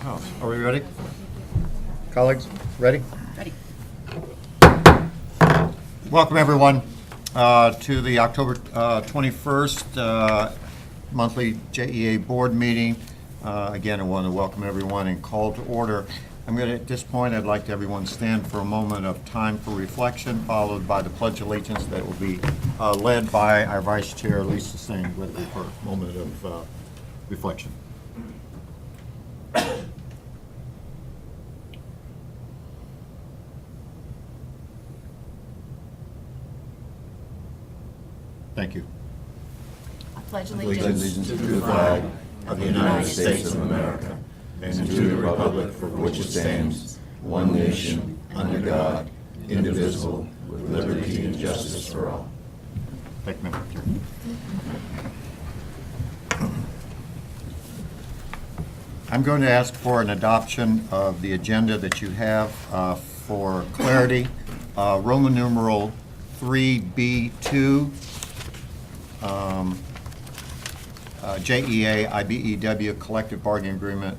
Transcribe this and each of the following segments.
house. Are we ready? Colleagues, ready? Ready. Welcome, everyone, to the October 21st monthly JEA board meeting. Again, I want to welcome everyone and call to order. At this point, I'd like everyone stand for a moment of time for reflection, followed by the Pledge of Allegiance that will be led by our Vice Chair, Lisa Singh, with for a moment of reflection. Thank you. I pledge allegiance to the flag of the United States of America and to the republic for which it stands, one nation, under God, indivisible, with liberty and justice for all. Thank you, Member Chair. I'm going to ask for an adoption of the agenda that you have for clarity. Roman numeral 3B2. JEA IBEW collective bargaining agreement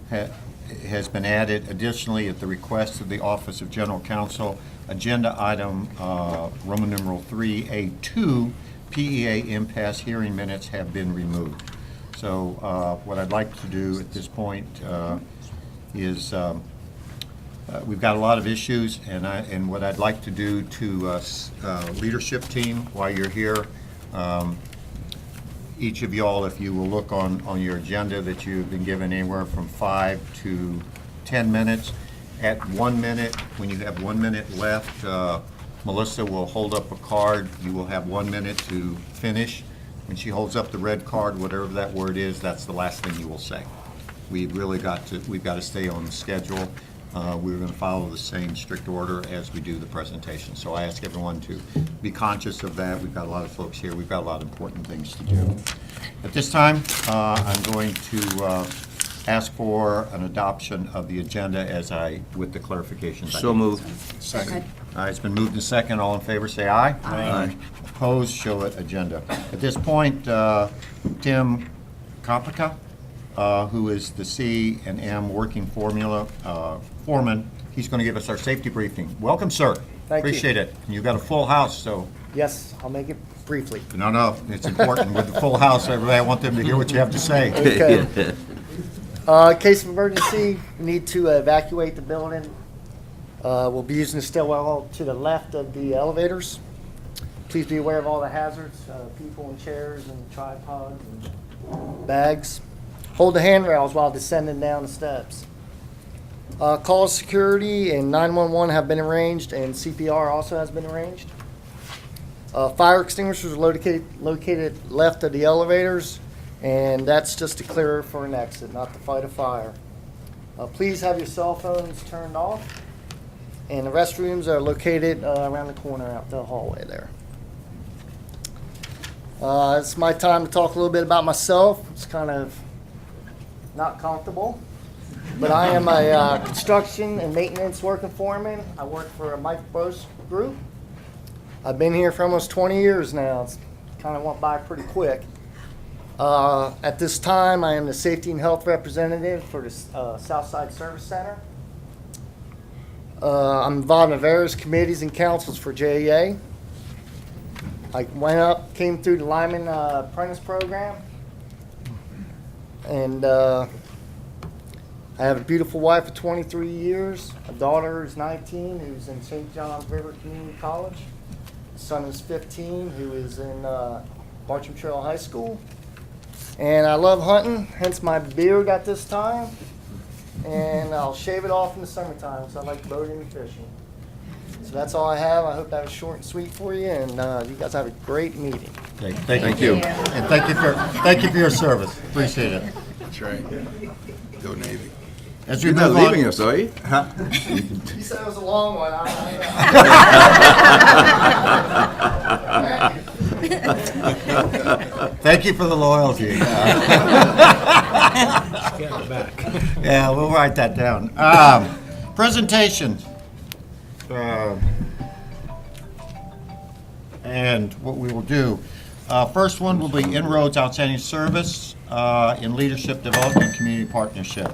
has been added. Additionally, at the request of the Office of General Counsel, agenda item Roman numeral 3A2 PEA impasse hearing minutes have been removed. So what I'd like to do at this point is we've got a lot of issues, and what I'd like to do to leadership team while you're here, each of y'all, if you will look on your agenda that you've been given anywhere from 5 to 10 minutes. At 1 minute, when you have 1 minute left, Melissa will hold up a card. You will have 1 minute to finish. When she holds up the red card, whatever that word is, that's the last thing you will say. We've got to stay on the schedule. We're going to follow the same strict order as we do the presentation. So I ask everyone to be conscious of that. We've got a lot of folks here. We've got a lot of important things to do. At this time, I'm going to ask for an adoption of the agenda with the clarifications. So moved. Second. All right, it's been moved and second. All in favor, say aye. Aye. Opposed, show it agenda. At this point, Tim Koplicka, who is the C&M Working Formula Foreman, he's going to give us our safety briefing. Welcome, sir. Thank you. Appreciate it. And you've got a full house, so. Yes, I'll make it briefly. No, it's important. With the full house, everybody, I want them to hear what you have to say. Okay. In case of emergency, need to evacuate the building. We'll be using the stairwell to the left of the elevators. Please be aware of all the hazards, people and chairs and tripods and bags. Hold the handrails while descending down the steps. Call security and 911 have been arranged, and CPR also has been arranged. Fire extinguishers are located left of the elevators, and that's just to clear for an exit, not to fight a fire. Please have your cell phones turned off, and the restrooms are located around the corner out the hallway there. It's my time to talk a little bit about myself. It's kind of not comfortable, but I am a construction and maintenance working foreman. I work for a Mike Bros group. I've been here for almost 20 years now. It's kind of went by pretty quick. At this time, I am the safety and health representative for the Southside Service Center. I'm involved in various committees and councils for JEA. I came through the Lyman Apprentice Program, and I have a beautiful wife of 23 years. A daughter who's 19, who's in St. John's River Community College. A son is 15, who is in Bartram Trail High School. And I love hunting, hence my beard at this time. And I'll shave it off in the summertime, because I like boating and fishing. So that's all I have. I hope that was short and sweet for you, and you guys have a great meeting. Thank you. And thank you for your service. Appreciate it. That's right. Go Navy. As we You're not move on- leaving us, are you? You said it was a long one. Thank you for the loyalty. Yeah, we'll write that down. Presentations. And what we will do, first one will be INROADS Outstanding Service. in leadership development, community partnership.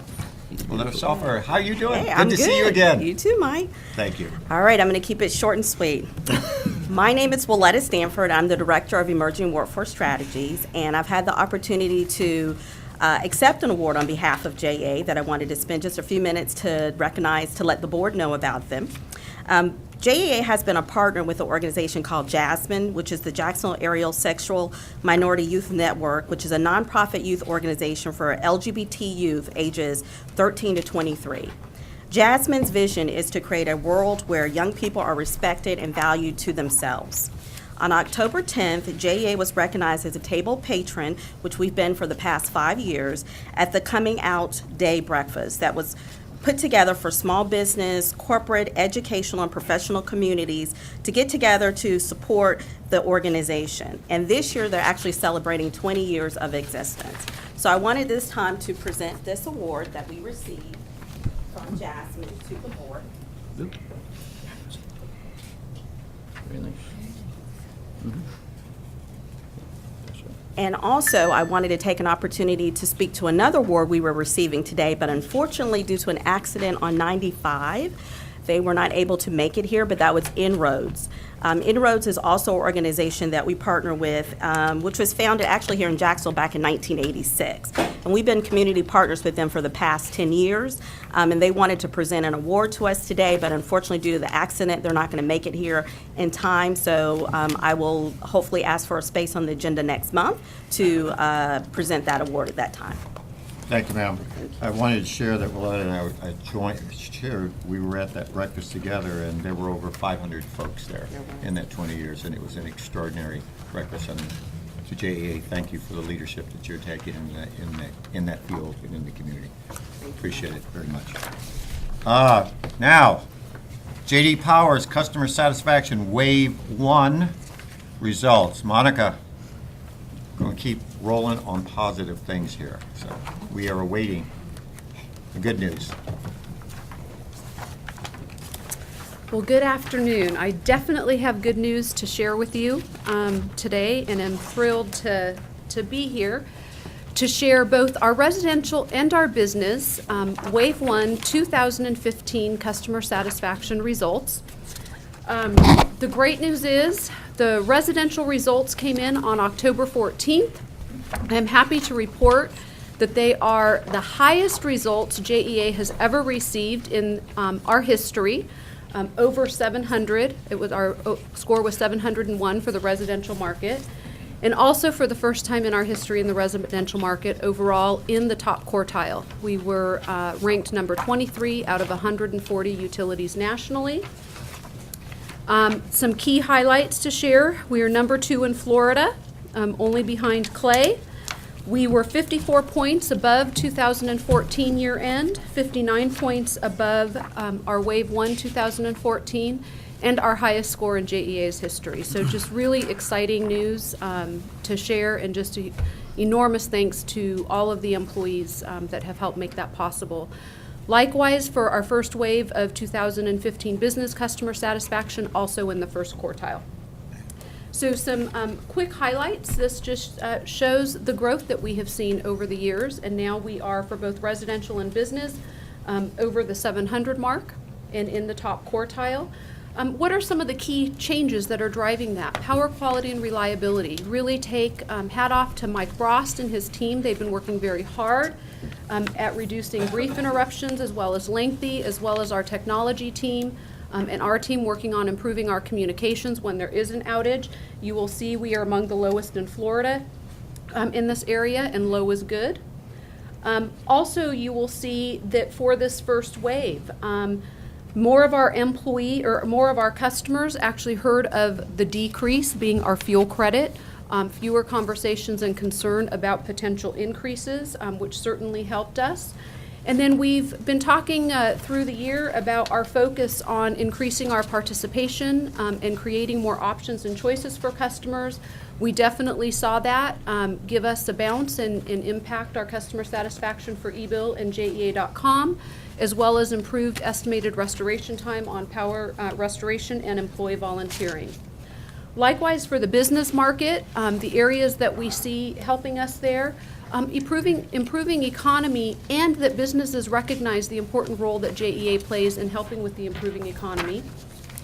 Well, Software, how you doing? Hey, I'm good to see you again. You too, Mike. Thank you. All right, I'm going to keep it short and sweet. My name is Willetta Stanford. I'm the Director of Emerging Workforce Strategies, and I've had the opportunity to accept an award on behalf of JA that I wanted to spend just a few minutes to recognize, to let the board know about them. JAA has been a partner with an organization called Jasmine, which is the Jacksonville Area Sexual Minority Youth Network, which is a nonprofit youth organization for LGBT youth ages 13 to 23. Jasmine's vision is to create a world where young people are respected and valued to themselves. On October 10th, JAA was recognized as a table patron, which we've been for the past 5 years, at the Coming Out Day breakfast that was put together for small business, corporate, educational, and professional communities to get together to support the organization. And this year, they're actually celebrating 20 years of existence. So I wanted this time to present this award that we received from Jasmine to the board. Very nice. And also, I wanted to take an opportunity to speak to another award we were receiving today, but unfortunately, due to an accident on 95, they were not able to make it here, but that was INROADS. INROADS is also an organization that we partner with, which was founded actually here in Jacksonville back in 1986. And we've been community partners with them for the past 10 years, and they wanted to present an award to us today, but unfortunately due to the accident, they're not going to make it here in time, so I will hopefully ask for a space on the agenda next month to present that award at that time. Thank you, ma'am. I wanted to share that Willetta and we were at that breakfast together, and there were over 500 folks there in that 20 years, and it was an extraordinary breakfast. And to JAA, thank you for the leadership that you're taking in that field and in the community. Appreciate it very much. Now, J.D. Powers Customer Satisfaction Wave 1 results. Monica, going to keep rolling on positive things here. So we are awaiting the good news. Well, good afternoon. I definitely have good news to share with you today, and I'm thrilled to be here to share both our residential and our business Wave 1 2015 customer satisfaction results. The great news is the residential results came in on October 14th. I'm happy to report that they are the highest results JEA has ever received in our history, over 700. Our score was 701 for the residential market, and also for the first time in our history in the residential market overall in the top quartile. We were ranked number 23 out of 140 utilities nationally. Some key highlights to share. We are number 2 in Florida, only behind Clay. We were 54 points above 2014 year end, 59 points above our Wave 1 2014, and our highest score in JEA's history. So just really exciting news to share, and just enormous thanks to all of the employees that have helped make that possible. Likewise, for our first wave of 2015 business customer satisfaction, also in the first quartile. So some quick highlights. This just shows the growth that we have seen over the years, and now we are, for both residential and business, over the 700 mark and in the top quartile. What are some of the key changes that are driving that? Power quality and reliability. Really take hat off to Mike Frost and his team. They've been working very hard at reducing brief interruptions as well as lengthy, as well as our technology team and our team working on improving our communications when there is an outage. You will see we are among the lowest in Florida in this area, and low is good. Also, you will see that for this first wave, more of our customers actually heard of the decrease being our fuel credit, fewer conversations and concern about potential increases, which certainly helped us. And then we've been talking through the year about our focus on increasing our participation and creating more options and choices for customers. We definitely saw that give us a bounce and impact our customer satisfaction for eBill and JEA.com, as well as improved estimated restoration time on power restoration and employee volunteering. Likewise, for the business market, the areas that we see helping us there, improving economy, and that businesses recognize the important role that JEA plays in helping with the improving economy.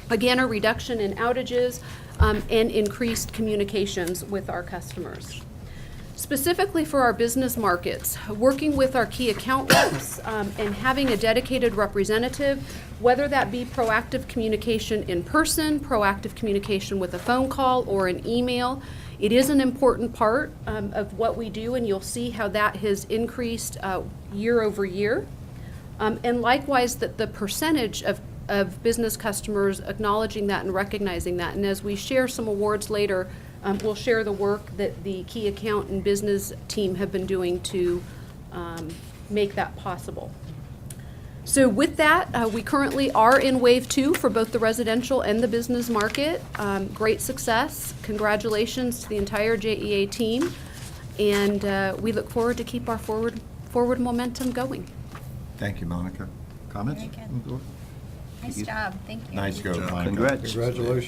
Again, a reduction in outages and increased communications with our customers. Specifically for our business markets, working with our key account reps and having a dedicated representative, whether that be proactive communication in person, proactive communication with a phone call or an email, it is an important part of what we do, and you'll see how that has increased year over year. And likewise, that the percentage of business customers acknowledging that and recognizing that. And as we share some awards later, we'll share the work that the key account and business team have been doing to make that possible. So with that, we currently are in wave 2 for both the residential and the business market. Great success. Congratulations to the entire JEA team. And we look forward to keep our forward momentum going. Thank you, Monica. Comments? Very Nice job, thank you. Nice go, Monica. Congrats.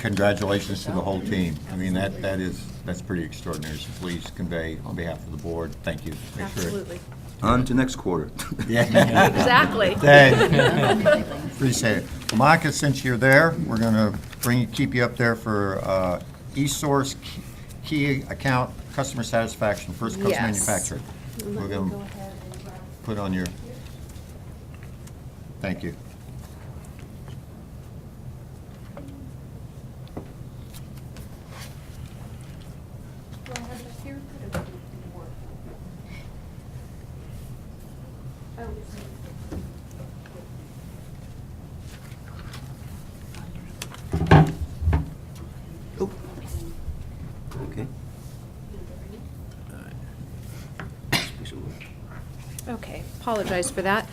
Congratulations to the whole team. I mean, that's pretty extraordinary. So please convey on behalf of the board, thank you. Make sure- Absolutely. On to next quarter. Yeah. Exactly. Hey, appreciate it. Well, Monica, since you're there, we're going to keep you up there for eSource Key Account Customer Satisfaction, First Coast Yes. Manufacturer. Let We're me going go to ahead and grab- put on your, thank you. Do I have it up here? Or does it need to be more? Oh, it's me. Okay. Okay, apologize for that.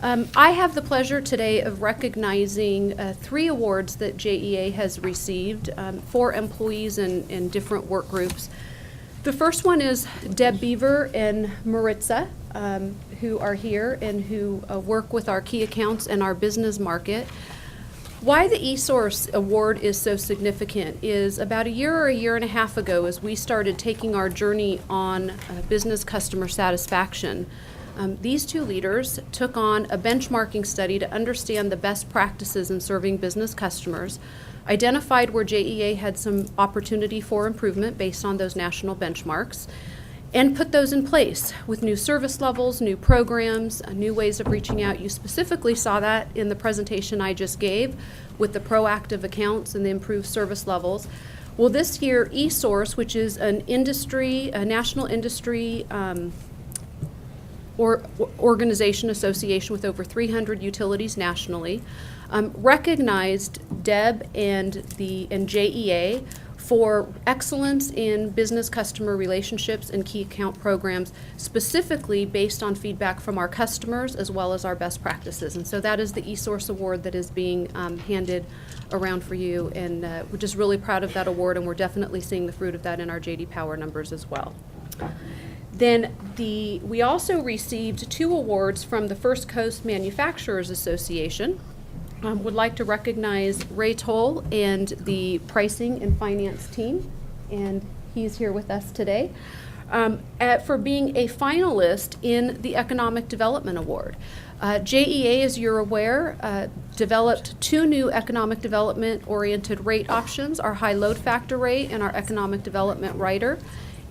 I have the pleasure today of recognizing 3 awards that JEA has received for employees in different work groups. The first one is Deb Beaver and Maritza, who are here and who work with our key accounts and our business market. Why the eSource Award is so significant is about a year or a year and a half ago, as we started taking our journey on business customer satisfaction, these 2 leaders took on a benchmarking study to understand the best practices in serving business customers, identified where JEA had some opportunity for improvement based on those national benchmarks, and put those in place with new service levels, new programs, new ways of reaching out. You specifically saw that in the presentation I just gave with the proactive accounts and the improved service levels. Well, this year, eSource, which is a national industry organization association with over 300 utilities nationally, recognized Deb and JEA for excellence in business customer relationships and key account programs, specifically based on feedback from our customers as well as our best practices. And so that is the eSource Award that is being handed around for you, and we're just really proud of that award, and we're definitely seeing the fruit of that in our JD Power numbers as well. Then we also received 2 awards from the First Coast Manufacturers Association. Would like to recognize Ray Toll and the pricing and finance team, and he's here with us today, for being a finalist in the Economic Development Award. JEA, as you're aware, developed 2 new economic development-oriented rate options, our high load factor rate and our economic development rider.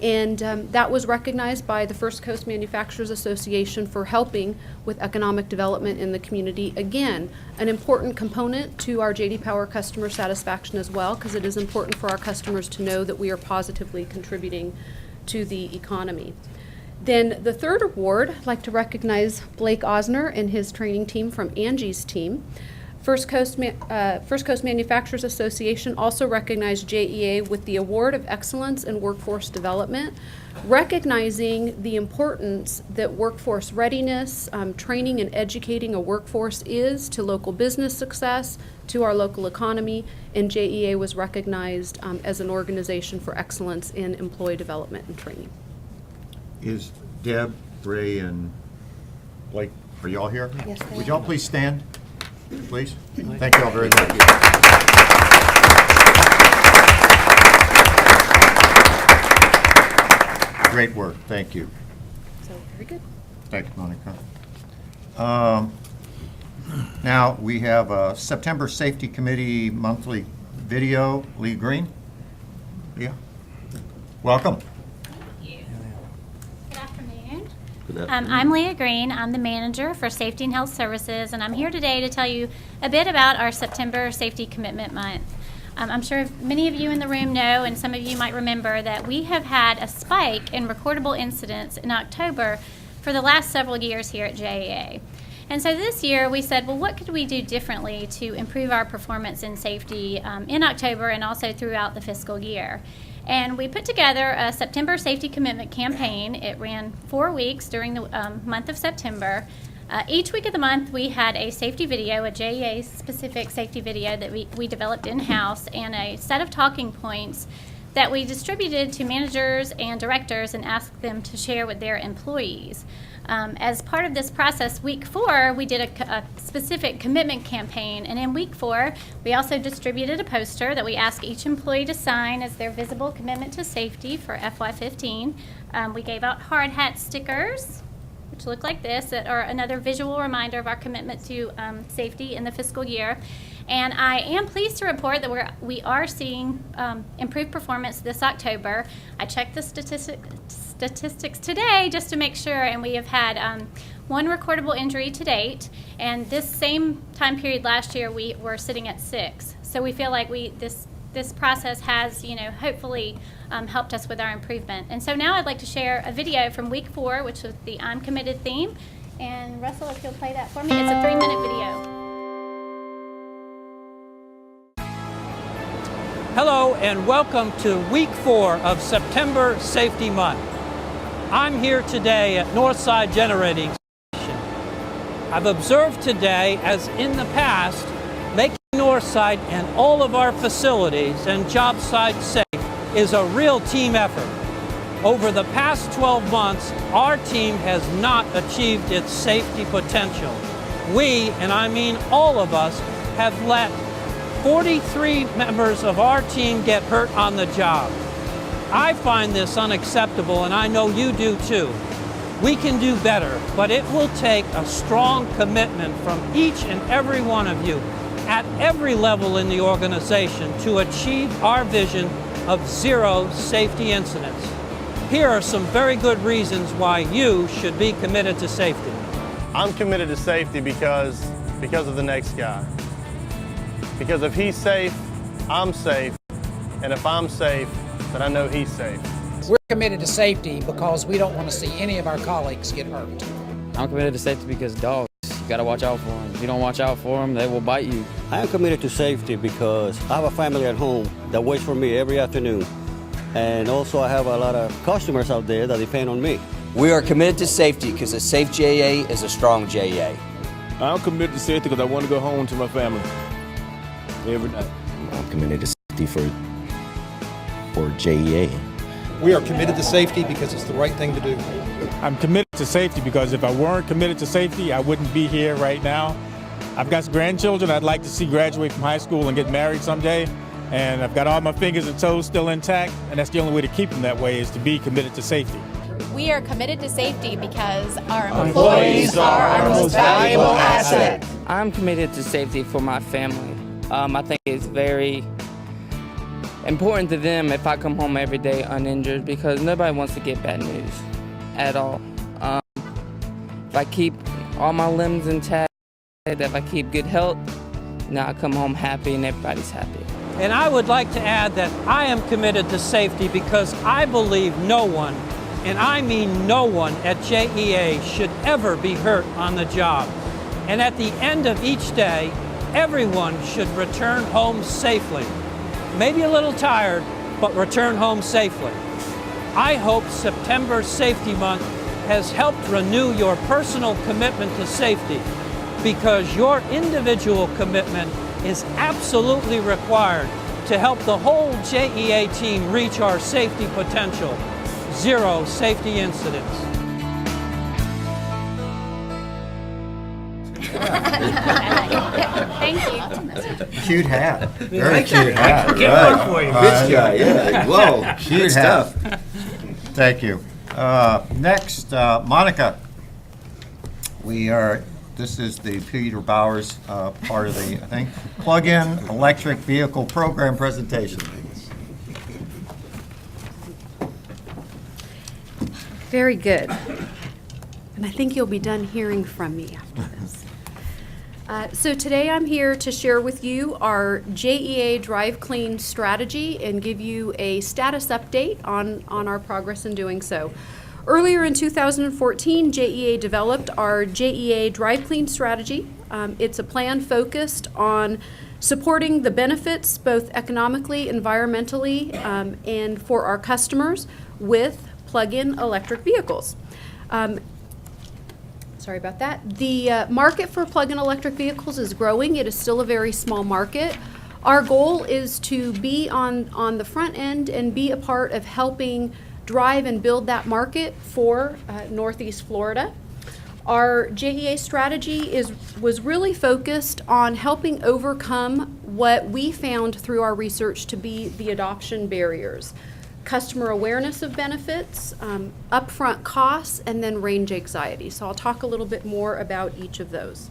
And that was recognized by the First Coast Manufacturers Association for helping with economic development in the community. Again, an important component to our JD Power customer satisfaction as well, because it is important for our customers to know that we are positively contributing to the economy. Then the third award, I'd like to recognize Blake Osner and his training team from Angie's team. First Coast Manufacturers Association also recognized JEA with the Award of Excellence in Workforce Development, recognizing the importance that workforce readiness, training and educating a workforce is to local business success, to our local economy, and JEA was recognized as an organization for excellence in employee development and training. Is Deb, Ray, and Blake, are y'all here? Yes, they Would are. y'all please stand, please? Thank you all very much. Great work, thank you. So Very good. Thank you, Monica. Now, we have a September Safety Committee monthly video. Lee Green? Yeah. Welcome. Good afternoon. I'm Leah Green. I'm the manager for Safety and Health Services, and I'm here today to tell you a bit about our September Safety Commitment Month. I'm sure many of you in the room know, and some of you might remember, that we have had a spike in recordable incidents in October for the last several years here at JEA. And so this year we said, well, what could we do differently to improve our performance in safety in October and also throughout the fiscal year? And we put together a September Safety Commitment campaign. It ran 4 weeks during the month of September. Each week of the month we had a safety video, a JEA-specific safety video that we developed in-house, and a set of talking points that we distributed to managers and directors and asked them to share with their employees. As part of this process, week 4, we did a specific commitment campaign, and in week 4, we also distributed a poster that we asked each employee to sign as their visible commitment to safety for FY15. We gave out hard hat stickers, which look like this, that are another visual reminder of our commitment to safety in the fiscal year. And I am pleased to report that we are seeing improved performance this October. I checked the statistics today just to make sure, and we have had 1 recordable injury to date, and this same time period last year we were sitting at 6. So we feel like this process has, hopefully helped us with our improvement. And so now I'd like to share a video from week 4, which was the I'm Committed theme. And Russell, if you'll play that for me, it's a 3-minute video. Hello and welcome to week 4 of September Safety Month. I'm here today at Northside Generating Station. I've observed today, as in the past, making Northside and all of our facilities and job sites safe is a real team effort. Over the past 12 months, our team has not achieved its safety potential. We, and I mean all of us, have let 43 members of our team get hurt on the job. I find this unacceptable, and I know you do too. We can do better, but it will take a strong commitment from each and every one of you at every level in the organization to achieve our vision of 0 safety incidents. Here are some very good reasons why you should be committed to safety. I'm committed to safety because of the next guy. Because if he's safe, I'm safe, and if I'm safe, then I know he's safe. We're committed to safety because we don't want to see any of our colleagues get hurt. I'm committed to safety because dogs, you gotta watch out for them. If you don't watch out for them, they will bite you. I am committed to safety because I have a family at home that waits for me every afternoon. And also I have a lot of customers out there that depend on me. We are committed to safety because a safe JEA is a strong JEA. I'm committed to safety because I want to go home to my family every night. I'm committed to safety for JEA. We are committed to safety because it's the right thing to do. I'm committed to safety because if I weren't committed to safety, I wouldn't be here right now. I've got grandchildren I'd like to see graduate from high school and get married someday. And I've got all my fingers and toes still intact, and that's the only way to keep them that way is to be committed to safety. We are committed to safety because our employees are our most valuable asset. I'm committed to safety for my family. I think it's very important to them if I come home every day uninjured because nobody wants to get bad news at all. If I keep all my limbs intact, if I keep good health, now I come home happy and everybody's happy. And I would like to add that I am committed to safety because I believe no one, and I mean no one at JEA should ever be hurt on the job. And at the end of each day, everyone should return home safely. Maybe a little tired, but return home safely. I hope September Safety Month has helped renew your personal commitment to safety because your individual commitment is absolutely required to help the whole JEA team reach our safety potential. 0 safety incidents. Thank you. Cute hat. Very cute hat. Good one for you. Good guy, yeah. Whoa, Cute good hat. stuff. Thank you. Next, Monica, this is the Peter Bowers part of the, I think, plug-in electric vehicle program presentation. Very good. And I think you'll be done hearing from me after this. So today I'm here to share with you our JEA Drive Clean strategy and give you a status update on our progress in doing so. Earlier in 2014, JEA developed our JEA Drive Clean strategy. It's a plan focused on supporting the benefits both economically, environmentally, and for our customers with plug-in electric vehicles. Sorry about that. The market for plug-in electric vehicles is growing. It is still a very small market. Our goal is to be on the front end and be a part of helping drive and build that market for Northeast Florida. Our JEA strategy was really focused on helping overcome what we found through our research to be the adoption barriers. Customer awareness of benefits, upfront costs, and then range anxiety. So I'll talk a little bit more about each of those.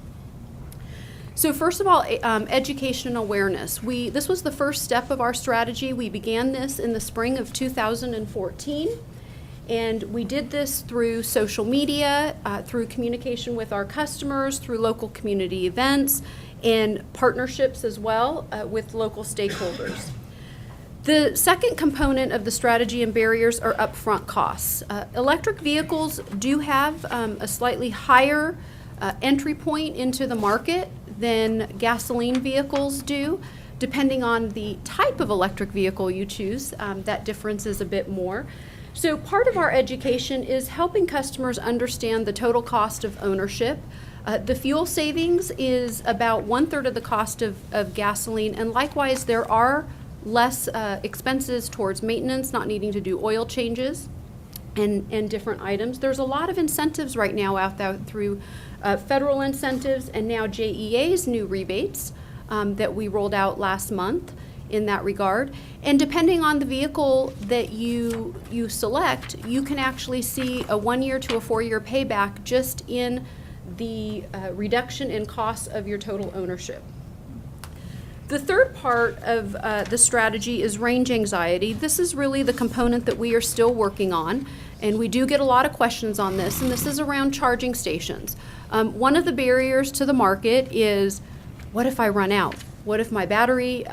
So first of all, education and awareness. This was the first step of our strategy. We began this in the spring of 2014, and we did this through social media, through communication with our customers, through local community events, and partnerships as well with local stakeholders. The second component of the strategy and barriers are upfront costs. Electric vehicles do have a slightly higher entry point into the market than gasoline vehicles do. Depending on the type of electric vehicle you choose, that difference is a bit more. So part of our education is helping customers understand the total cost of ownership. The fuel savings is about 1/3 of the cost of gasoline, and likewise there are less expenses towards maintenance, not needing to do oil changes and different items. There's a lot of incentives right now out there through federal incentives and now JEA's new rebates that we rolled out last month in that regard. And depending on the vehicle that you select, you can actually see a 1-year to a 4-year payback just in the reduction in costs of your total ownership. The third part of the strategy is range anxiety. This is really the component that we are still working on, and we do get a lot of questions on this, and this is around charging stations. One of the barriers to the market is, what if I run out? What if my battery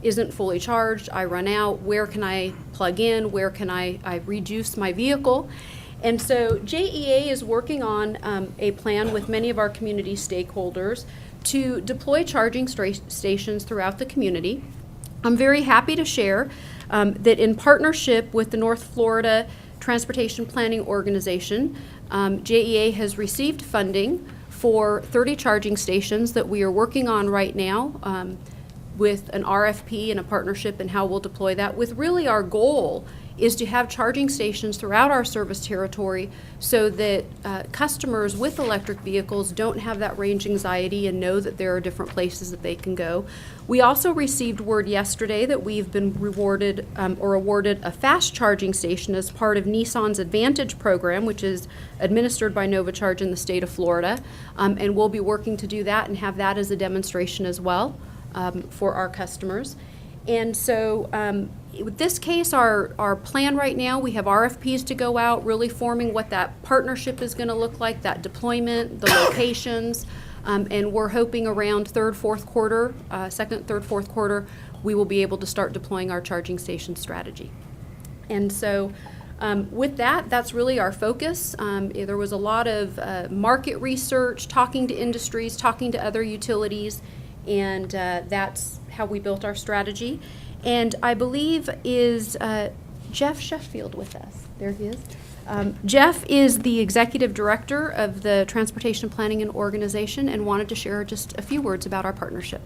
isn't fully charged? I run out. Where can I plug in? Where can I reduce my vehicle? And so JEA is working on a plan with many of our community stakeholders to deploy charging stations throughout the community. I'm very happy to share that in partnership with the North Florida Transportation Planning Organization, JEA has received funding for 30 charging stations that we are working on right now with an RFP and a partnership and how we'll deploy that, with really our goal is to have charging stations throughout our service territory so that customers with electric vehicles don't have that range anxiety and know that there are different places that they can go. We also received word yesterday that we've been rewarded or awarded a fast charging station as part of Nissan's Advantage program, which is administered by NovaCharge in the state of Florida. And we'll be working to do that and have that as a demonstration as well for our customers. And so with this case, our plan right now, we have RFPs to go out, really forming what that partnership is going to look like, that deployment, the locations, and we're hoping around second, third, fourth quarter, we will be able to start deploying our charging station strategy. And so with that, that's really our focus. There was a lot of market research, talking to industries, talking to other utilities, and that's how we built our strategy. And I believe is Jeff Sheffield with us. There he is. Jeff is the executive director of the Transportation Planning and Organization and wanted to share just a few words about our partnership.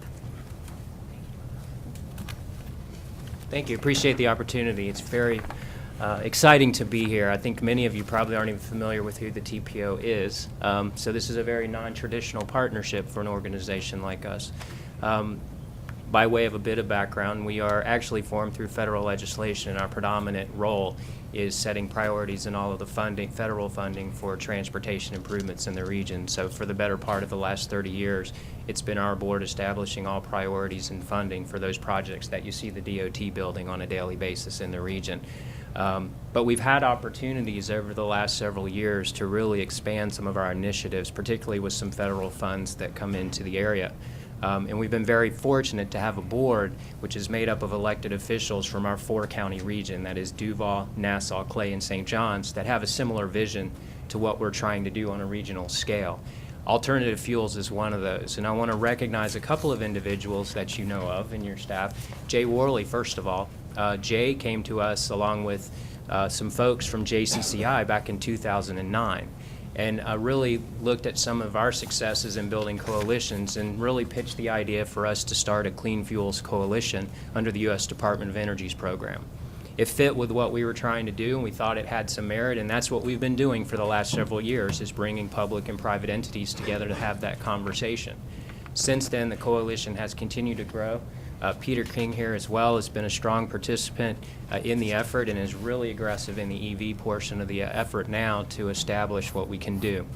Thank you. Appreciate the opportunity. It's very exciting to be here. I think many of you probably aren't even familiar with who the TPO is. So this is a very non-traditional partnership for an organization like us. By way of a bit of background, we are actually formed through federal legislation, and our predominant role is setting priorities in all of the funding, federal funding for transportation improvements in the region. So for the better part of the last 30 years, it's been our board establishing all priorities and funding for those projects that you see the DOT building on a daily basis in the region. But we've had opportunities over the last several years to really expand some of our initiatives, particularly with some federal funds that come into the area. And we've been very fortunate to have a board which is made up of elected officials from our 4-county region, that is Duval, Nassau, Clay, and St. John's, that have a similar vision to what we're trying to do on a regional scale. Alternative fuels is one of those, and I want to recognize a couple of individuals that you know of in your staff. Jay Worley, first of all. Jay came to us along with some folks from JCCI back in 2009. And really looked at some of our successes in building coalitions and really pitched the idea for us to start a Clean Fuels Coalition under the U.S. Department of Energy's program. It fit with what we were trying to do, and we thought it had some merit, and that's what we've been doing for the last several years, is bringing public and private entities together to have that conversation. Since then, the coalition has continued to grow. Peter King here as well has been a strong participant in the effort and is really aggressive in the EV portion of the effort now to establish what we can do.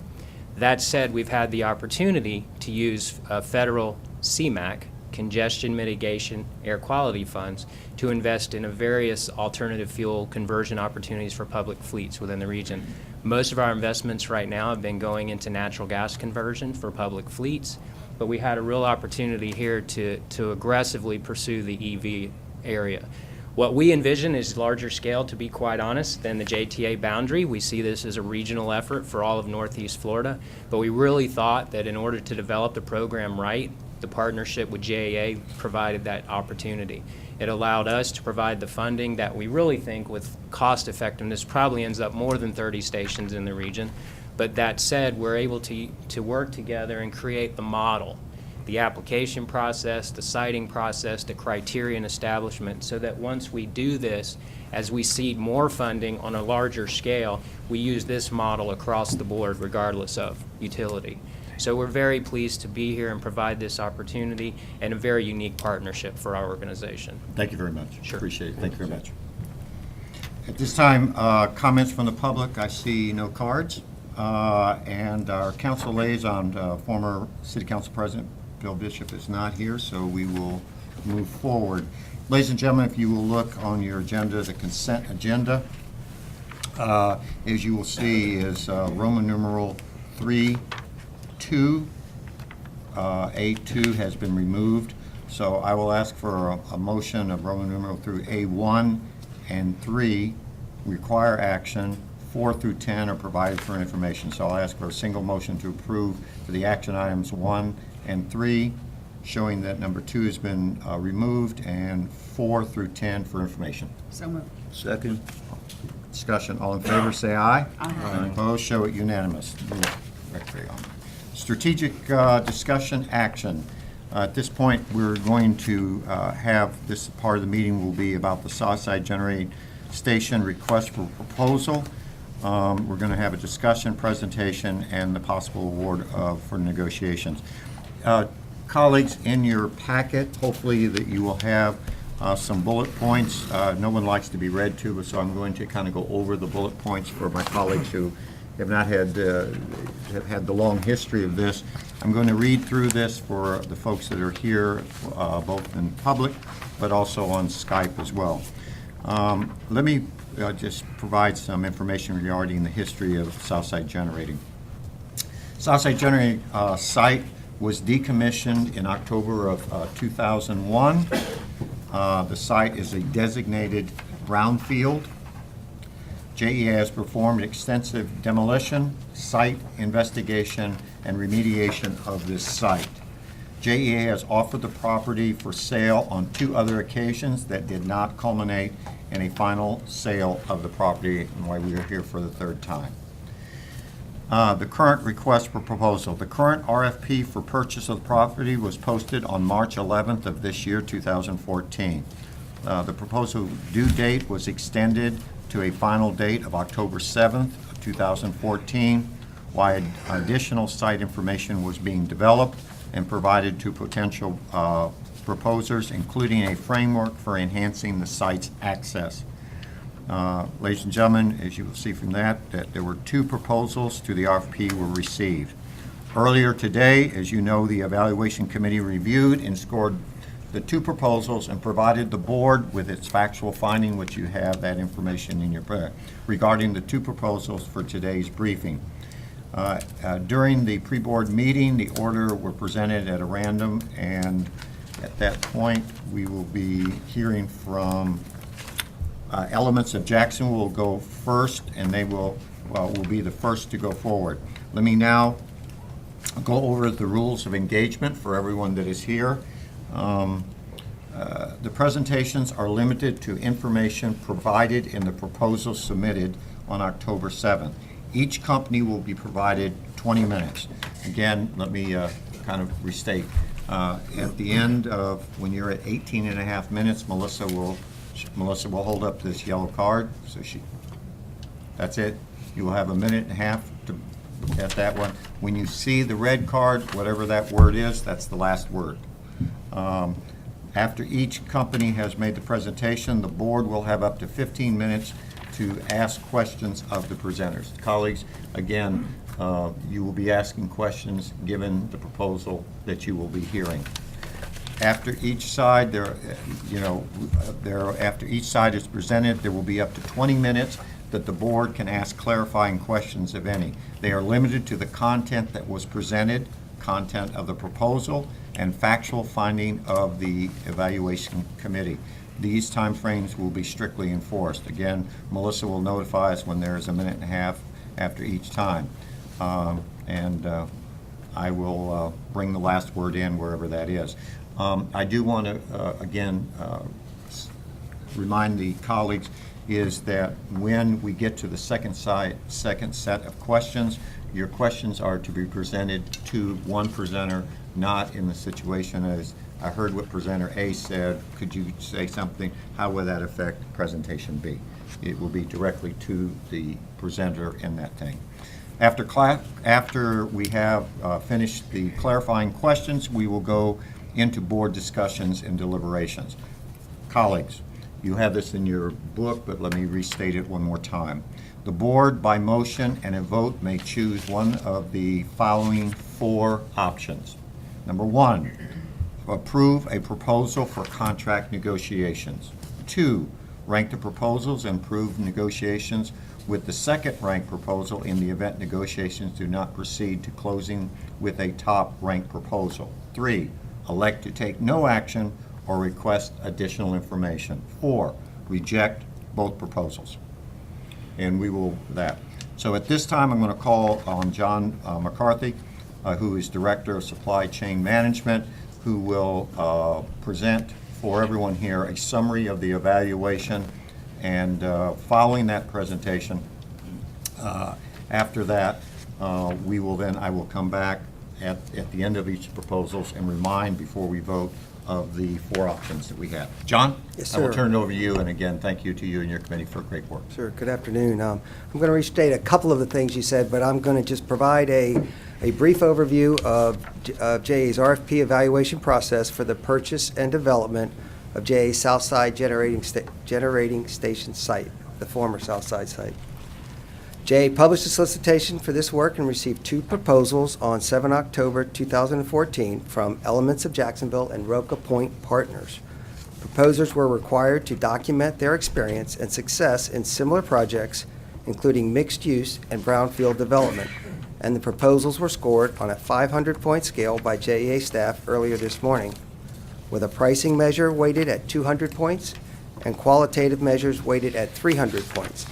That said, we've had the opportunity to use federal CMAQ, congestion mitigation, air quality funds, to invest in various alternative fuel conversion opportunities for public fleets within the region. Most of our investments right now have been going into natural gas conversion for public fleets, but we had a real opportunity here to aggressively pursue the EV area. What we envision is larger scale, to be quite honest, than the JTA boundary. We see this as a regional effort for all of Northeast Florida, but we really thought that in order to develop the program right, the partnership with JAA provided that opportunity. It allowed us to provide the funding that we really think with cost effectiveness probably ends up more than 30 stations in the region. But that said, we're able to work together and create the model, the application process, the siting process, the criterion establishment, so that once we do this, as we seed more funding on a larger scale, we use this model across the board regardless of utility. So we're very pleased to be here and provide this opportunity and a very unique partnership for our organization. Thank you very much. Sure. Appreciate it. Thank you very much. At this time, comments from the public. I see no cards. And our council liaison, former City Council President Bill Bishop, is not here, so we will move forward. Ladies and gentlemen, if you will look on your agenda, the consent agenda, as you will see, is Roman numeral 3.2. A2 has been removed, so I will ask for a motion of Roman numeral through A1 and 3 require action. 4 through 10 are provided for information. So I'll ask for a single motion to approve for the action items 1 and 3, showing that number 2 has been removed, and 4 through 10 for information. So moved. Second. Discussion. All in favor, say aye. Aye. Opposed, show it unanimous. Strategic discussion action. At this point, we're going to have this part of the meeting will be about the Southside Generating Station request for proposal. We're going to have a discussion, presentation, and the possible award for negotiations. Colleagues, in your packet, hopefully that you will have some bullet points. No one likes to be read to, so I'm going to kind of go over the bullet points for my colleagues who have not had have had the long history of this. I'm going to read through this for the folks that are here, both in public, but also on Skype as well. Let me just provide some information regarding the history of Southside Generating. Southside Generating site was decommissioned in October of 2001. The site is a designated brownfield. JEA has performed extensive demolition, site investigation, and remediation of this site. JEA has offered the property for sale on 2 other occasions that did not culminate in a final sale of the property, and why we are here for the 3rd time. The current request for proposal. The current RFP for purchase of the property was posted on March 11th of this year, 2014. The proposal due date was extended to a final date of October 7th of 2014, while additional site information was being developed and provided to potential proposers, including a framework for enhancing the site's access. Ladies and gentlemen, as you will see from that there were 2 proposals to the RFP were received. Earlier today, as you know, the Evaluation Committee reviewed and scored the 2 proposals and provided the board with its factual finding, which you have that information in your book, regarding the 2 proposals for today's briefing. During the pre-board meeting, the order were presented at a random, and at that point, we will be hearing from Elements of Jackson will go first, and they will be the first to go forward. Let me now go over the rules of engagement for everyone that is here. The presentations are limited to information provided in the proposal submitted on October 7th. Each company will be provided 20 minutes. Again, let me kind of restate. At the end of, when you're at 18 and a half minutes, Melissa will hold up this yellow card. So that's it. You will have a minute and a half to at that one. When you see the red card, whatever that word is, that's the last word. After each company has made the presentation, the board will have up to 15 minutes to ask questions of the presenters. Colleagues, again, you will be asking questions given the proposal that you will be hearing. After each side, after each side is presented, there will be up to 20 minutes that the board can ask clarifying questions, if any. They are limited to the content that was presented, content of the proposal, and factual finding of the evaluation committee. These timeframes will be strictly enforced. Again, Melissa will notify us when there is a minute and a half after each time. I will bring the last word in wherever that is. I do want to, again, remind the colleagues is that when we get to the second set of questions, your questions are to be presented to one presenter, not in the situation as I heard what presenter A said. Could you say something? How will that affect presentation B? It will be directly to the presenter in that thing. After we have finished the clarifying questions, we will go into board discussions and deliberations. Colleagues, you have this in your book, but let me restate it one more time. The board, by motion and a vote, may choose one of the following 4 options. Number 1, approve a proposal for contract negotiations. 2, rank the proposals and approve negotiations with the second ranked proposal in the event negotiations do not proceed to closing with a top ranked proposal. 3, elect to take no action or request additional information. 4, reject both proposals. And we will that. So at this time, I'm going to call on John McCarthy, who is Director of Supply Chain Management, who will present for everyone here a summary of the evaluation. And following that presentation, after that, I will come back at the end of each proposals and remind before we vote of the 4 options that we have. John? Yes, I will sir. turn it over to you, and again, thank you to you and your committee for great work. Sure. Good afternoon. I'm going to restate a couple of the things you said, but I'm going to just provide a brief overview of JA's RFP evaluation process for the purchase and development of JA's Southside Generating Station site, the former Southside site. JA published a solicitation for this work and received 2 proposals on 7 October 2014 from Elements of Jacksonville and Roca Point Partners. Proposers were required to document their experience and success in similar projects, including mixed-use and brownfield development, and the proposals were scored on a 500-point scale by JEA staff earlier this morning, with a pricing measure weighted at 200 points and qualitative measures weighted at 300 points.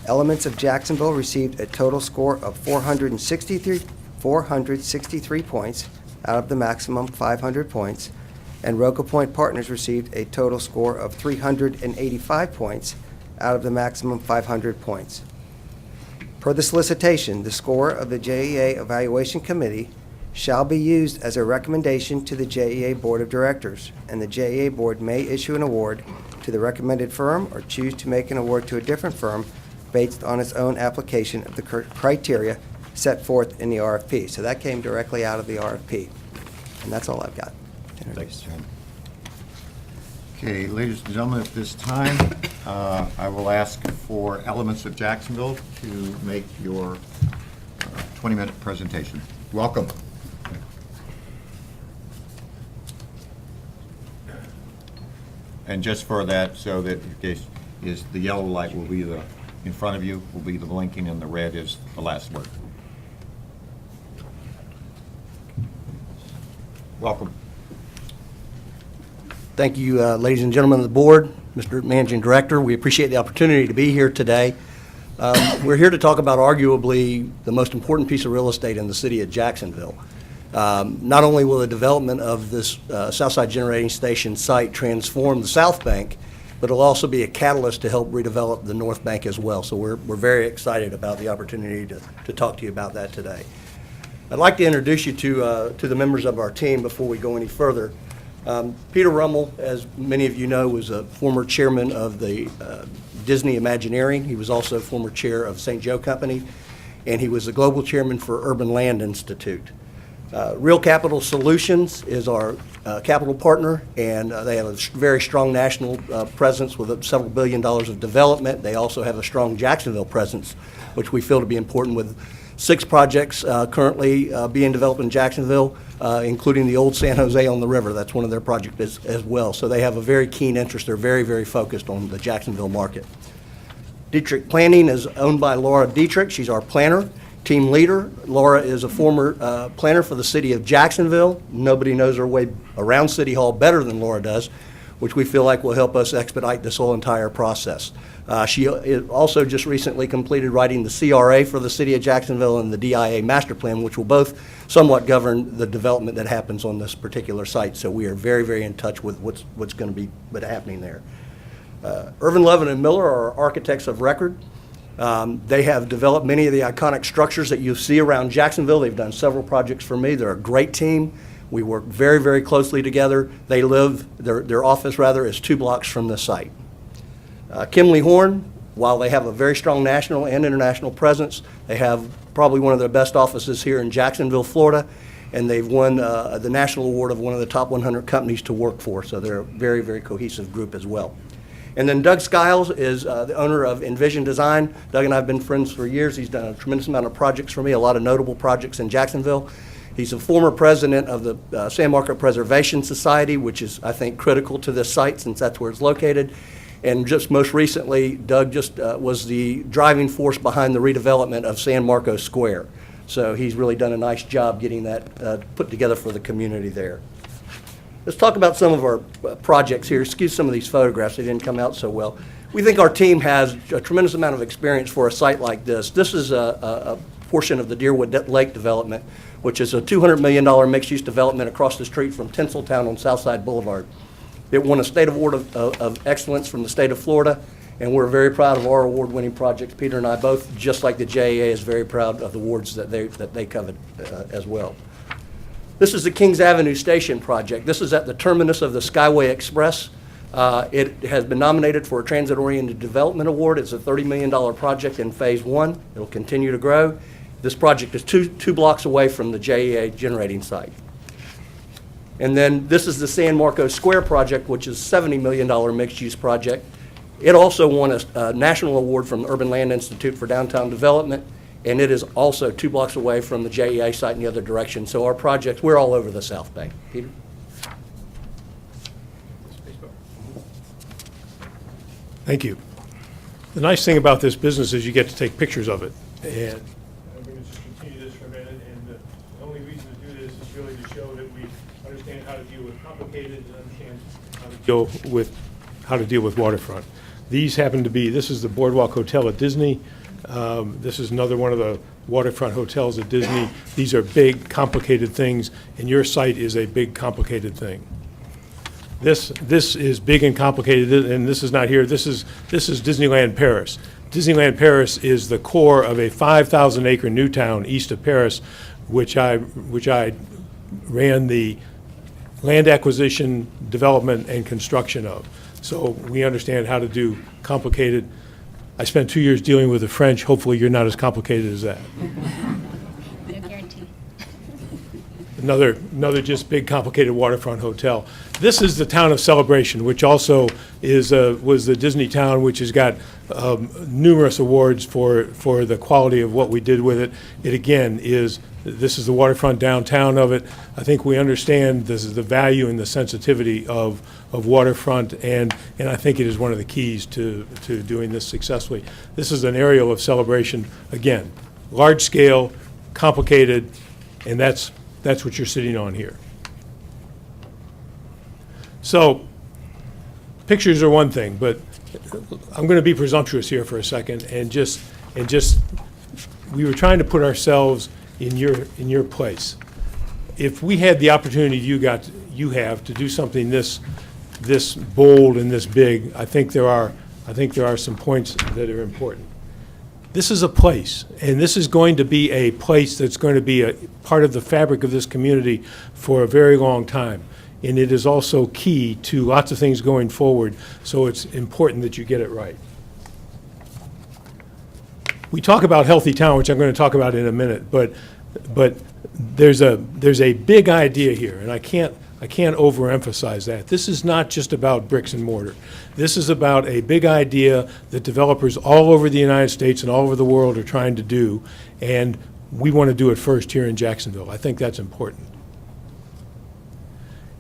Elements of Jacksonville received a total score of 463 points out of the maximum 500 points, and Roca Point Partners received a total score of 385 points out of the maximum 500 points. Per the solicitation, the score of the JEA Evaluation Committee shall be used as a recommendation to the JEA Board of Directors, and the JEA Board may issue an award to the recommended firm or choose to make an award to a different firm based on its own application of the criteria set forth in the RFP. So that came directly out of the RFP. And that's all I've got. Thanks, John. Okay, ladies and gentlemen, at this time, I will ask for Elements of Jacksonville to make your 20-minute presentation. Welcome. And just for that, so that in case is the yellow light will be the in front of you will be the blinking, and the red is the last word. Welcome. Thank you, ladies and gentlemen of the board, Mr. Managing Director. We appreciate the opportunity to be here today. We're here to talk about arguably the most important piece of real estate in the city of Jacksonville. Not only will the development of this Southside Generating Station site transform the South Bank, but it'll also be a catalyst to help redevelop the North Bank as well. So we're very excited about the opportunity to talk to you about that today. I'd like to introduce you to the members of our team before we go any further. Peter Rummel, as many of you know, was a former chairman of the Disney Imagineering. He was also former chair of St. Joe Company, and he was the global chairman for Urban Land Institute. Real Capital Solutions is our capital partner, and they have a very strong national presence with several $1 billion of development. They also have a strong Jacksonville presence, which we feel to be important, with 6 projects currently being developed in Jacksonville, including the old San Jose on the River. That's one of their projects as well. So they have a very keen interest. They're very, very focused on the Jacksonville market. Dietrich Planning is owned by Laura Dietrich. She's our planner, team leader. Laura is a former planner for the city of Jacksonville. Nobody knows her way around City Hall better than Laura does, which we feel like will help us expedite this whole entire process. She also just recently completed writing the CRA for the city of Jacksonville and the DIA master plan, which will both somewhat govern the development that happens on this particular site. So we are very, very in touch with what's going to be happening there. Irvin, Levin, and Miller are our architects of record. They have developed many of the iconic structures that you see around Jacksonville. They've done several projects for me. They're a great team. We work very, very closely together. They live, their office rather, is 2 blocks from the site. Kimley Horn, while they have a very strong national and international presence, they have probably one of their best offices here in Jacksonville, Florida, and they've won the national award of one of the top 100 companies to work for. So they're a very, very cohesive group as well. And then Doug Skiles is the owner of Envision Design. Doug and I have been friends for years. He's done a tremendous amount of projects for me, a lot of notable projects in Jacksonville. He's a former president of the San Marco Preservation Society, which is, I think, critical to this site since that's where it's located. And just most recently, Doug just was the driving force behind the redevelopment of San Marco Square. So he's really done a nice job getting that put together for the community there. Let's talk about some of our projects here. Excuse some of these photographs, they didn't come out so well. We think our team has a tremendous amount of experience for a site like this. This is a portion of the Deerwood Lake development, which is a $200 million mixed-use development across the street from Tinseltown on Southside Boulevard. It won a State Award of Excellence from the state of Florida, and we're very proud of our award-winning projects. Peter and I both, just like the JEA, is very proud of the awards that they covered as well. This is the Kings Avenue Station project. This is at the terminus of the Skyway Express. It has been nominated for a Transit-Oriented Development Award. It's a $30 million project in Phase 1. It'll continue to grow. This project is two blocks away from the JEA generating site. And then this is the San Marco Square project, which is a $70 million mixed-use project. It also won a national award from the Urban Land Institute for downtown development, and it is also 2 blocks away from the JEA site in the other direction. So our projects, we're all over the South Bank. Peter? Thank you. The nice thing about this business is you get to take pictures of it. And I'm going to just continue this for a minute. And the only reason to do this is really to show that we understand how to deal with complicated and understand how to deal with waterfront. These happen to be, this is the Boardwalk Hotel at Disney. This is another one of the waterfront hotels at Disney. These are big, complicated things, and your site is a big, complicated thing. This is big and complicated, and this is not here. This is Disneyland Paris. Disneyland Paris is the core of a 5,000-acre new town east of Paris, which I ran the land acquisition, development, and construction of. So we understand how to do complicated. I spent 2 years dealing with the French. Hopefully you're not as complicated as that. No guarantee. another just big complicated waterfront hotel. This is the town of Celebration, which also was the Disney town, which has got numerous awards for the quality of what we did with it. It again this is the waterfront downtown of it. I think we understand this is the value and the sensitivity of waterfront, and I think it is one of the keys to doing this successfully. This is an aerial of Celebration, again, large scale, complicated, and that's what you're sitting on here. So pictures are one thing, but I'm going to be presumptuous here for a second and just we were trying to put ourselves in your place. If we had the opportunity you have to do something this bold and this big, I think there are some points that are important. This is a place, and this is going to be a place that's going to be a part of the fabric of this community for a very long time. And it is also key to lots of things going forward, so it's important that you get it right. We talk about healthy town, which I'm going to talk about in a minute, but there's a big idea here, and I can't overemphasize that. This is not just about bricks and mortar. This is about a big idea that developers all over the United States and all over the world are trying to do, and we want to do it first here in Jacksonville. I think that's important.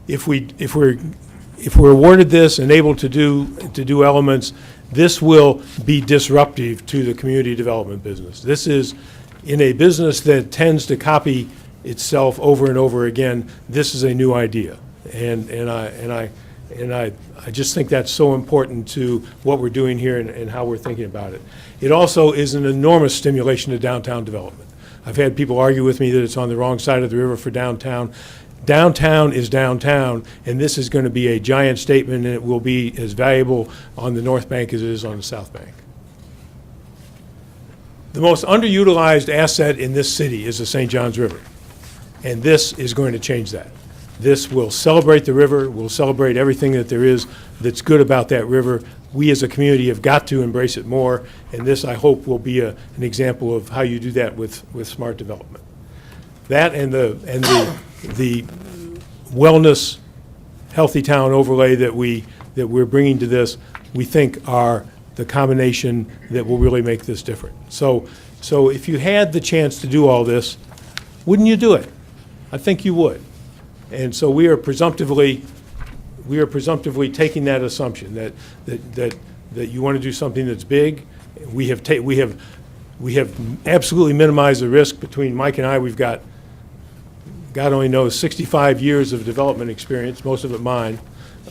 If we're awarded this and able to do elements, this will be disruptive to the community development business. This is in a business that tends to copy itself over and over again. This is a new idea, and I just think that's so important to what we're doing here and how we're thinking about it. It also is an enormous stimulation to downtown development. I've had people argue with me that it's on the wrong side of the river for downtown. Downtown is downtown, and this is going to be a giant statement, and it will be as valuable on the North Bank as it is on the South Bank. The most underutilized asset in this city is the St. Johns River, and this is going to change that. This will celebrate the river, will celebrate everything that there is that's good about that river. We as a community have got to embrace it more, and this, I hope, will be an example of how you do that with smart development. That and the wellness, healthy town overlay that we're bringing to this, we think are the combination that will really make this different. So if you had the chance to do all this, wouldn't you do it? I think you would. And so we are presumptively taking that assumption that you want to do something that's big. We have absolutely minimized the risk. Between Mike and I, we've got, God only knows, 65 years of development experience, most of it mine,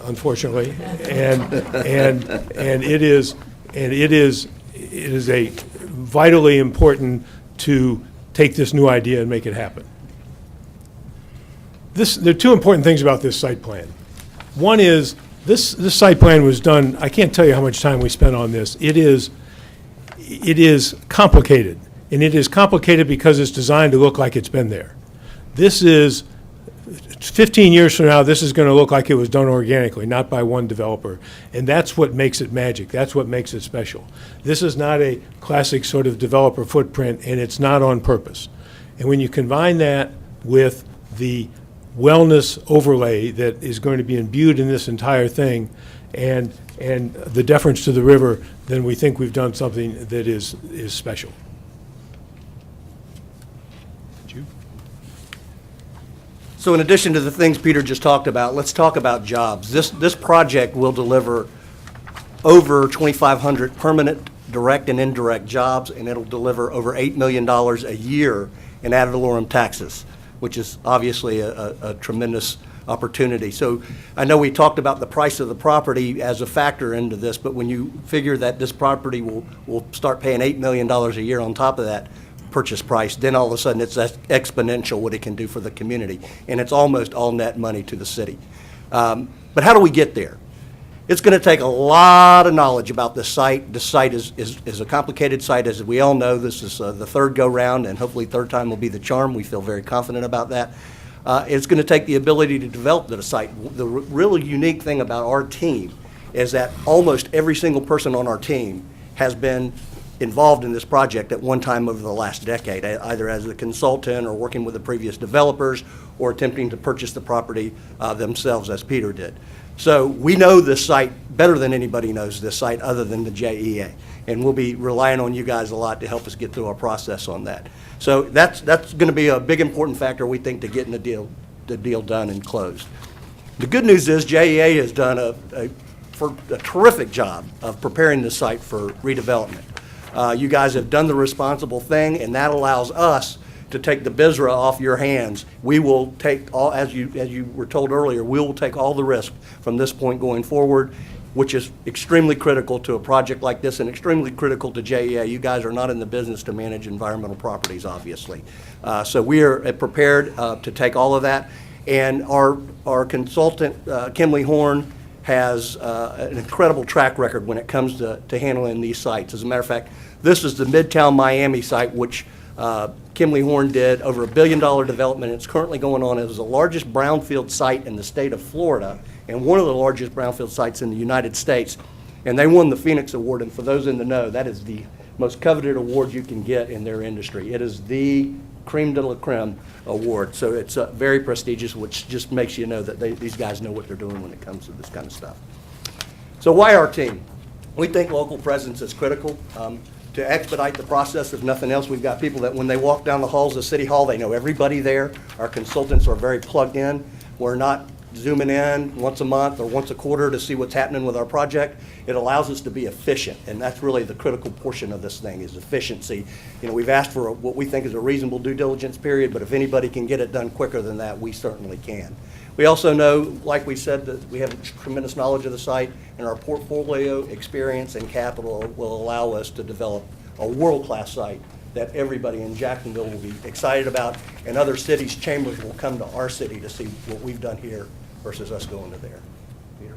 unfortunately, and it is a vitally important to take this new idea and make it happen. There are two important things about this site plan. One is this site plan was done. I can't tell you how much time we spent on this. It is complicated, and it is complicated because it's designed to look like it's been there. This is 15 years from now, this is going to look like it was done organically, not by one developer. And that's what makes it magic. That's what makes it special. This is not a classic sort of developer footprint, and it's not on purpose. And when you combine that with the wellness overlay that is going to be imbued in this entire thing and the deference to the river, then we think we've done something that is special. So in addition to the things Peter just talked about, let's talk about jobs. This project will deliver over 2,500 permanent direct and indirect jobs, and it'll deliver over $8 million a year in ad valorem taxes, which is obviously a tremendous opportunity. So I know we talked about the price of the property as a factor into this, but when you figure that this property will start paying $8 million a year on top of that purchase price, then all of a sudden it's exponential what it can do for the community, and it's almost all net money to the city. But how do we get there? It's going to take a lot of knowledge about this site. This site is a complicated site, as we all know. This is the third go-round, and hopefully third time will be the charm. We feel very confident about that. It's going to take the ability to develop the site. The really unique thing about our team is that almost every single person on our team has been involved in this project at one time over the last decade, either as a consultant or working with the previous developers or attempting to purchase the property themselves, as Peter did. So we know this site better than anybody knows this site other than the JEA, and we'll be relying on you guys a lot to help us get through our process on that. So that's going to be a big important factor, we think, to getting the deal done and closed. The good news is JEA has done a terrific job of preparing the site for redevelopment. You guys have done the responsible thing, and that allows us to take the BISRA off your hands. We will take all, as you were told earlier, we will take all the risk from this point going forward, which is extremely critical to a project like this and extremely critical to JEA. You guys are not in the business to manage environmental properties, obviously. So we are prepared to take all of that. And our consultant, Kimley Horn, has an incredible track record when it comes to handling these sites. As a matter of fact, this is the Midtown Miami site, which Kimley Horn did, over $1 billion development. It's currently going on. It was the largest brownfield site in the state of Florida and one of the largest brownfield sites in the United States. And they won the Phoenix Award, and for those in the know, that is the most coveted award you can get in their industry. It is the creme de la creme award, so it's very prestigious, which just makes you know that these guys know what they're doing when it comes to this kind of stuff. So why our team? We think local presence is critical. To expedite the process, if nothing else, we've got people that when they walk down the halls of City Hall, they know everybody there. Our consultants are very plugged in. We're not zooming in once a month or once a quarter to see what's happening with our project. It allows us to be efficient, and that's really the critical portion of this thing is efficiency. You know, we've asked for what we think is a reasonable due diligence period, but if anybody can get it done quicker than that, we certainly can. We also know, like we said, that we have tremendous knowledge of the site, and our portfolio experience and capital will allow us to develop a world-class site that everybody in Jacksonville will be excited about, and other cities' chambers will come to our city to see what we've done here versus us going to there. Peter?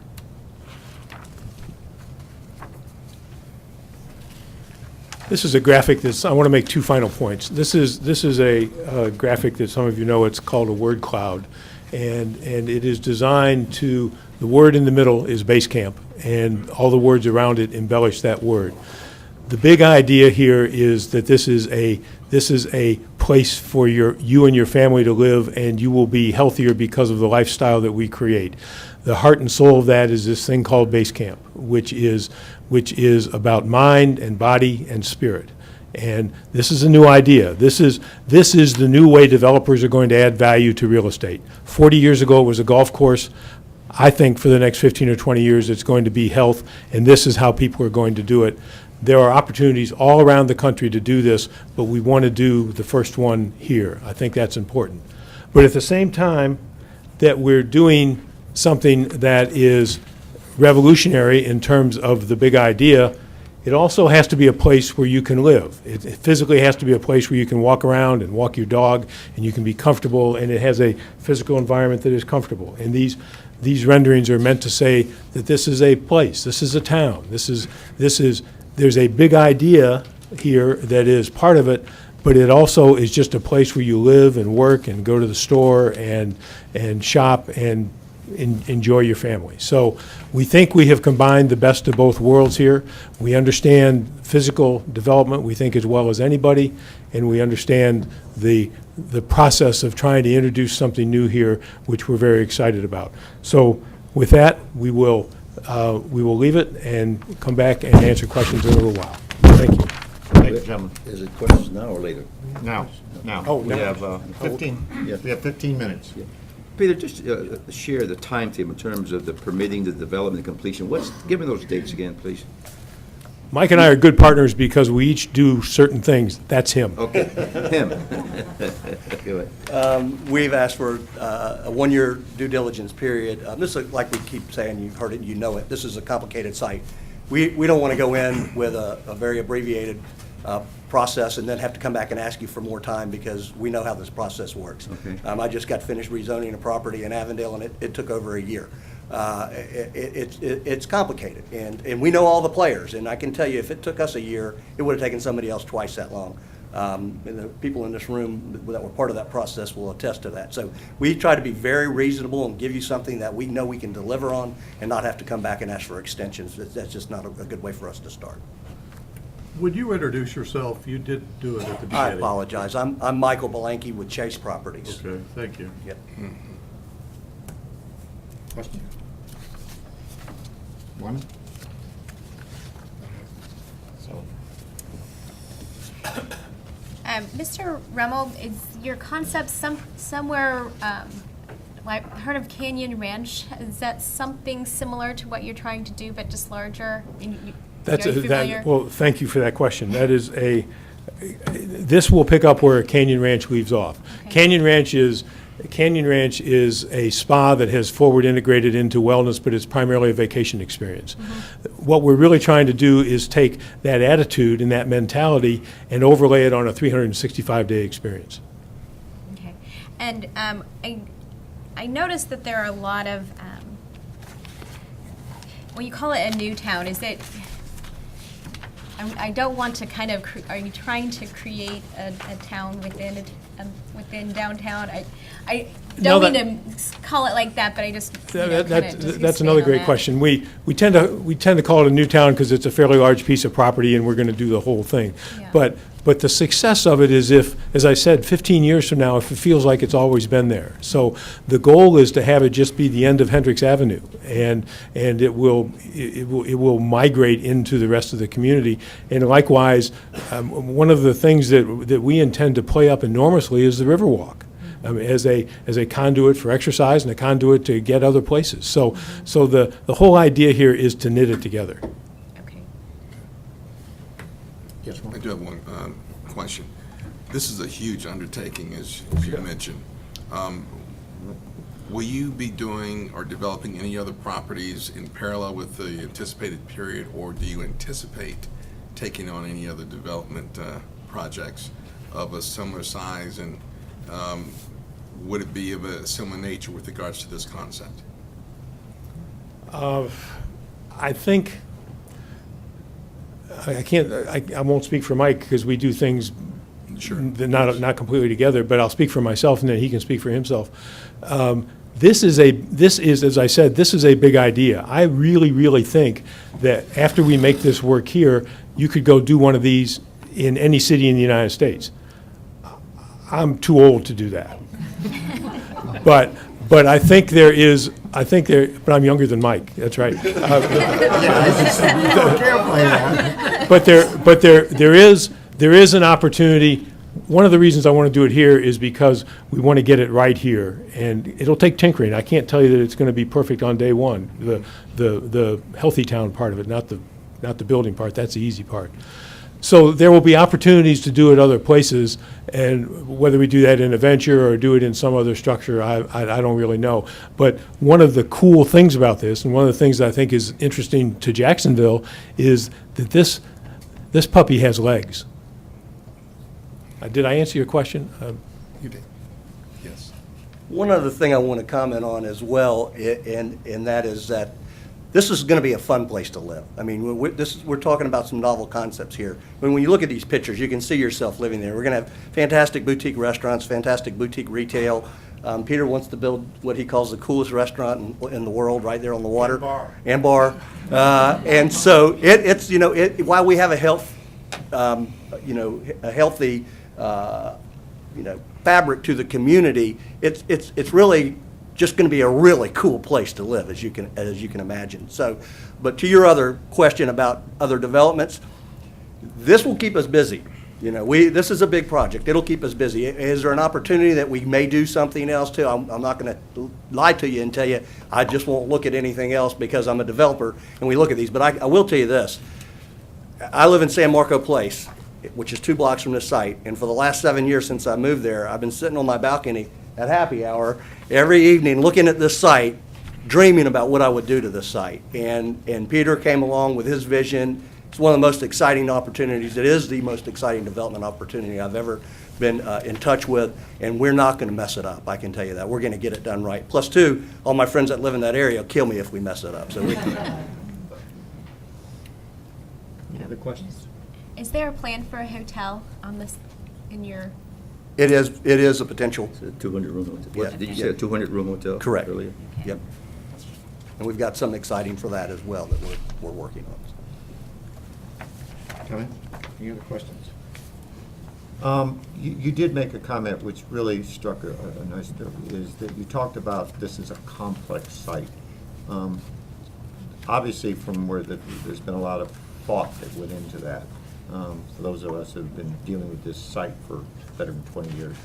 This is a graphic that's, I want to make two final points. This is a graphic that some of you know, it's called a word cloud. And it is designed to, the word in the middle is base camp, and all the words around it embellish that word. The big idea here is that this is a place for you and your family to live, and you will be healthier because of the lifestyle that we create. The heart and soul of that is this thing called base camp, which is about mind and body and spirit. And this is a new idea. This is the new way developers are going to add value to real estate. 40 years ago, it was a golf course. I think for the next 15 or 20 years, it's going to be health, and this is how people are going to do it. There are opportunities all around the country to do this, but we want to do the first one here. I think that's important. But at the same time that we're doing something that is revolutionary in terms of the big idea, it also has to be a place where you can live. It physically has to be a place where you can walk around and walk your dog, and you can be comfortable, and it has a physical environment that is comfortable. And these renderings are meant to say that this is a place, this is a town, there's a big idea here that is part of it, but it also is just a place where you live and work and go to the store and shop and enjoy your family. So we think we have combined the best of both worlds here. We understand physical development, we think, as well as anybody, and we understand the process of trying to introduce something new here, which we're very excited about. So with that, we will leave it and come back and answer questions in a little while. Thank you. Thank you, gentlemen. Is it questions now or later? Now. Oh, We now. have 15. Yeah. We have 15 minutes. Yeah. Peter, just share the timetable in terms of the permitting, the development, the completion. Give me those dates again, please. Mike and I are good partners because we each do certain things. That's him. Okay, him. Go ahead. We've asked for a one-year due diligence period. This is, like we keep saying, you've heard it, you know it, this is a complicated site. We don't want to go in with a very abbreviated process and then have to come back and ask you for more time because we know how this process works. Okay. I just got finished rezoning a property in Avondale, and it took over a year. It's complicated, and we know all the players, and I can tell you if it took us a year, it would have taken somebody else twice that long. And the people in this room that were part of that process will attest to that. So we try to be very reasonable and give you something that we know we can deliver on and not have to come back and ask for extensions. That's just not a good way for us to start. Would you introduce yourself? You did do it at the beginning. I apologize. I'm Michael Belanky with Chase Properties. Okay, thank you. Yep. Question? One? Mr. Rummel, is your concept somewhere, like, heard of Canyon Ranch? Is that something similar to what you're trying to do, but just larger? That's Very familiar? well, thank you for that question. That is this will pick up where Canyon Ranch leaves off. Okay. Canyon Ranch is a spa that has forward integrated into wellness, but it's primarily a vacation experience. Mm-hmm. What we're really trying to do is take that attitude and that mentality and overlay it on a 365-day experience. Okay. And I noticed that there are a lot of, well, you call it a new town. Is it, I don't want to kind of, are you trying to create a town within within downtown? I don't mean to call it like that, but I just, That's another great question. We tend to call it a new town because it's a fairly large piece of property and we're going to do the whole thing. Yeah. But the success of it is if, as I said, 15 years from now, if it feels like it's always been there. So the goal is to have it just be the end of Hendricks Avenue, and it will migrate into the rest of the community. And likewise, one of the things that we intend to play up enormously is the Riverwalk. As a conduit for exercise and a conduit to get other places. So the whole idea here is to knit it together. Yes, I do have one question. This is a huge undertaking, as you mentioned. Will you be doing or developing any other properties in parallel with the anticipated period, or do you anticipate taking on any other development projects of a similar size, and would it be of a similar nature with regards to this concept? I think I won't speak for Mike because we do things not completely together, but I'll speak for myself and then he can speak for himself. This is, as I said, this is a big idea. I really think that after we make this work here, you could go do one of these in any city in the United States. I'm too old to do that. But I think but I'm younger than Mike, that's right. But there is an opportunity. One of the reasons I want to do it here is because we want to get it right here, and it'll take tinkering. I can't tell you that it's going to be perfect on day one. The healthy town part of it, not the building part. That's the easy part. So there will be opportunities to do it other places, and whether we do that in a venture or do it in some other structure, I don't really know. But one of the cool things about this, and one of the things that I think is interesting to Jacksonville, is that this puppy has legs. Did I answer your question? You did. Yes. One other thing I want to comment on as well, and that is that this is going to be a fun place to live. I mean, we're talking about some novel concepts here. I mean, when you look at these pictures, you can see yourself living there. We're going to have fantastic boutique restaurants, fantastic boutique retail. Peter wants to build what he calls the coolest restaurant in the world, right there on the water. And bar. And so it's while we have a healthy fabric to the community, it's really just going to be a really cool place to live, as you can imagine. So, but to your other question about other developments, this will keep us busy. This is a big project. It'll keep us busy. Is there an opportunity that we may do something else too? I'm not going to lie to you and tell you I just won't look at anything else because I'm a developer and we look at these. But I will tell you this. I live in San Marco Place, which is 2 blocks from this site, and for the last 7 years since I moved there, I've been sitting on my balcony at happy hour every evening looking at this site, dreaming about what I would do to this site. And Peter came along with his vision. It's one of the most exciting opportunities. It is the most exciting development opportunity I've ever been in touch with, and we're not going to mess it up, I can tell you that. We're going to get it done right. Plus, two, all my friends that live in that area will kill me if we mess it up. So we Any other questions? Is there a plan for a hotel on this, in your? It is a potential. It's a 200-room hotel. Yeah. Did you say a 200-room hotel? Correct. Earlier? Okay. Yep. And we've got something exciting for that as well that we're working on. Kevin? Any other questions? You did make a comment which really struck a nice note, is that you talked about this is a complex site. Obviously, from where there's been a lot of thought that went into that. For those of us who have been dealing with this site for better than 20 years,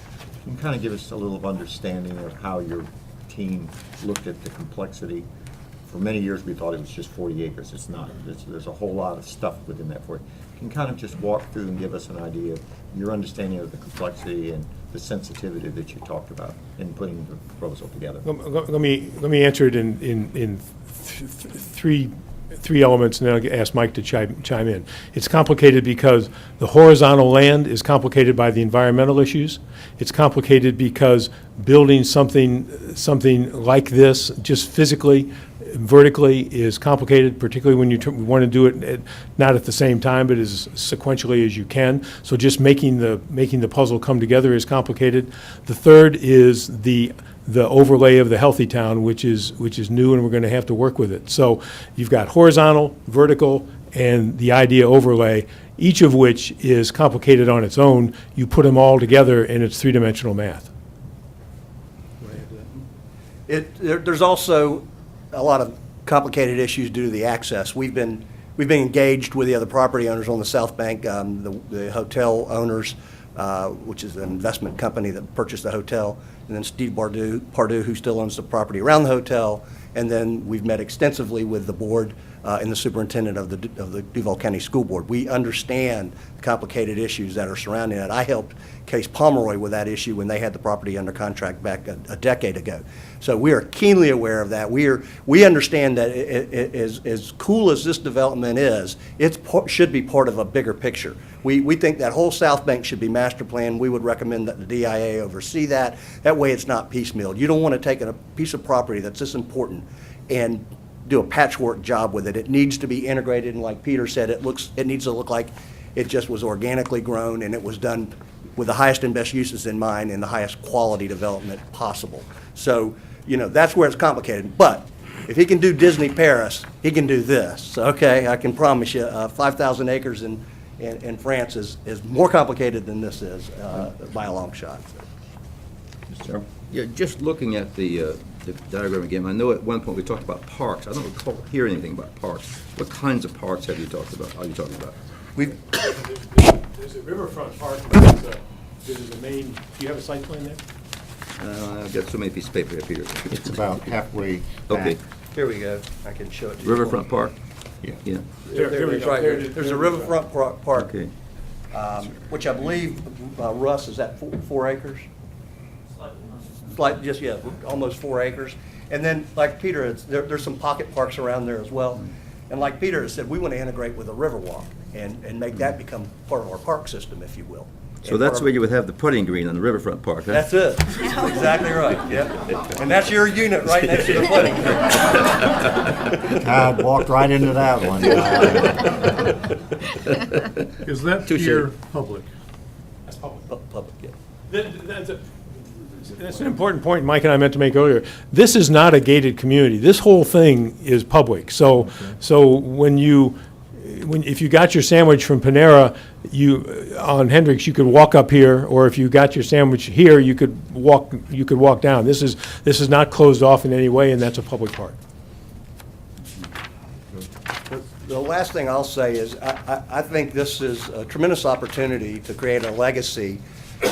can you kind of give us a little understanding of how your team looked at the complexity? For many years, we thought it was just 40 acres. It's not. There's a whole lot of stuff within that 40. Can you kind of just walk through and give us an idea of your understanding of the complexity and the sensitivity that you talked about in putting the proposal together? Let me answer it in three elements, and then I'll ask Mike to chime in. It's complicated because the horizontal land is complicated by the environmental issues. It's complicated because building something like this, just physically, vertically, is complicated, particularly when you want to do it not at the same time, but as sequentially as you can. So just making the puzzle come together is complicated. The third is the overlay of the healthy town, which is new, and we're going to have to work with it. So you've got horizontal, vertical, and the idea overlay, each of which is complicated on its own. You put them all together, and it's three-dimensional math. There's also a lot of complicated issues due to the access. We've been engaged with the other property owners on the South Bank, the hotel owners, which is an investment company that purchased the hotel, and then Steve Pardue, who still owns the property around the hotel, and then we've met extensively with the board and the superintendent of the Duval County School Board. We understand the complicated issues that are surrounding it. I helped Case Pomeroy with that issue when they had the property under contract back a decade ago. So we are keenly aware of that. We understand that as cool as this development is, it should be part of a bigger picture. We think that whole South Bank should be master planned. We would recommend that the DIA oversee that. That way it's not piecemealed. You don't want to take a piece of property that's this important and do a patchwork job with it. It needs to be integrated, and like Peter said, it needs to look like it just was organically grown and it was done with the highest and best uses in mind and the highest quality development possible. So, that's where it's complicated. But if he can do Disney Paris, he can do this. Okay, I can promise you, 5,000 acres in France is more complicated than this is by a long shot. Mr. Chairman? Yeah, just looking at the diagram again, I know at one point we talked about parks. I don't recall hearing anything about parks. What kinds of parks have you talked about? Are you talking about? There's a riverfront park. There's a main. Do you have a site plan there? I've got so many pieces of paper here, Peter. It's about halfway Okay. back. Here we go. I can show it to you. Riverfront Park? Yeah. Yeah. There it is right here. There's a riverfront park, Okay. which I believe, Russ, is that 4 acres? Almost 4 acres. And then, like Peter, there's some pocket parks around there as well. And like Peter has said, we want to integrate with a Riverwalk and make that become part of our park system, if you will. So that's where you would have the putting green on the Riverfront Park, huh? That's it. That's exactly right, yeah. And that's your unit right next to the putting green. God, walked right into that one. Is that pier public? That's public. Public, yeah. That's an important point Mike and I meant to make earlier. This is not a gated community. This whole thing is public. So if you got your sandwich from Panera, on Hendricks, you could walk up here, or if you got your sandwich here, you could walk down. This is not closed off in any way, and that's a public park. The last thing I'll say is I think this is a tremendous opportunity to create a legacy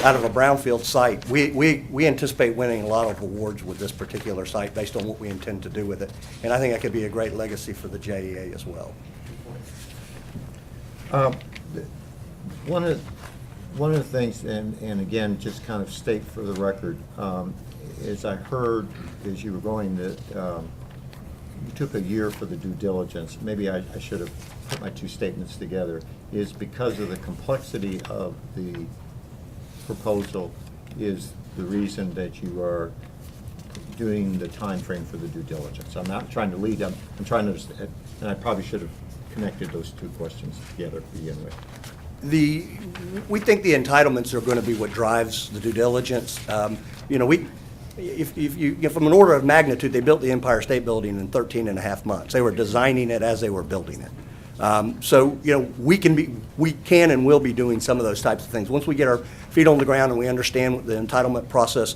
out of a brownfield site. We anticipate winning a lot of awards with this particular site based on what we intend to do with it. And I think that could be a great legacy for the JEA as well. One of the things, and again, just kind of state for the record, is I heard as you were going that you took a year for the due diligence. Maybe I should have put my two statements together. Is because of the complexity of the proposal is the reason that you are doing the time frame for the due diligence. I'm not trying to lead them. I'm trying to, and I probably should have connected those two questions together to begin with. We think the entitlements are going to be what drives the due diligence. If you from an order of magnitude, they built the Empire State Building in 13 and a half months. They were designing it as they were building it. So, we can and will be doing some of those types of things. Once we get our feet on the ground and we understand what the entitlement process,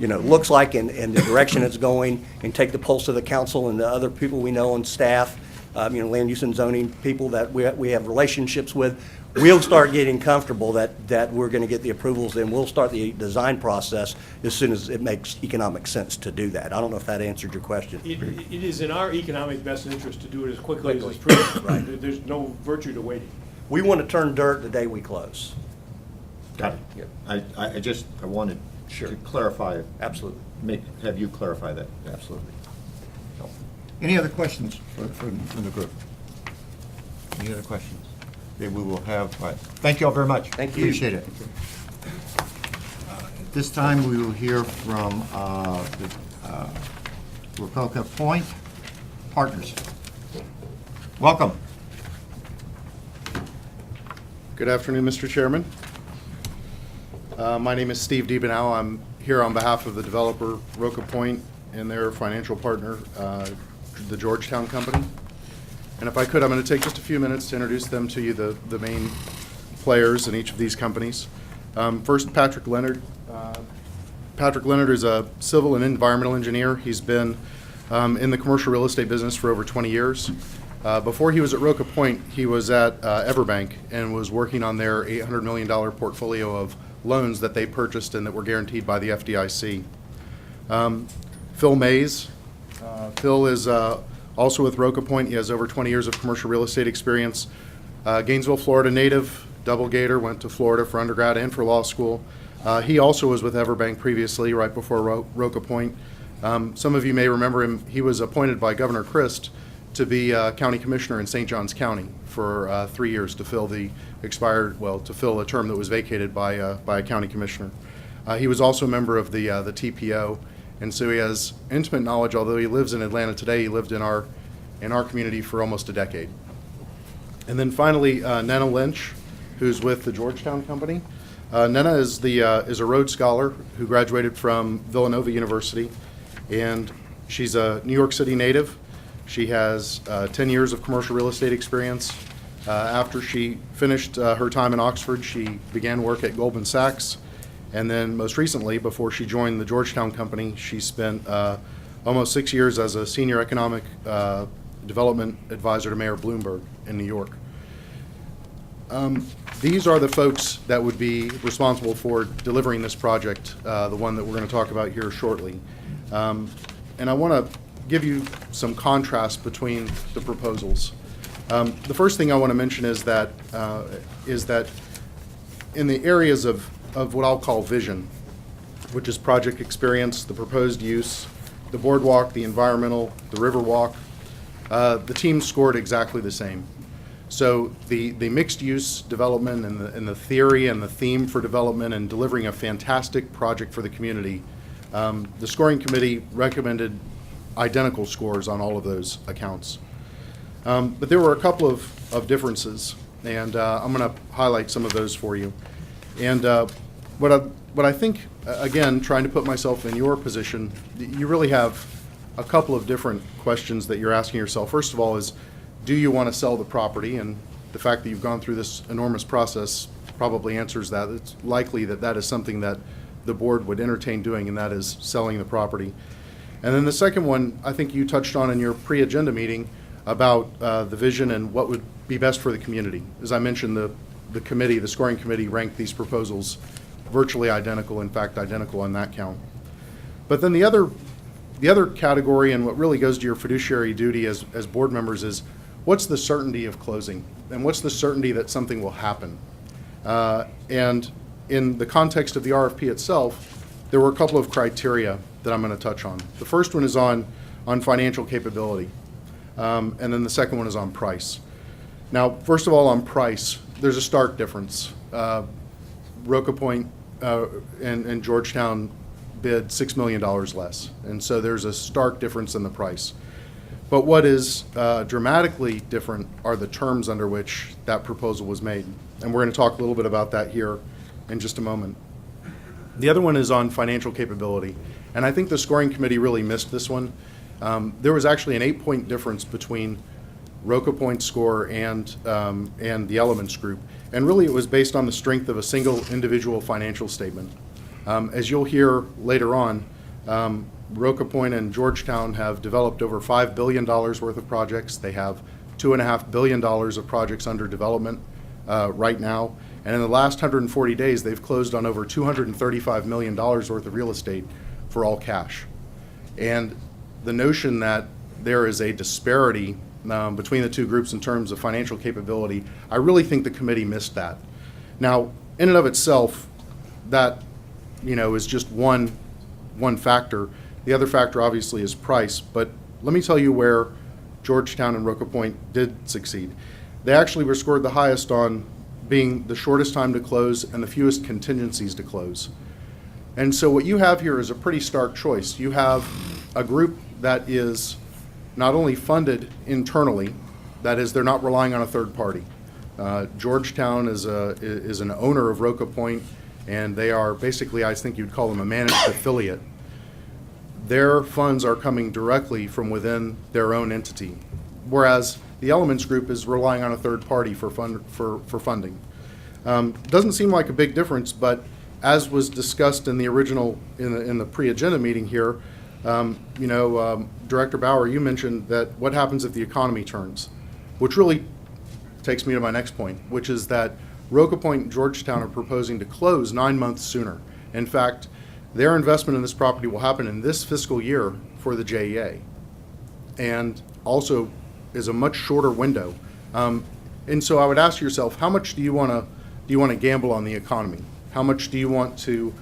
looks like and the direction it's going, and take the pulse of the council and the other people we know on staff, land use and zoning people that we have relationships with, we'll start getting comfortable that we're going to get the approvals, and we'll start the design process as soon as it makes economic sense to do that. I don't know if that answered your question. It is in our economic best interest to do it as quickly as it's prudent. Right. There's no virtue to waiting. We want to turn dirt the day we close. Got it. I wanted to clarify. Absolutely. Have you clarify that. Absolutely. Any other questions from the group? Any other questions? Okay, we will have, thank you all very much. Thank you. Appreciate it. At this time, we will hear from the Rococo Point Partners. Welcome. Good afternoon, Mr. Chairman. My name is Steve DiBenau. I'm here on behalf of the developer, Roca Point, and their financial partner, the Georgetown Company. And if I could, I'm going to take just a few minutes to introduce them to you, the main players in each of these companies. First, Patrick Leonard. Patrick Leonard is a civil and environmental engineer. He's been in the commercial real estate business for over 20 years. Before he was at Roca Point, he was at Everbank and was working on their $800 million portfolio of loans that they purchased and that were guaranteed by the FDIC. Phil Mays. Phil is also with Roca Point. He has over 20 years of commercial real estate experience. Gainesville, Florida native, double Gator, went to Florida for undergrad and for law school. He also was with Everbank previously, right before Roca Point. Some of you may remember him. He was appointed by Governor Christ to be county commissioner in St. Johns County for 3 years to fill to fill a term that was vacated by a county commissioner. He was also a member of the TPO, and so he has intimate knowledge. Although he lives in Atlanta today, he lived in our community for almost a decade. And then finally, Nena Lynch, who's with the Georgetown Company. Nena is a Rhodes Scholar who graduated from Villanova University, and she's a New York City native. She has 10 years of commercial real estate experience. After she finished her time in Oxford, she began work at Goldman Sachs. And then most recently, before she joined the Georgetown Company, she spent almost 6 years as a senior economic development advisor to Mayor Bloomberg in New York. These are the folks that would be responsible for delivering this project, the one that we're going to talk about here shortly. And I want to give you some contrast between the proposals. The first thing I want to mention is that in the areas of what I'll call vision, which is project experience, the proposed use, the boardwalk, the environmental, the riverwalk, the team scored exactly the same. So the mixed-use development and the theory and the theme for development and delivering a fantastic project for the community, the scoring committee recommended identical scores on all of those accounts. But there were a couple of differences, and I'm going to highlight some of those for you. And what I think, again, trying to put myself in your position, you really have a couple of different questions that you're asking yourself. First of all is, do you want to sell the property? And the fact that you've gone through this enormous process probably answers that. It's likely that that is something that the board would entertain doing, and that is selling the property. And then the second one, I think you touched on in your pre-agenda meeting about the vision and what would be best for the community. As I mentioned, the committee, the scoring committee, ranked these proposals virtually identical, in fact identical on that count. But then the other category, and what really goes to your fiduciary duty as board members, is what's the certainty of closing, and what's the certainty that something will happen? And in the context of the RFP itself, there were a couple of criteria that I'm going to touch on. The first one is on financial capability, and then the second one is on price. Now, first of all, on price, there's a stark difference. Roca Point and Georgetown bid $6 million less, and so there's a stark difference in the price. But what is dramatically different are the terms under which that proposal was made, and we're going to talk a little bit about that here in just a moment. The other one is on financial capability, and I think the scoring committee really missed this one. There was actually an 8-point difference between Roca Point score and the Elements Group. And really, it was based on the strength of a single individual financial statement. As you'll hear later on, Roca Point and Georgetown have developed over $5 billion worth of projects. They have $2.5 billion of projects under development right now. And in the last 140 days, they've closed on over $235 million worth of real estate for all cash. And the notion that there is a disparity between the two groups in terms of financial capability, I really think the committee missed that. Now, in and of itself, that is just one factor. The other factor, obviously, is price. But let me tell you where Georgetown and Roca Point did succeed. They actually were scored the highest on being the shortest time to close and the fewest contingencies to close. And so what you have here is a pretty stark choice. You have a group that is not only funded internally, that is, they're not relying on a third party. Georgetown is an owner of Roca Point, and they are basically, I think you'd call them a managed affiliate. Their funds are coming directly from within their own entity, whereas the Elements Group is relying on a third party for funding. Doesn't seem like a big difference, but as was discussed in the original, in the pre-agenda meeting here, Director Bauer, you mentioned that what happens if the economy turns, which really takes me to my next point, which is that Roca Point and Georgetown are proposing to close 9 months sooner. In fact, their investment in this property will happen in this fiscal year for the JEA, and also is a much shorter window. And so I would ask yourself, how much do you want to gamble on the economy? How much do you want to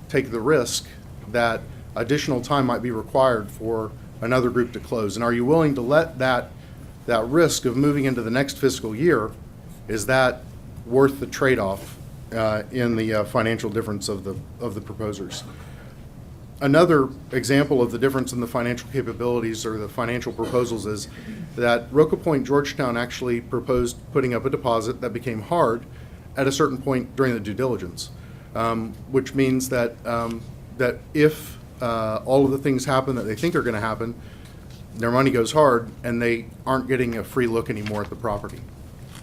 take the risk that additional time might be required for another group to close? And are you willing to let that risk of moving into the next fiscal year, is that worth the trade-off in the financial difference of the proposers? Another example of the difference in the financial capabilities or the financial proposals is that Roca Point Georgetown actually proposed putting up a deposit that became hard at a certain point during the due diligence, which means that that if all of the things happen that they think are going to happen, their money goes hard and they aren't getting a free look anymore at the property.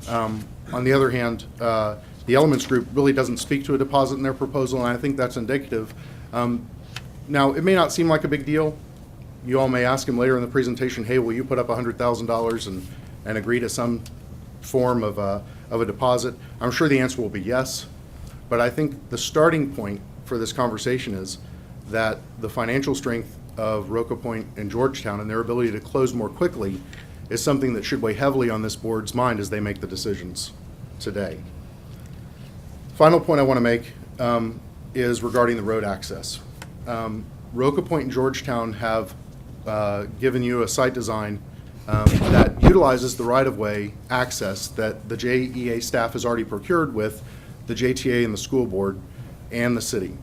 On the other hand, the Elements Group really doesn't speak to a deposit in their proposal, and I think that's indicative. Now, it may not seem like a big deal. You all may ask him later in the presentation, hey, will you put up $100,000 and agree to some form of a deposit? I'm sure the answer will be yes, but I think the starting point for this conversation is that the financial strength of Roca Point and Georgetown and their ability to close more quickly is something that should weigh heavily on this board's mind as they make the decisions today. Final point I want to make is regarding the road access. Roca Point and Georgetown have given you a site design that utilizes the right-of-way access that the JEA staff has already procured with the JTA and the school board and the city.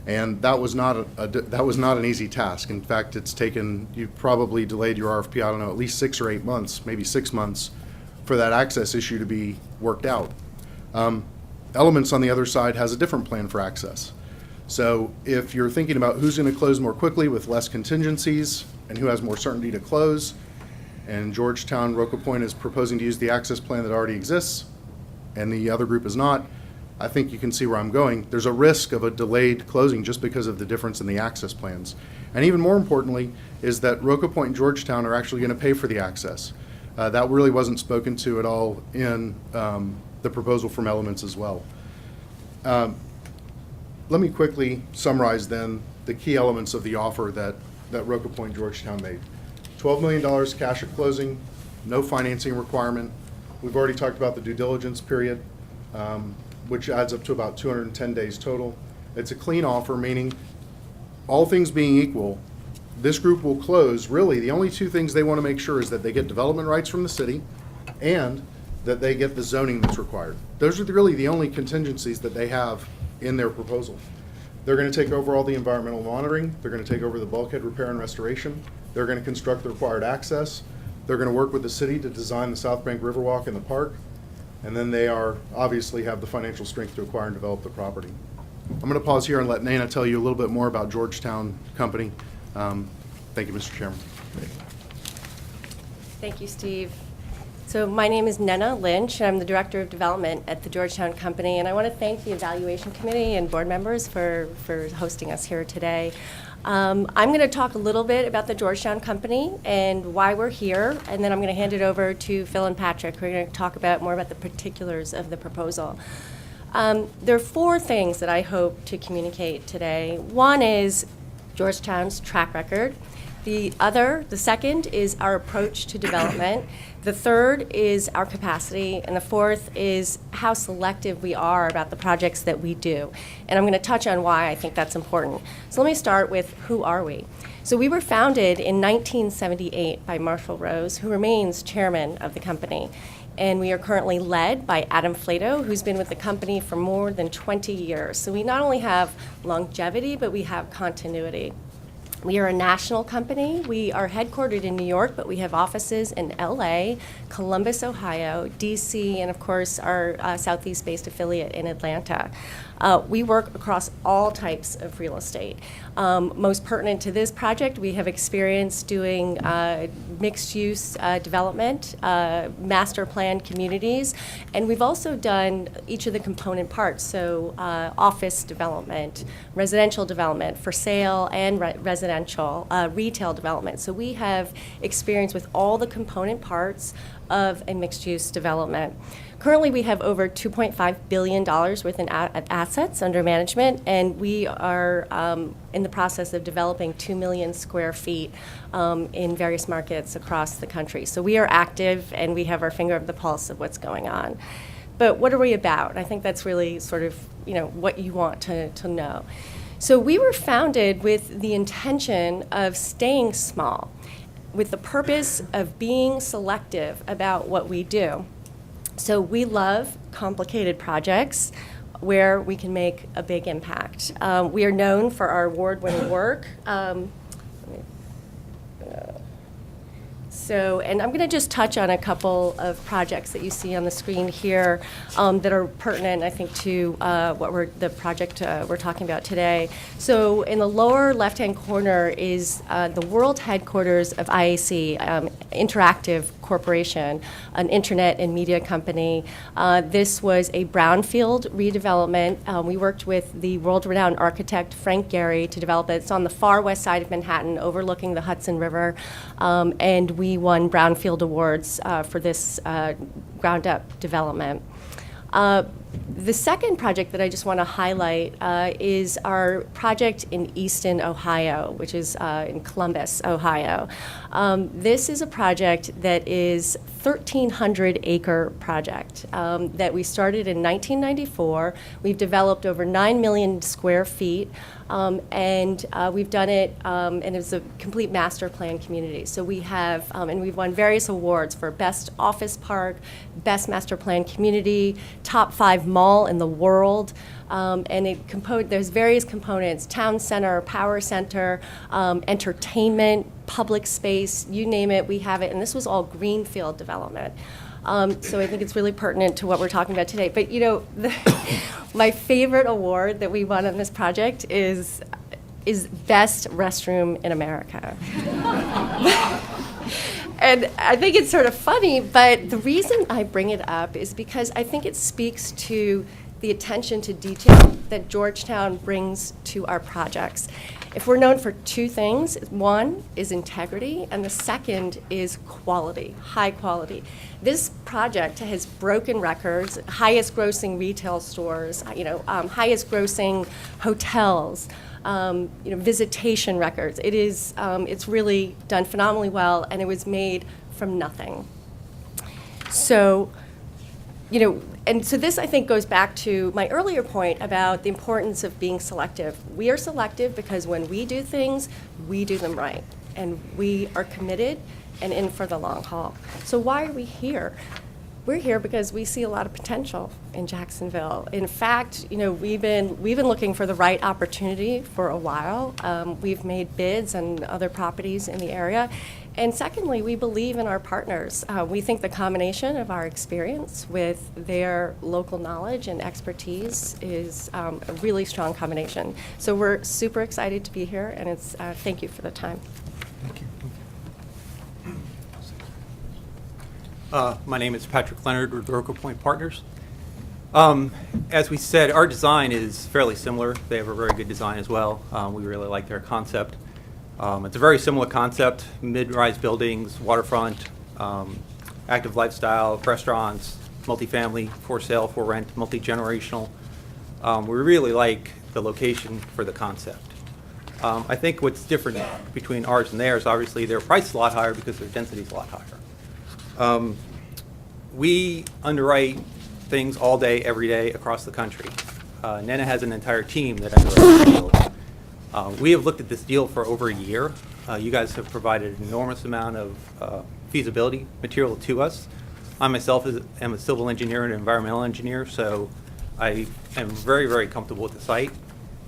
And that was not an easy task. In fact, you probably delayed your RFP, I don't know, at least 6 or 8 months, maybe 6 months, for that access issue to be worked out. Elements on the other side has a different plan for access. So if you're thinking about who's going to close more quickly with less contingencies and who has more certainty to close, and Georgetown, Roca Point is proposing to use the access plan that already exists, and the other group is not, I think you can see where I'm going. There's a risk of a delayed closing just because of the difference in the access plans. And even more importantly is that Roca Point and Georgetown are actually going to pay for the access. That really wasn't spoken to at all in the proposal from Elements as well. Let me quickly summarize then the key elements of the offer that Roca Point Georgetown made. $12 million cash at closing, no financing requirement. We've already talked about the due diligence period, which adds up to about 210 days total. It's a clean offer, meaning all things being equal, this group will close. Really, the only two things they want to make sure is that they get development rights from the city and that they get the zoning that's required. Those are really the only contingencies that they have in their proposal. They're going to take over all the environmental monitoring. They're going to take over the bulkhead repair and restoration. They're going to construct the required access. They're going to work with the city to design the South Bank Riverwalk and the park. And then they obviously have the financial strength to acquire and develop the property. I'm going to pause here and let Nana tell you a little bit more about Georgetown Company. Thank you, Mr. Chairman. Thank you, Steve. So my name is Nena Lynch, and I'm the Director of Development at the Georgetown Company, and I want to thank the Evaluation Committee and board members for hosting us here today. I'm going to talk a little bit about the Georgetown Company and why we're here, and then I'm going to hand it over to Phil and Patrick, who are going to talk more about the particulars of the proposal. There are 4 things that I hope to communicate today. One is Georgetown's track record. The second is our approach to development. The third is our capacity, and the fourth is how selective we are about the projects that we do. And I'm going to touch on why I think that's important. So let me start with who are we? So we were founded in 1978 by Marshall Rose, who remains chairman of the company. And we are currently led by Adam Flato, who's been with the company for more than 20 years. So we not only have longevity, but we have continuity. We are a national company. We are headquartered in New York, but we have offices in LA, Columbus, Ohio, DC, and of course our Southeast-based affiliate in Atlanta. We work across all types of real estate. Most pertinent to this project, we have experience doing mixed-use development, master plan communities, and we've also done each of the component parts, so office development, residential development for sale, and residential retail development. So we have experience with all the component parts of a mixed-use development. Currently, we have over $2.5 billion worth in assets under management, and we are in the process of developing 2 million square feet in various markets across the country. So we are active, and we have our finger of the pulse of what's going on. But what are we about? I think that's really sort of what you want to know. So we were founded with the intention of staying small, with the purpose of being selective about what we do. So we love complicated projects where we can make a big impact. We are known for our award-winning work. And I'm going to just touch on a couple of projects that you see on the screen here that are pertinent, I think, to the project we're talking about today. So in the lower left-hand corner is the world headquarters of IAC, Interactive Corporation, an internet and media company. This was a brownfield redevelopment. We worked with the world-renowned architect Frank Gehry to develop it. It's on the far west side of Manhattan, overlooking the Hudson River, and we won brownfield awards for this ground-up development. The second project that I just want to highlight is our project in Easton, Ohio, which is in Columbus, Ohio. This is a project that is 1,300-acre project that we started in 1994. We've developed over 9 million square feet, and we've done it, and it's a complete master plan community. So we have, and we've won various awards for Best Office Park, Best Master Plan Community, Top 5 Mall in the world, and there's various components: town center, power center, entertainment, public space, you name it, we have it. And this was all greenfield development. So I think it's really pertinent to what we're talking about today. But my favorite award that we won on this project is Best Restroom in America. And I think it's sort of funny, but the reason I bring it up is because I think it speaks to the attention to detail that Georgetown brings to our projects. If we're known for 2 things, one is integrity, and the second is quality, high quality. This project has broken records, highest grossing retail stores, highest grossing hotels, visitation records. It's really done phenomenally well, and it was made from nothing. So, and so this, I think, goes back to my earlier point about the importance of being selective. We are selective because when we do things, we do them right, and we are committed and in for the long haul. So why are we here? We're here because we see a lot of potential in Jacksonville. In fact, we've been looking for the right opportunity for a while. We've made bids on other properties in the area. And secondly, we believe in our partners. We think the combination of our experience with their local knowledge and expertise is a really strong combination. So we're super excited to be here, and thank you for the time. My name is Patrick Leonard with Roker Point Partners. As we said, our design is fairly similar. They have a very good design as well. We really like their concept. It's a very similar concept, mid-rise buildings, waterfront, active lifestyle, restaurants, multifamily, for sale, for rent, multi-generational. We really like the location for the concept. I think what's different between ours and theirs, obviously their price is a lot higher because their density is a lot higher. We underwrite things all day, every day across the country. Nena has an entire team that underwrites deals. We have looked at this deal for over a year. You guys have provided an enormous amount of feasibility material to us. I myself am a civil engineer and environmental engineer, so I am very, very comfortable with the site.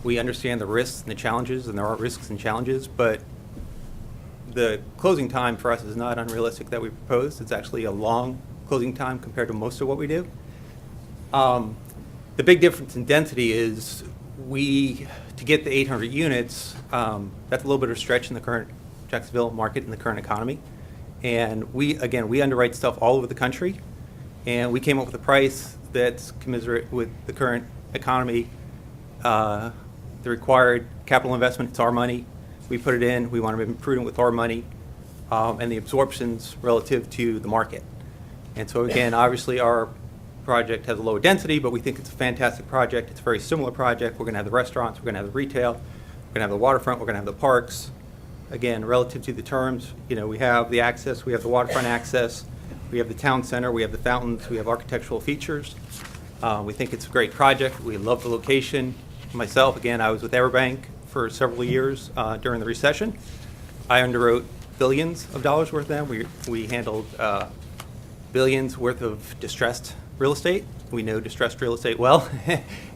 We understand the risks and the challenges, and there are risks and challenges, but the closing time for us is not unrealistic that we proposed. It's actually a long closing time compared to most of what we do. The big difference in density is to get the 800 units, that's a little bit of a stretch in the current Jacksonville market and the current economy. And we underwrite stuff all over the country, and we came up with a price that's commensurate with the current economy. The required capital investment, it's our money. We put it in, we want to be prudent with our money, and the absorptions relative to the market. And so again, obviously our project has a lower density, but we think it's a fantastic project. It's a very similar project. We're going to have the restaurants, we're going to have the retail, we're going to have the waterfront, we're going to have the parks. Again, relative to the terms, we have the access, we have the waterfront access, we have the town center, we have the fountains, we have architectural features. We think it's a great project. We love the location. Myself, again, I was with Everbank for several years during the recession. I underwrote billions of dollars worth of them. We handled billions worth of distressed real estate. We know distressed real estate well,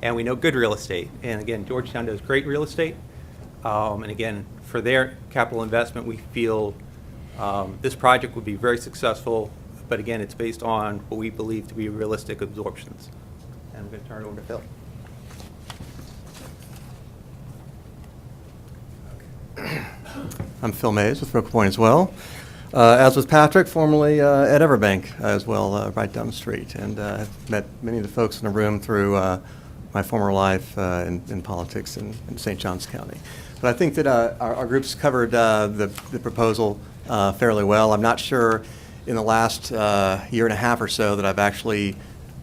and we know good real estate. And again, Georgetown does great real estate. And again, for their capital investment, we feel this project would be very successful. But again, it's based on what we believe to be realistic absorptions. And I'm going to turn it over to Phil. I'm Phil Mays with Roker Point as well. As was Patrick, formerly at Everbank as well, right down the street. And I've met many of the folks in the room through my former life in politics in St. Johns County. But I think that our group's covered the proposal fairly well. I'm not sure in the last year and a half or so that I've actually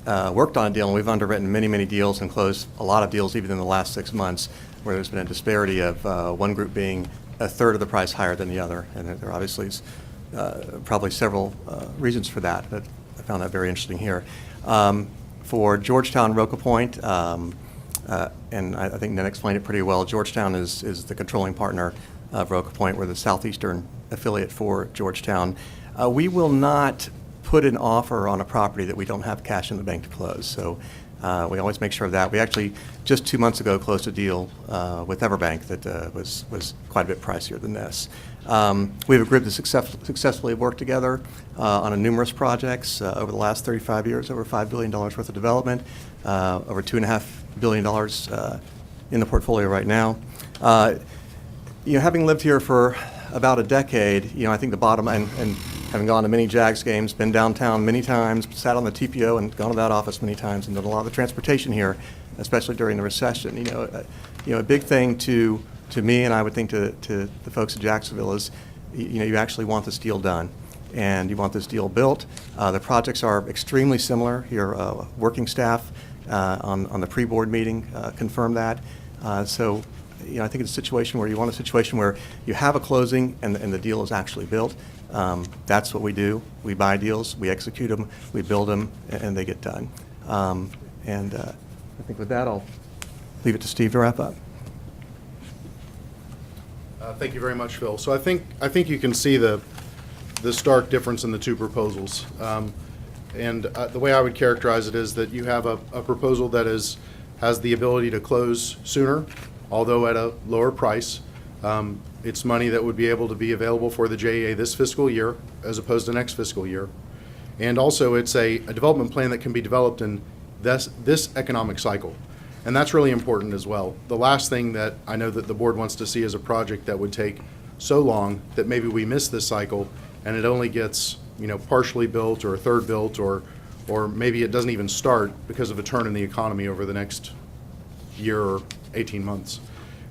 worked on a deal, and we've underwritten many, many deals and closed a lot of deals even in the last 6 months, where there's been a disparity of one group being a third of the price higher than the other. And there obviously is probably several reasons for that, but I found that very interesting here. For Georgetown Roker Point, and I think Ned explained it pretty well, Georgetown is the controlling partner of Roker Point. We're the southeastern affiliate for Georgetown. We will not put an offer on a property that we don't have cash in the bank to close. So we always make sure of that. We actually, just 2 months ago, closed a deal with Everbank that was quite a bit pricier than this. We have a group that successfully worked together on numerous projects over the last 35 years, over $5 billion worth of development, over $2.5 billion in the portfolio right now. Having lived here for about a decade, I think the bottom, and having gone to many Jags games, been downtown many times, sat on the TPO and gone to that office many times, and done a lot of the transportation here, especially during the recession. A big thing to me, and I would think to the folks in Jacksonville, is you actually want this deal done, and you want this deal built. The projects are extremely similar. Your working staff on the pre-board meeting confirmed that. So I think it's a situation where you want a situation where you have a closing and the deal is actually built. That's what we do. We buy deals, we execute them, we build them, and they get done. And I think with that, I'll leave it to Steve to wrap up. Thank you very much, Phil. So I think you can see the stark difference in the two proposals. And the way I would characterize it is that you have a proposal that has the ability to close sooner, although at a lower price. It's money that would be able to be available for the JEA this fiscal year as opposed to next fiscal year. And also it's a development plan that can be developed in this economic cycle. And that's really important as well. The last thing that I know that the board wants to see is a project that would take so long that maybe we miss this cycle and it only gets partially built or a third built, or maybe it doesn't even start because of a turn in the economy over the next year or 18 months.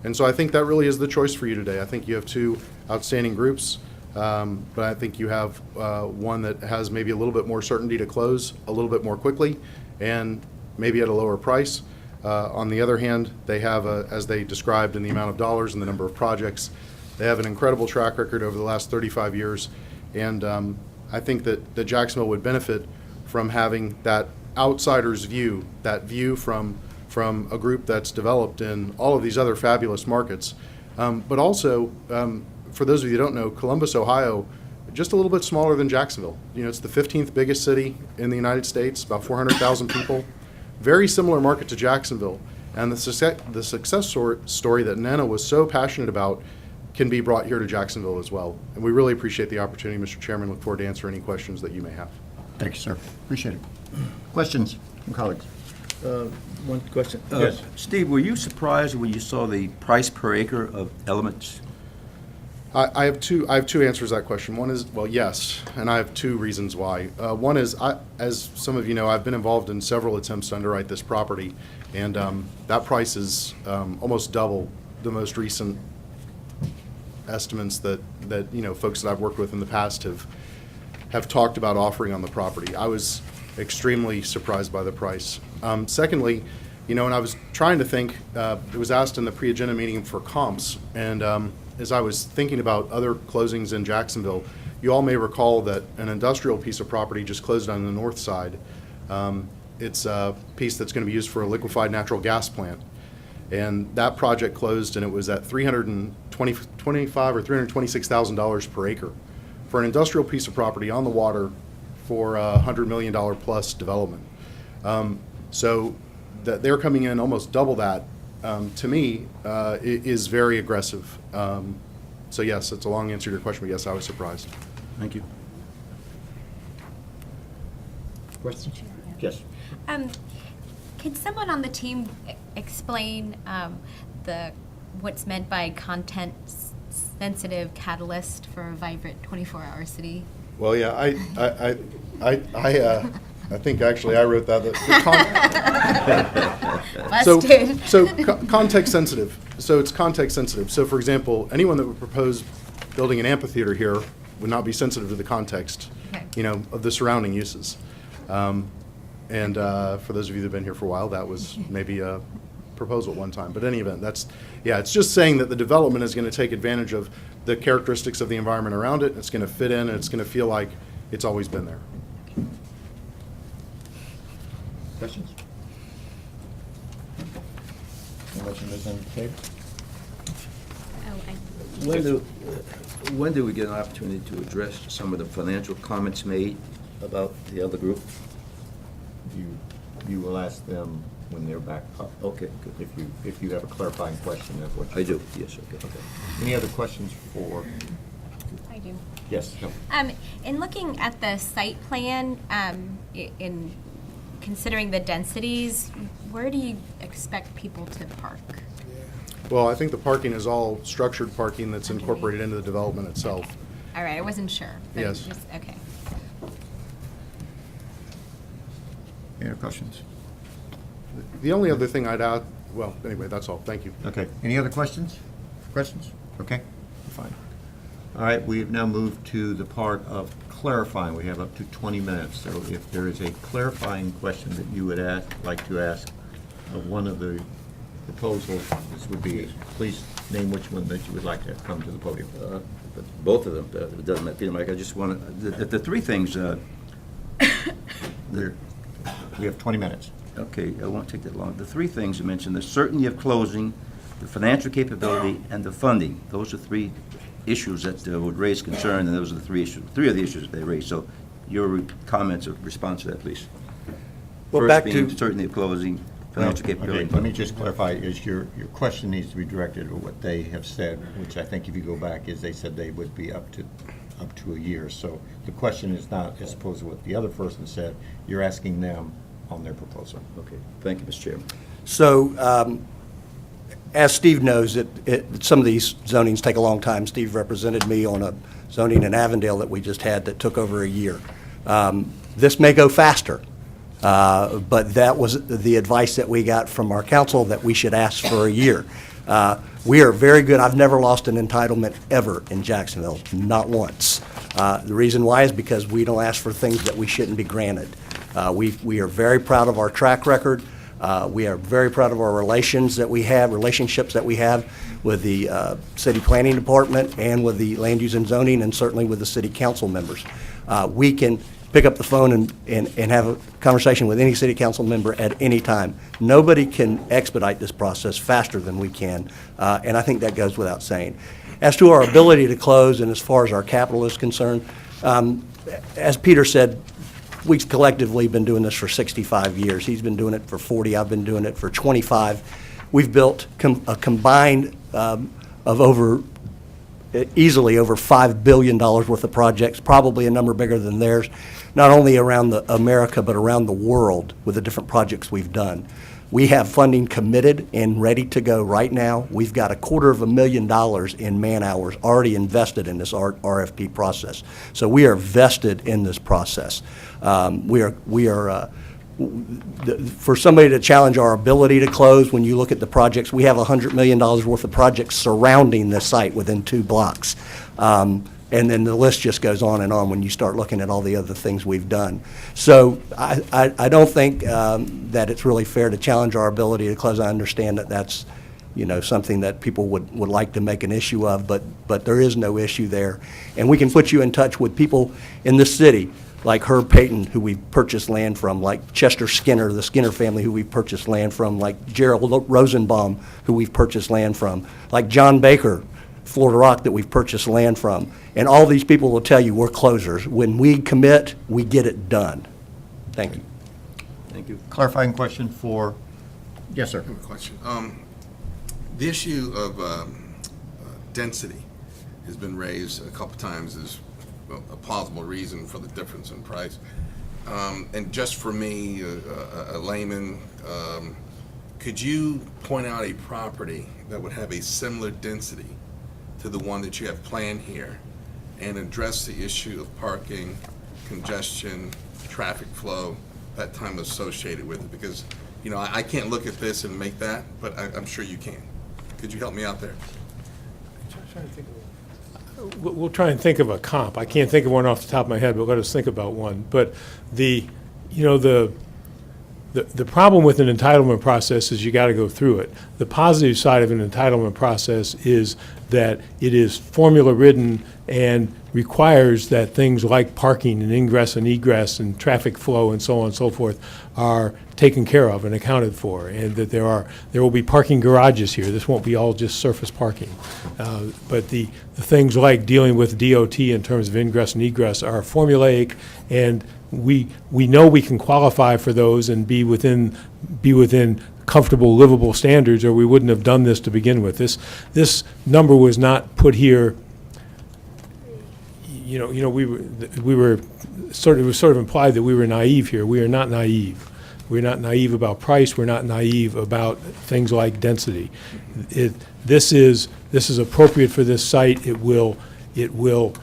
And so I think that really is the choice for you today. I think you have two outstanding groups, but I think you have one that has maybe a little bit more certainty to close a little bit more quickly and maybe at a lower price. On the other hand, they have, as they described in the amount of dollars and the number of projects, they have an incredible track record over the last 35 years. And I think that Jacksonville would benefit from having that outsider's view, that view from a group that's developed in all of these other fabulous markets. But also, for those of you who don't know, Columbus, Ohio, just a little bit smaller than Jacksonville. It's the 15th biggest city in the United States, about 400,000 people. Very similar market to Jacksonville. And the success story that Nana was so passionate about can be brought here to Jacksonville as well. And we really appreciate the opportunity, Mr. Chairman. Look forward to answering any questions that you may have. Thank you, sir. Appreciate it. Questions from colleagues? One question. Yes. Steve, were you surprised when you saw the price per acre of Elements? I have two answers to that question. One is, well, yes, and I have two reasons why. One is, as some of you know, I've been involved in several attempts to underwrite this property, and that price is almost double the most recent estimates that folks that I've worked with in the past have talked about offering on the property. I was extremely surprised by the price. Secondly, when I was trying to think, it was asked in the pre-agenda meeting for comps, and as I was thinking about other closings in Jacksonville, you all may recall that an industrial piece of property just closed on the north side. It's a piece that's going to be used for a liquefied natural gas plant. And that project closed, and it was at $325,000 or $326,000 per acre for an industrial piece of property on the water for a $100 million plus development. So that they're coming in almost double that, to me, is very aggressive. So yes, it's a long answer to your question, but yes, I was surprised. Thank you. Questions? Yes. Can someone on the team explain what's meant by content-sensitive catalyst for a vibrant 24-hour city? Well, yeah, I think actually I wrote that. Context sensitive. So it's context sensitive. So for example, anyone that would propose building an amphitheater here would not be sensitive to the context, of the surrounding uses. And for those of you that have been here for a while, that was maybe a proposal at one time. But in any event, it's just saying that the development is going to take advantage of the characteristics of the environment around it. It's going to fit in, and it's going to feel like it's always been there. Questions? Any questions on the table? When do we get an opportunity to address some of the financial comments made about the other group? You will ask them when they're back up. Okay, good. If you have a clarifying question of what I do, yes, okay. Any other questions for? I do. Yes. No. In looking at the site plan, in considering the densities, where do you expect people to park? Well, I think the parking is all structured parking that's incorporated into the development itself. All right, I wasn't sure. But Yes. Okay. Any other questions? The only other thing I'd add, well, anyway, that's all. Thank you. Okay. Any other questions? Okay. Fine. All right. We have now moved to the part of clarifying. We have up to 20 minutes. So if there is a clarifying question that you would like to ask of one of the proposals, this would be, please name which one that you would like to come to the podium. Both of them. It doesn't matter, Peter, Mike. I just want to, the three things. We have 20 minutes. Okay, I won't take that long. The three things you mentioned, the certainty of closing, the financial capability, and the funding. Those are three issues that would raise concern, and those are the three of the issues that they raised. So your comments or response to that, please. Well, First back being to certainty of closing, financial capability. Okay, let me just clarify, is your question needs to be directed at what they have said, which I think if you go back is they said they would be up to a year. So the question is not as opposed to what the other person said. You're asking them on their proposal. Okay, thank you, Mr. Chairman. So as Steve knows, some of these zonings take a long time. Steve represented me on a zoning in Avondale that we just had that took over a year. This may go faster, but that was the advice that we got from our council, that we should ask for a year. We are very good. I've never lost an entitlement ever in Jacksonville, not once. The reason why is because we don't ask for things that we shouldn't be granted. We are very proud of our track record. We are very proud of our relationships that we have with the city planning department and with the land use and zoning, and certainly with the city council members. We can pick up the phone and have a conversation with any city council member at any time. Nobody can expedite this process faster than we can, and I think that goes without saying. As to our ability to close and as far as our capital is concerned, as Peter said, we've collectively been doing this for 65 years. He's been doing it for 40. I've been doing it for 25. We've built a combined of easily over $5 billion worth of projects, probably a number bigger than theirs, not only around America, but around the world with the different projects we've done. We have funding committed and ready to go right now. We've got $250,000 in man-hours already invested in this RFP process. So we are vested in this process. For somebody to challenge our ability to close, when you look at the projects, we have $100 million worth of projects surrounding the site within 2 blocks. And then the list just goes on and on when you start looking at all the other things we've done. So I don't think that it's really fair to challenge our ability to close. I understand that that's, something that people would like to make an issue of, but there is no issue there. And we can put you in touch with people in this city, like Herb Payton, who we've purchased land from, like Chester Skinner, the Skinner family, who we've purchased land from, like Gerald Rosenbaum, who we've purchased land from, like John Baker, Florida Rock, that we've purchased land from. And all these people will tell you we're closers. When we commit, we get it done. Thank you. Thank you. Clarifying question for, yes, sir. I have a question. The issue of density has been raised a couple times as a plausible reason for the difference in price. And just for me, a layman, could you point out a property that would have a similar density to the one that you have planned here and address the issue of parking, congestion, traffic flow, that time associated with it? Because, I can't look at this and make that, but I'm sure you can. Could you help me out there? We'll try and think of a comp. I can't think of one off the top of my head, but let us think about one. But the problem with an entitlement process is you got to go through it. The positive side of an entitlement process is that it is formula ridden and requires that things like parking and ingress and egress and traffic flow and so on and so forth are taken care of and accounted for, and that there will be parking garages here. This won't be all just surface parking. But the things like dealing with DOT in terms of ingress and egress are formulaic, and we know we can qualify for those and be within comfortable, livable standards, or we wouldn't have done this to begin with. This number was not put here. We were sort of, it was sort of implied that we were naive here. We are not naive. We're not naive about price. We're not naive about things like density. This is appropriate for this site. It will live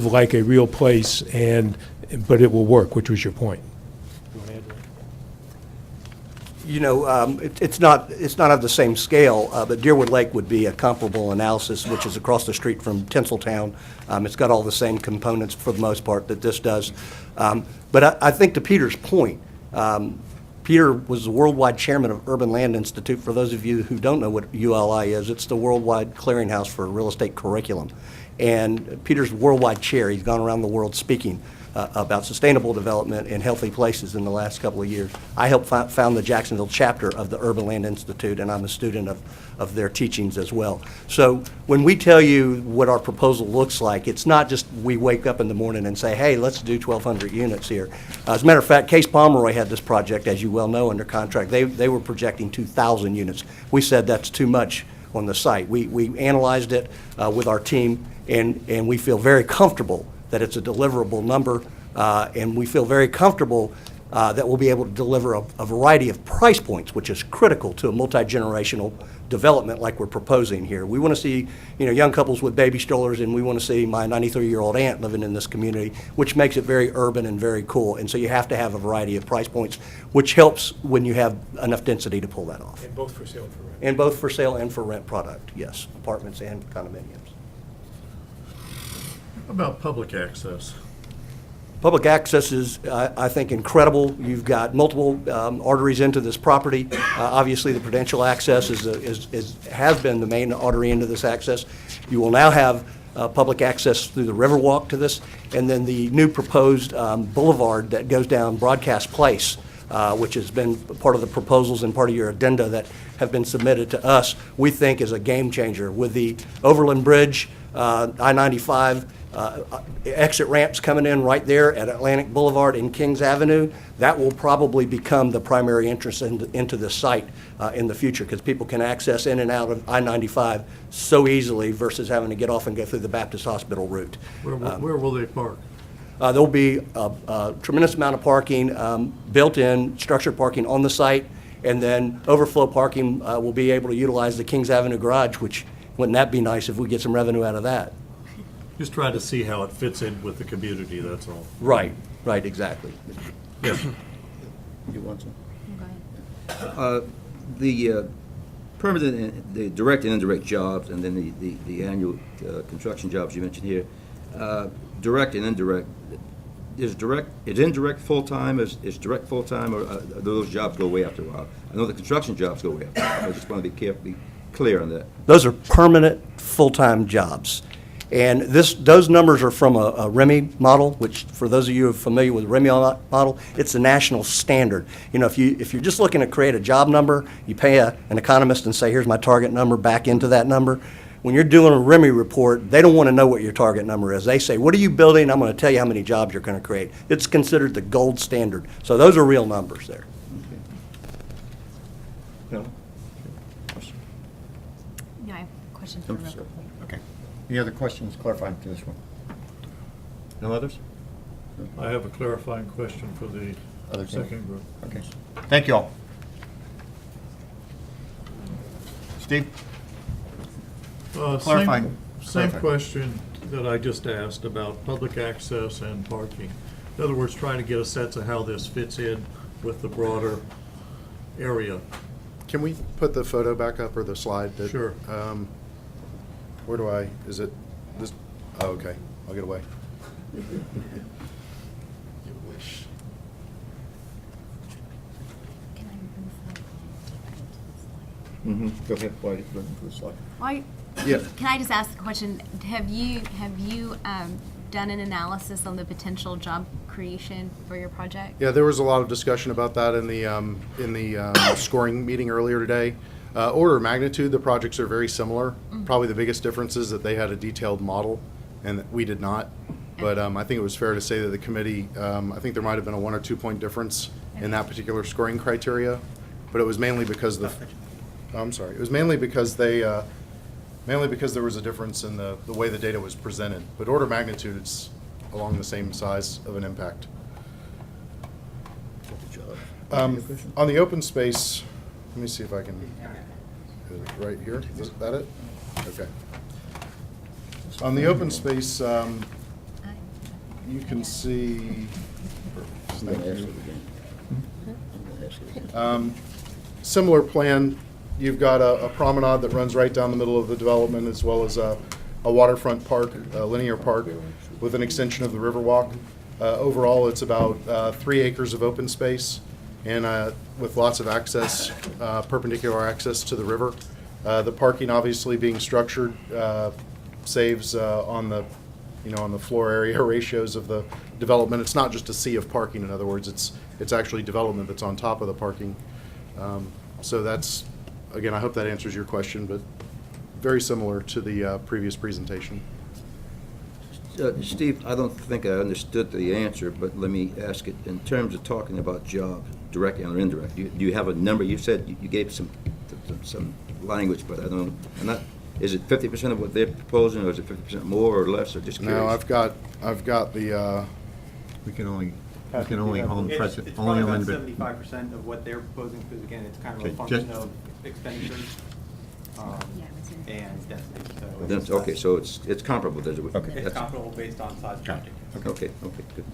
like a real place, but it will work, which was your point. It's not of the same scale, but Deerwood Lake would be a comparable analysis, which is across the street from Tinseltown. It's got all the same components for the most part that this does. But I think to Peter's point, Peter was the worldwide chairman of Urban Land Institute. For those of you who don't know what ULI is, it's the worldwide clearinghouse for real estate curriculum. And Peter's worldwide chair. He's gone around the world speaking about sustainable development in healthy places in the last couple of years. I helped found the Jacksonville chapter of the Urban Land Institute, and I'm a student of their teachings as well. So when we tell you what our proposal looks like, it's not just we wake up in the morning and say, hey, let's do 1,200 units here. As a matter of fact, Case Pomeroy had this project, as you well know, under contract. They were projecting 2,000 units. We said that's too much on the site. We analyzed it with our team, and we feel very comfortable that it's a deliverable number, and we feel very comfortable that will be able to deliver a variety of price points, which is critical to a multi-generational development like we're proposing here. We want to see, young couples with baby strollers, and we want to see my 93-year-old aunt living in this community, which makes it very urban and very cool. And so you have to have a variety of price points, which helps when you have enough density to pull that off. And both for sale and for rent. And both for sale and for rent product, yes, apartments and condominiums. How about public access? Public access is, I think, incredible. You've got multiple arteries into this property. Obviously, the Prudential access has been the main artery into this access. You will now have public access through the Riverwalk to this, and then the new proposed boulevard that goes down Broadcast Place, which has been part of the proposals and part of your addenda that have been submitted to us, we think is a game changer. With the Overland Bridge, I-95, exit ramps coming in right there at Atlantic Boulevard and Kings Avenue, that will probably become the primary entrance into this site in the future, because people can access in and out of I-95 so easily versus having to get off and go through the Baptist Hospital route. Where will they park? There'll be a tremendous amount of parking, built-in structured parking on the site, and then overflow parking will be able to utilize the Kings Avenue garage, which, wouldn't that be nice if we get some revenue out of that? Just trying to see how it fits in with the community, that's all. Right, exactly. Yes. You want some? The permanent, the direct and indirect jobs, and then the annual construction jobs you mentioned here. Direct and indirect, is indirect full-time, is direct full-time, or do those jobs go away after a while? I know the construction jobs go away after a while. I just want to be clear on that. Those are permanent, full-time jobs. And those numbers are from a REMI model, which, for those of you who are familiar with the REMI model, it's a national standard. If you're just looking to create a job number, you pay an economist and say, here's my target number, back into that number. When you're doing a REMI report, they don't want to know what your target number is. They say, what are you building? I'm going to tell you how many jobs you're going to create. It's considered the gold standard. So those are real numbers there. No? No, I have a question for Rebecca. Okay. Any other questions clarifying to this one? No others? I have a clarifying question for the second group. Okay. Thank you all. Steve? Clarifying. Same question that I just asked about public access and parking. In other words, trying to get a sense of how this fits in with the broader area. Can we put the photo back up, or the slide? Sure. Where is it this? Oh, okay, I'll get away. You wish. Go ahead, Whitey, go ahead for the slide. Why, Yeah. can I just ask the question, have you done an analysis on the potential job creation for your project? Yeah, there was a lot of discussion about that in the scoring meeting earlier today. Order of magnitude, the projects are very similar. Probably the biggest difference is that they had a detailed model and that we did not. But I think it was fair to say that the committee, I think there might have been a 1 or 2 point difference in that particular scoring criteria. But it was mainly because it was mainly because there was a difference in the way the data was presented. But order of magnitude, it's along the same size of an impact. On the open space, let me see if I can, right here, is that it? Okay. On the open space, you can see, thank you. Similar plan, you've got a promenade that runs right down the middle of the development, as well as a waterfront park, a linear park, with an extension of the Riverwalk. Overall, it's about 3 acres of open space, and with lots of access, perpendicular access to the river. The parking, obviously being structured, saves on the floor area ratios of the development. It's not just a sea of parking. In other words, it's actually development that's on top of the parking. So that's, again, I hope that answers your question, but very similar to the previous presentation. Steve, I don't think I understood the answer, but let me ask it. In terms of talking about jobs, direct and indirect, do you have a number? You said you gave some language, but I don't. Is it 50% of what they're proposing, or is it 50% more or less, or just curious? No, I've got the. We can only You can only own It's present, it's only probably own. about 75% of what they're proposing, because again, it's kind of Okay, a function just- of expenditures and density, so. Then, okay, so it's comparable. It's comparable based on size project. Okay, good.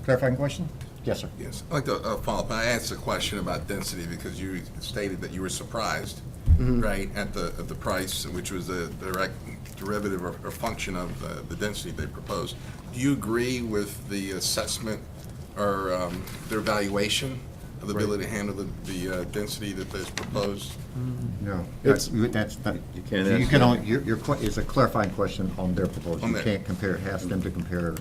Clarifying question? Yes, sir. Yes, I'd like to follow up. I asked a question about density because you stated that you were surprised, right, at the price, which was a direct derivative or function of the density they proposed. Do you agree with the assessment or their evaluation of the ability to handle the density that is proposed? No, It's- that's not, You can't you ask can that. only, it's a clarifying question on their proposal. On You their- can't compare, ask them to compare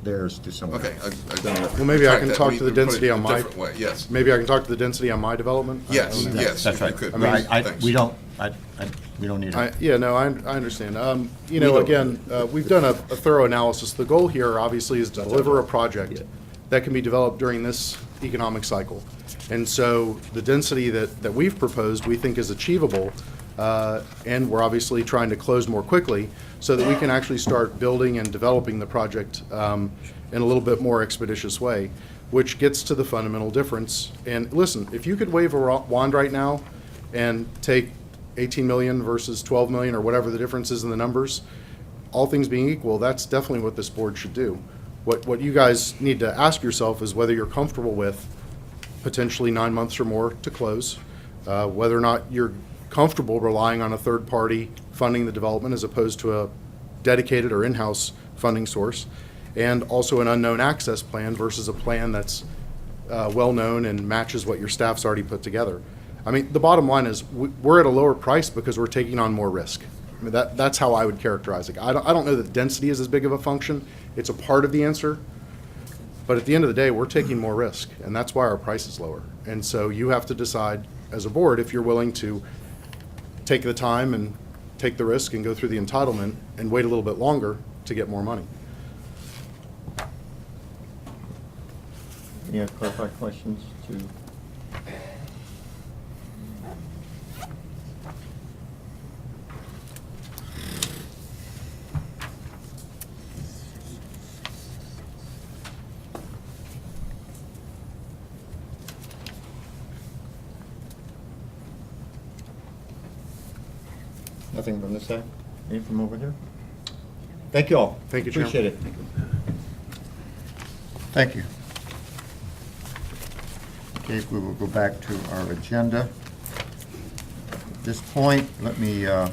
theirs to someone Okay. else. Well, maybe I can Retract that. talk We to the put it density a on my. different way. Yes. Maybe I can talk to the density on my development. Yes, yes, That's if you right. could. I mean, Thanks. we don't, we don't need it. Yeah, no, I understand. You know, again, we've done a thorough analysis. The goal here, obviously, is to deliver a project that can be developed during this economic cycle. And so the density that we've proposed, we think is achievable, and we're obviously trying to close more quickly so that we can actually start building and developing the project in a little bit more expeditious way, which gets to the fundamental difference. And listen, if you could wave a wand right now and take 18 million versus 12 million, or whatever the difference is in the numbers, all things being equal, that's definitely what this board should do. What you guys need to ask yourself is whether you're comfortable with potentially 9 months or more to close, whether or not you're comfortable relying on a third party funding the development as opposed to a dedicated or in-house funding source, and also an unknown access plan versus a plan that's well-known and matches what your staff's already put together. I mean, the bottom line is we're at a lower price because we're taking on more risk. I mean, that's how I would characterize it. I don't know that density is as big of a function. It's a part of the answer. But at the end of the day, we're taking more risk, and that's why our price is lower. And so you have to decide as a board if you're willing to take the time and take the risk and go through the entitlement and wait a little bit longer to get more money. Any other clarifying questions to? Nothing from this side? Any from over here? Thank you all. Thank you, Chairman. Appreciate it. Thank you. Okay, we will go back to our agenda. At this point, let me kind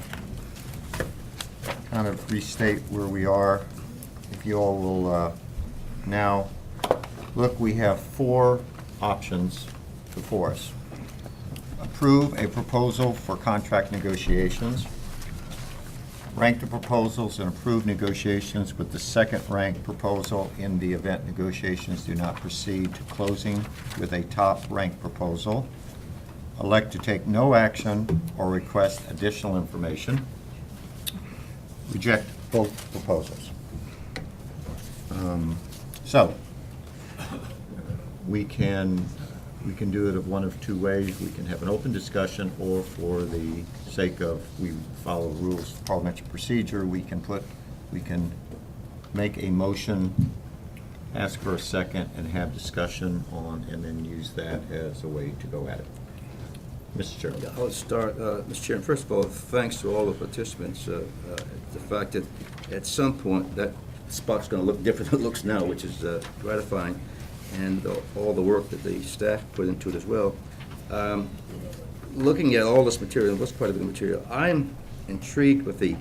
of restate where we are. If you all will now look, we have 4 options before us. Approve a proposal for contract negotiations. Rank the proposals and approve negotiations with the second-ranked proposal in the event negotiations do not proceed to closing with a top-ranked proposal. Elect to take no action or request additional information. Reject both proposals. So, we can do it of one of 2 ways. We can have an open discussion, or for the sake of we follow rules of parliamentary procedure, we can make a motion, ask for a second, and have discussion on, and then use that as a way to go at it. Mr. Chairman. I'll start, Mr. Chairman. First of all, thanks to all the participants. The fact that at some point that spot's going to look different than it looks now, which is gratifying, and all the work that the staff put into it as well. Looking at all this material, what's quite a bit of material, I'm intrigued with the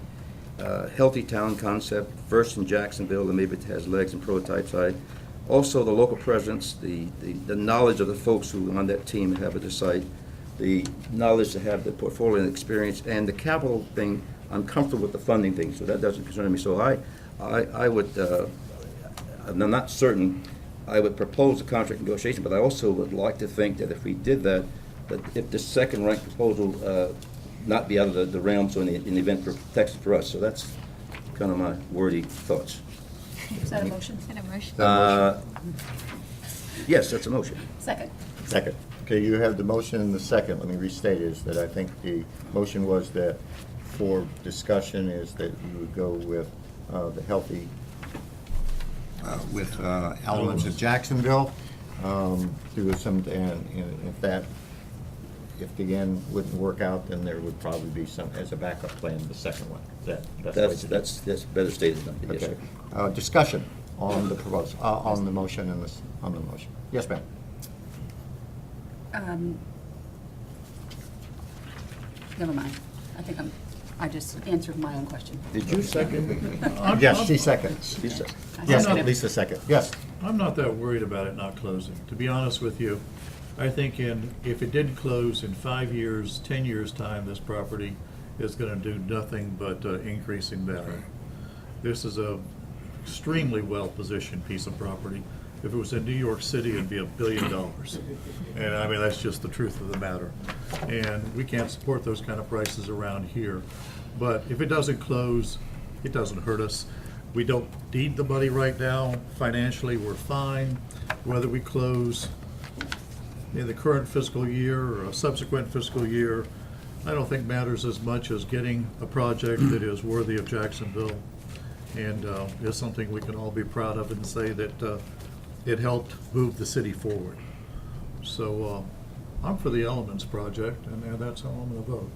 healthy town concept, first in Jacksonville, and maybe it has legs and prototypes. Also, the local presence, the knowledge of the folks who are on that team have at the site, the knowledge to have the portfolio and experience, and the capital thing, I'm comfortable with the funding thing, so that doesn't concern me. So I would, I'm not certain I would propose a contract negotiation, but I also would like to think that if we did that, that if the second ranked proposal not be out of the realm, so in the event for protection for us. So that's kind of my wordy thoughts. Is that a motion? Is that a motion? Yes, that's a motion. Second. Second. Okay, you have the motion and the second. Let me restate it, is that I think the motion was that for discussion is that you would go with the healthy, with elements of Jacksonville, do some, and if the end wouldn't work out, then there would probably be some, as a backup plan, the second one. That's better stated than that, yes, Okay. sir. Discussion on the proposal, on the motion and on the motion. Yes, ma'am. Never mind. I think I just answered my own question. Did you second? Yes, she seconds. She seconded. Yes, Lisa second. Yes. I'm not that worried about it not closing. To be honest with you, I think if it didn't close in 5 years, 10 years' time, this property is going to do nothing but increasing value. This is a extremely well-positioned piece of property. If it was in New York City, it'd be $1 billion. And I mean, that's just the truth of the matter. And we can't support those kind of prices around here. But if it doesn't close, it doesn't hurt us. We don't need the money right now. Financially, we're fine. Whether we close in the current fiscal year or a subsequent fiscal year, I don't think matters as much as getting a project that is worthy of Jacksonville and is something we can all be proud of and say that it helped move the city forward. So I'm for the Elements project, and that's how I'm going to vote.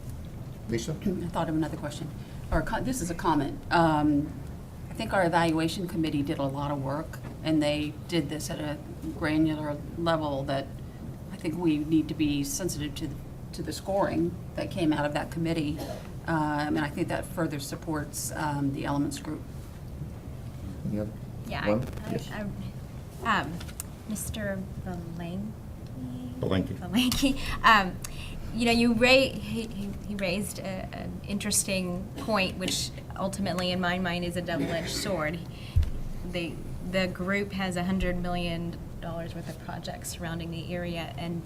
Lisa? I thought of another question, or this is a comment. I think our evaluation committee did a lot of work, and they did this at a granular level that I think we need to be sensitive to the scoring that came out of that committee. And I think that further supports the Elements group. Any other? Yeah, One? Yes. Mr. Belenky. Belenky, you know, he raised an interesting point, which ultimately, in my mind, is a double-edged sword. The group has $100 million worth of projects surrounding the area, and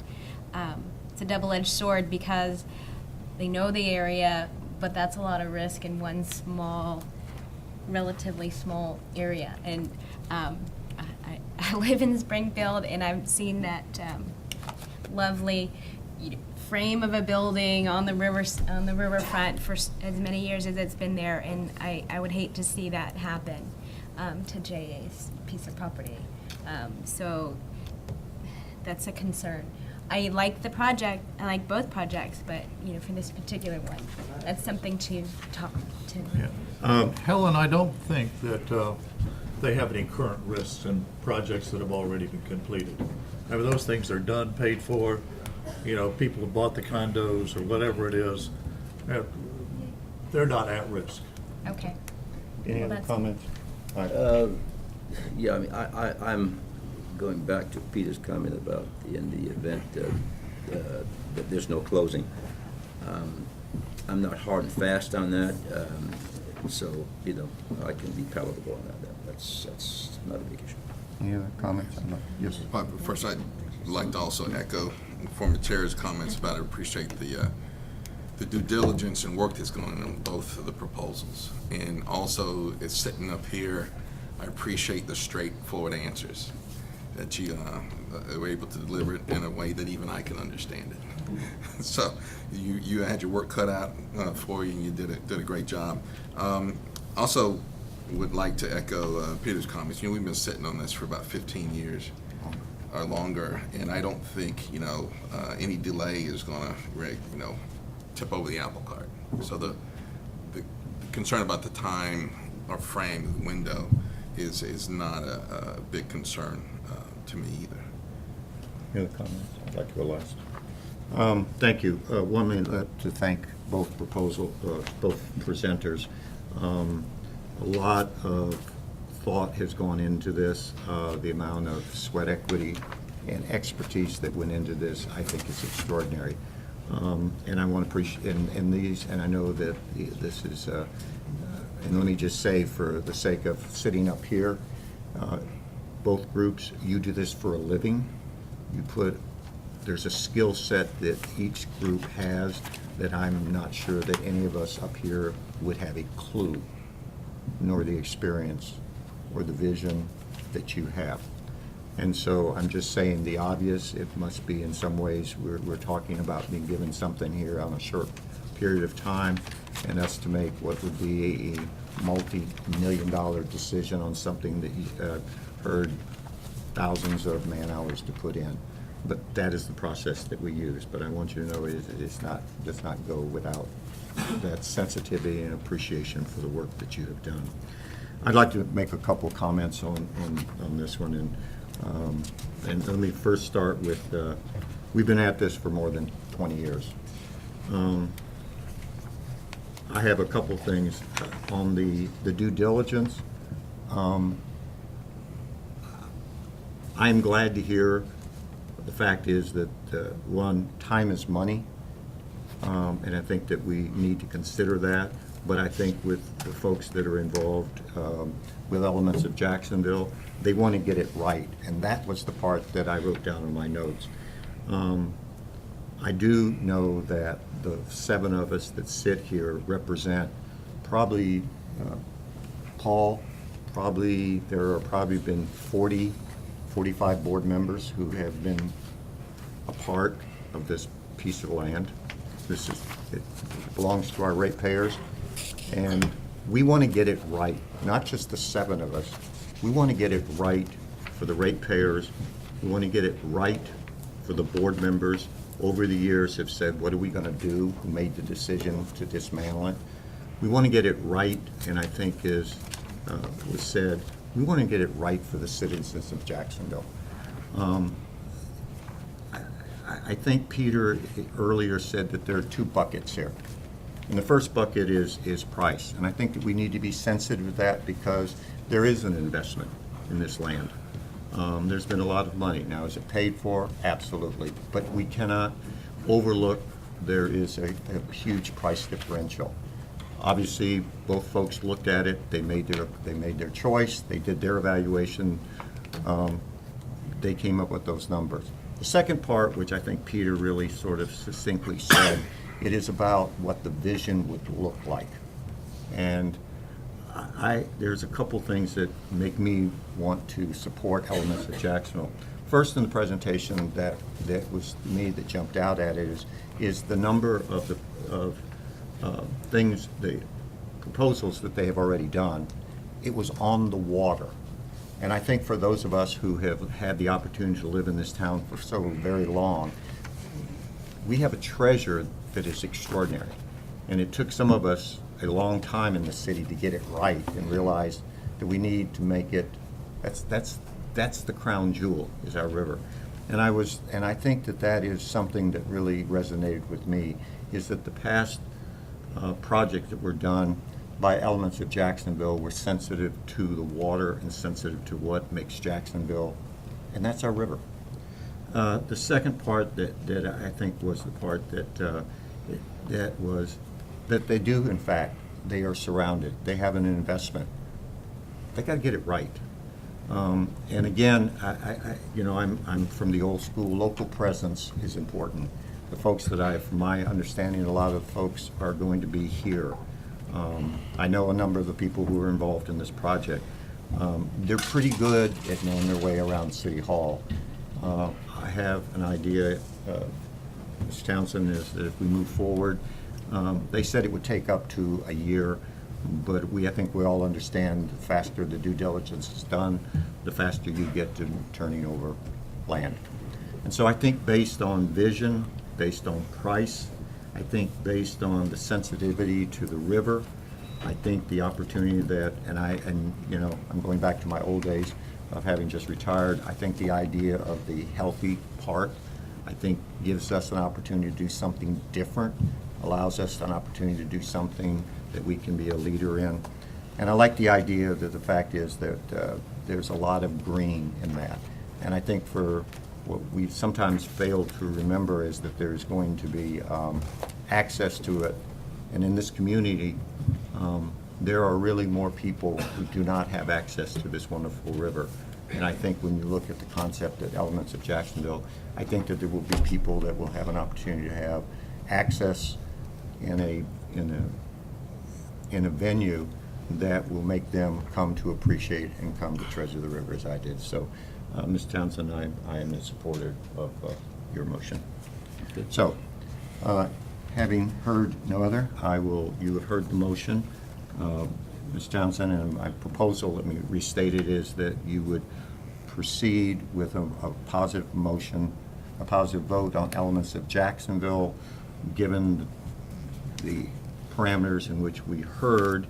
it's a double-edged sword because they know the area, but that's a lot of risk in one small, relatively small area. And I live in Springfield, and I've seen that lovely frame of a building on the riverfront for as many years as it's been there, and I would hate to see that happen to JA's piece of property. So that's a concern. I like the project. I like both projects, but for this particular one, that's something to talk to. Yeah. Helen, I don't think that they have any current risks in projects that have already been completed. I mean, those things are done, paid for. People have bought the condos or whatever it is. They're not at risk. Okay. Any other comments? Yeah, I mean, I'm going back to Peter's comment about in the event that there's no closing. I'm not hard and fast on that, so I can be palatable on that. That's not a big issue. Any other comments? Yes. First, I'd like to also echo former chair's comments about I appreciate the due diligence and work that's going on both of the proposals. And also, it's sitting up here, I appreciate the straightforward answers that you were able to deliver it in a way that even I can understand it. So you had your work cut out for you, and you did a great job. Also, would like to echo Peter's comments. We've been sitting on this for about 15 years or longer, and I don't think any delay is going to tip over the apple cart. So the concern about the time or frame, the window, is not a big concern to me either. Any other comments? I'd like to go last. Thank you. One minute to thank both presenters. A lot of thought has gone into this. The amount of sweat equity and expertise that went into this, I think, is extraordinary. And I want to appreciate, and I know that this is, and let me just say, for the sake of sitting up here, both groups, you do this for a living. There's a skill set that each group has that I'm not sure that any of us up here would have a clue, nor the experience or the vision that you have. And so I'm just saying the obvious. It must be in some ways we're talking about being given something here on a short period of time, and us to make what would be a multi-million-dollar decision on something that you heard thousands of man-hours to put in. But that is the process that we use. But I want you to know does not go without that sensitivity and appreciation for the work that you have done. I'd like to make a couple of comments on this one, and let me first start with, we've been at this for more than 20 years. I have a couple things on the due diligence. I'm glad to hear the fact is that, one, time is money, and I think that we need to consider that. But I think with the folks that are involved with Elements of Jacksonville, they want to get it right, and that was the part that I wrote down in my notes. I do know that the 7 of us that sit here represent probably, Paul, there are probably been 40, 45 board members who have been a part of this piece of land. It belongs to our ratepayers, and we want to get it right, not just the 7 of us. We want to get it right for the ratepayers. We want to get it right for the board members. Over the years have said, what are we going to do? Who made the decision to dismantle it? We want to get it right, and I think as was said, we want to get it right for the citizens of Jacksonville. I think Peter earlier said that there are 2 buckets here. And the first bucket is price. And I think that we need to be sensitive to that because there is an investment in this land. There's been a lot of money. Now, is it paid for? Absolutely. But we cannot overlook there is a huge price differential. Obviously, both folks looked at it. They made their choice. They did their evaluation. They came up with those numbers. The second part, which I think Peter really sort of succinctly said, it is about what the vision would look like. And there's a couple things that make me want to support Elements of Jacksonville. First, in the presentation that was me that jumped out at it is the number of things, the proposals that they have already done. It was on the water. And I think for those of us who have had the opportunity to live in this town for so very long, we have a treasure that is extraordinary. And it took some of us a long time in the city to get it right and realize that we need to make it, that's the crown jewel, is our river. And I think that is something that really resonated with me, is that the past projects that were done by Elements of Jacksonville were sensitive to the water and sensitive to what makes Jacksonville, and that's our river. The second part that I think was the part that they do, in fact, they are surrounded. They have an investment. They got to get it right. And again, I'm from the old school. Local presence is important. The folks that from my understanding, a lot of folks are going to be here. I know a number of the people who are involved in this project. They're pretty good at knowing their way around City Hall. I have an idea, Ms. Townsend, is that if we move forward, they said it would take up to a year, but I think we all understand the faster the due diligence is done, the faster you get to turning over land. And so I think based on vision, based on price, I think based on the sensitivity to the river, I think the opportunity that, I'm going back to my old days of having just retired, I think the idea of the healthy part, I think gives us an opportunity to do something different, allows us an opportunity to do something that we can be a leader in. And I like the idea that the fact is that there's a lot of green in that. And I think for what we sometimes fail to remember is that there's going to be access to it. And in this community, there are really more people who do not have access to this wonderful river. And I think when you look at the concept at Elements of Jacksonville, I think that there will be people that will have an opportunity to have access in a venue that will make them come to appreciate and come to treasure the river as I did. So, Ms. Townsend, I am a supporter of your motion. So, having heard no other, you have heard the motion. Ms. Townsend, and my proposal, let me restate it, is that you would proceed with a positive motion, a positive vote on elements of Jacksonville, given the parameters in which we heard,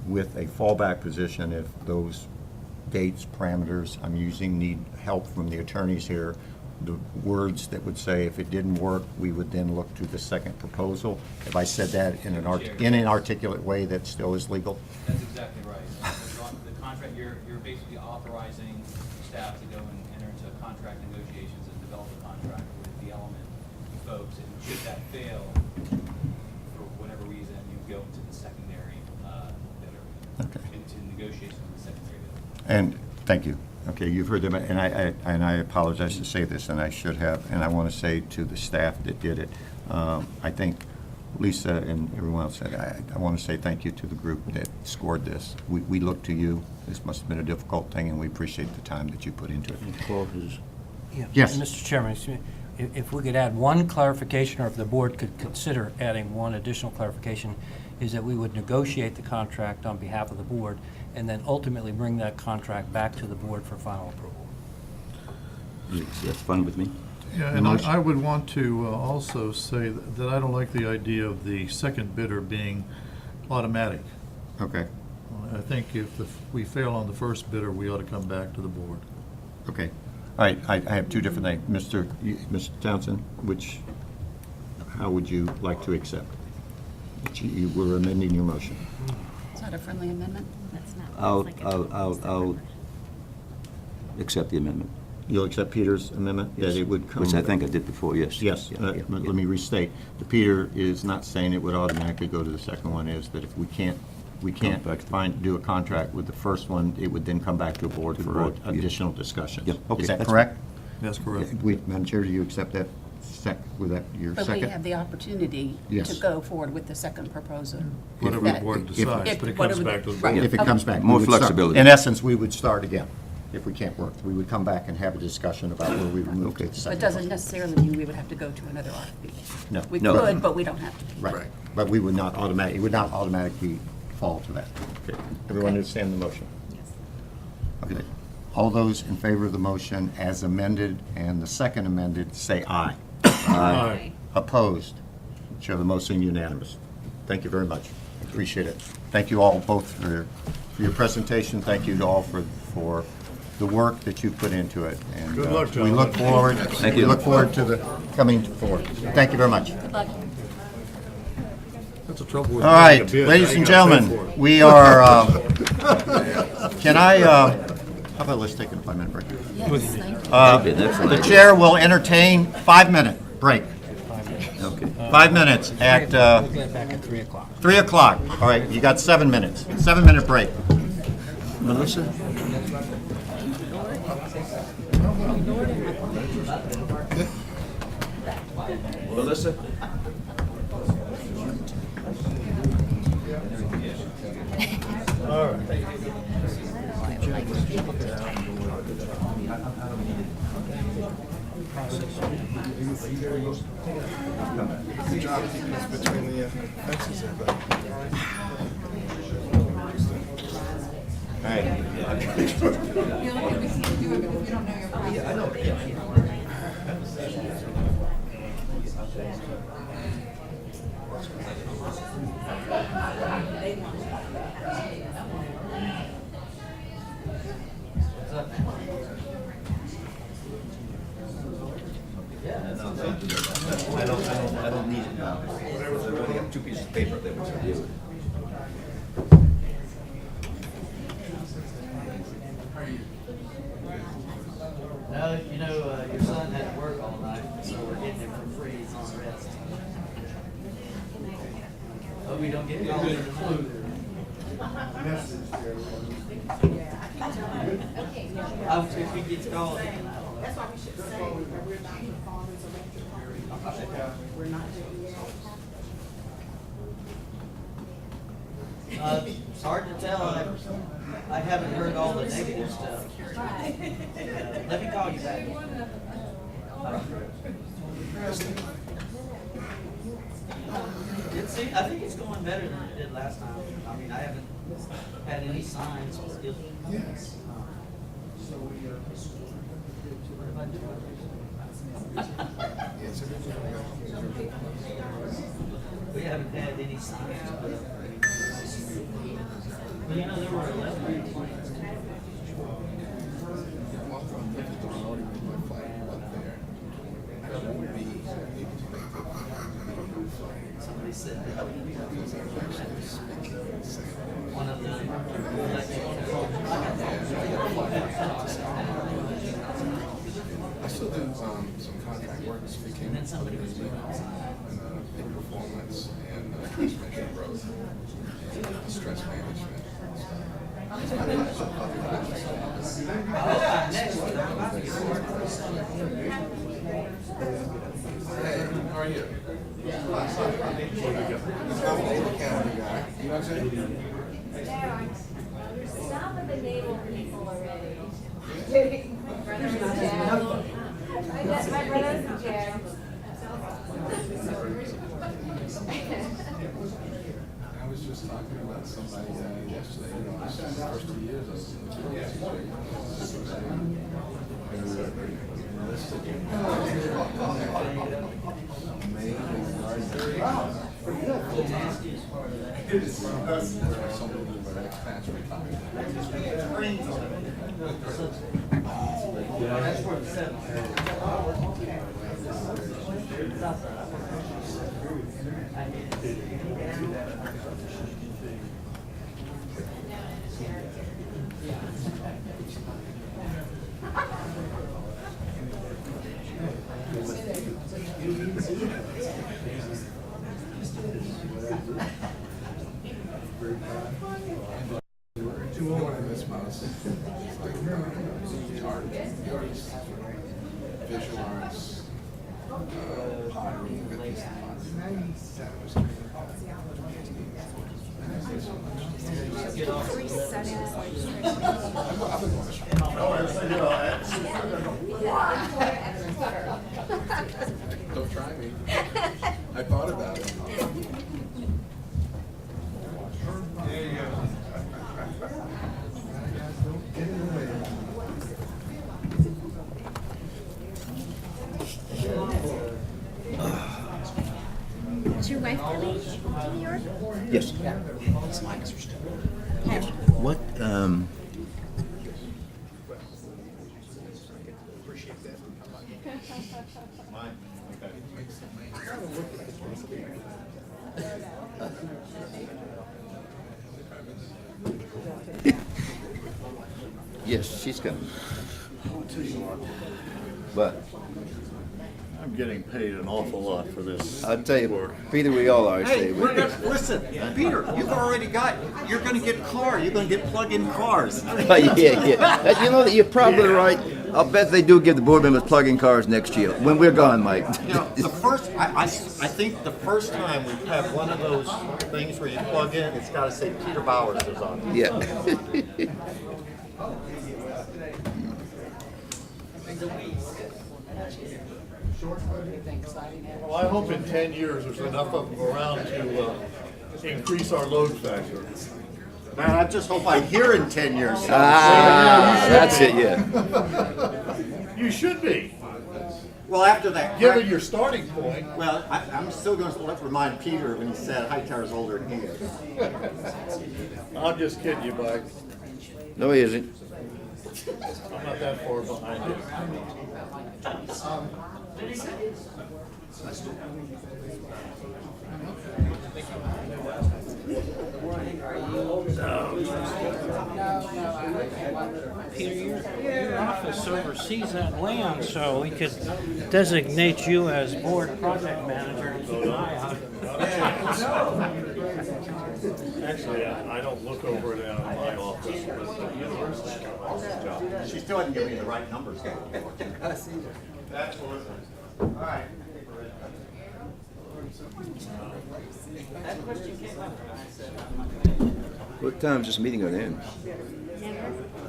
with a fallback position if those dates, parameters I'm using need help from the attorneys here. The words that would say if it didn't work, we would then look to the second proposal. If I said that in an articulate way, that still is legal? That's exactly right. The contract, you're basically authorizing staff to go and enter into contract negotiations and develop a contract with the element folks. And should that fail, for whatever reason, you go into the secondary bidder, into negotiations with the secondary bidder. And thank you. Okay, you've heard them, and I apologize to say this, and I should have, and I want to say to the staff that did it, I think Lisa and everyone else said, I want to say thank you to the group that scored this. We look to you. This must have been a difficult thing, and we appreciate the time that you put into it. Yeah, Yes. Mr. Chairman, excuse me, if we could add one clarification, or if the board could consider adding one additional clarification, is that we would negotiate the contract on behalf of the board and then ultimately bring that contract back to the board for final approval. That's fine with me. Yeah, and I would want to also say that I don't like the idea of the second bidder being automatic. Okay. I think if we fail on the first bidder, we ought to come back to the board. Okay. All right, I have two different things. Mr. Townsend, how would you like to accept? You were amending your motion. Is that a friendly amendment? That's not. I'll accept the amendment. You'll accept Peter's amendment? Yes. That it would come. Which I think I did before, yes. Yes. Let me restate. The Peter is not saying it would automatically go to the second one, is that if we can't do a contract with the first one, it would then come back to a board for additional discussions. Yep. Okay, Is that that's correct? That's correct. Madam Chair, do you accept that? With that, your But second? we have the opportunity Yes. to go forward with the second proposal. Whatever the board decides, but it comes back to the board. If it comes back. More we would start- flexibility. In essence, we would start again. If we can't work, we would come back and have a discussion about where we would move to the It second. doesn't necessarily mean we would have to go to another RFP. No. We No. could, but we don't have to. Right. But we would not it would not automatically fall to that. Okay. Everyone understand the motion? Yes. Okay. All those in favor of the motion as amended and the second amended, say aye. Aye. Opposed? Show the motion unanimous. Thank you very much. I appreciate it. Thank you all both for your presentation. Thank you to all for the work that you put into it. And Good luck, we look gentlemen. forward. We look forward to the coming forward. Thank you very much. Good luck. That's the trouble with. All right, getting a bid. ladies Now and you gotta pay gentlemen, for it. we are, can I, how about let's take a 5-minute break? Yes, thank you. The chair will entertain 5-minute break. Okay. 5 minutes at We'll get back at 3 o'clock. 3 o'clock. All right, you got 7 minutes. 7-minute break. Melissa? Melissa? All right. Good job keeping us between the fences there, buddy. I don't need it now. I only have 2 pieces of paper that was deal with. Well, you know, your son had to work all night, so we're getting him for free on rest. Hope we don't get called in the flu. If he gets called. That's why we should say that we're not performing, so we're not doing It's hard to tell. I haven't heard all the negative stuff. Let me call you back. I think it's going better than it did last time. I mean, I haven't had any signs. We haven't had any signs, but you know, there were 11. Somebody said that. One of them. I still do some contract work speaking of big performance and transformation growth and stress management. Hey, how are you? You know what I'm saying? Stop with the naval people already. My brother's in jail. I was just talking about somebody yesterday, you know, this is the first 2 years I was in the That's where the 7. Visual arts, pottery, Don't try me. I thought about it. Is your wife coming to New York? Yes. What, yes, she's coming. But I'm getting paid an awful lot for this. I'll tell you, Peter, we all are. Hey, listen, Peter, you've already got, you're gonna get you're gonna get plug-in cars. Yeah. You know, you're probably right. I'll bet they do give the board members plug-in cars next year, when we're gone, Mike. You know, the first, I think the first time we have one of those things where you plug in, it's gotta say Peter Bowers is on it. Yeah. Well, I hope in 10 years there's enough of them around to increase our load factor. Man, I just hope I hear in 10 years. That's it, yeah. You should be. Well, after that. Given your starting point. Well, I'm still going to remind Peter when he said Hightower's older than he is. I'm just kidding you, Mike. No, he isn't. I'm not that far behind you. Peter, your office oversees that land, so we could designate you as board project manager and keep an eye on it. Actually, I don't look over it out of my office. She still hasn't given me the right numbers. That's what. All right. That question came up. What time is this meeting going to end?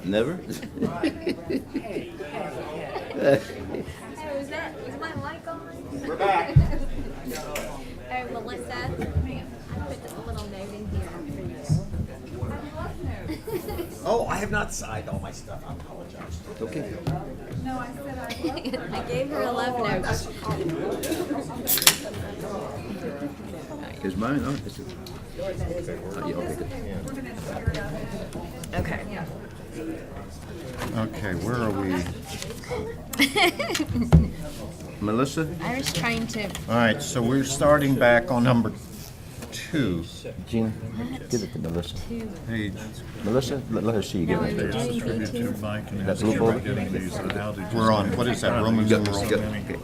Never. Hey, was my mic on? We're back. Hey, Melissa, I put a little note in here for you. Oh, I have not signed all my stuff. I apologize. Okay. No, I said I gave her 11 notes. Is mine on? Is it? Yeah, okay, good. Okay. Okay, where are we? Melissa? I was trying to. All right, so we're starting back on number 2. Gina, give it to Melissa. Page. Melissa, let her see you give No, it. you're doing Attribute B2. to Mike and That his blue team folder? by getting these, how did you We're on, what is that, Roman Go, numeral? go, okay.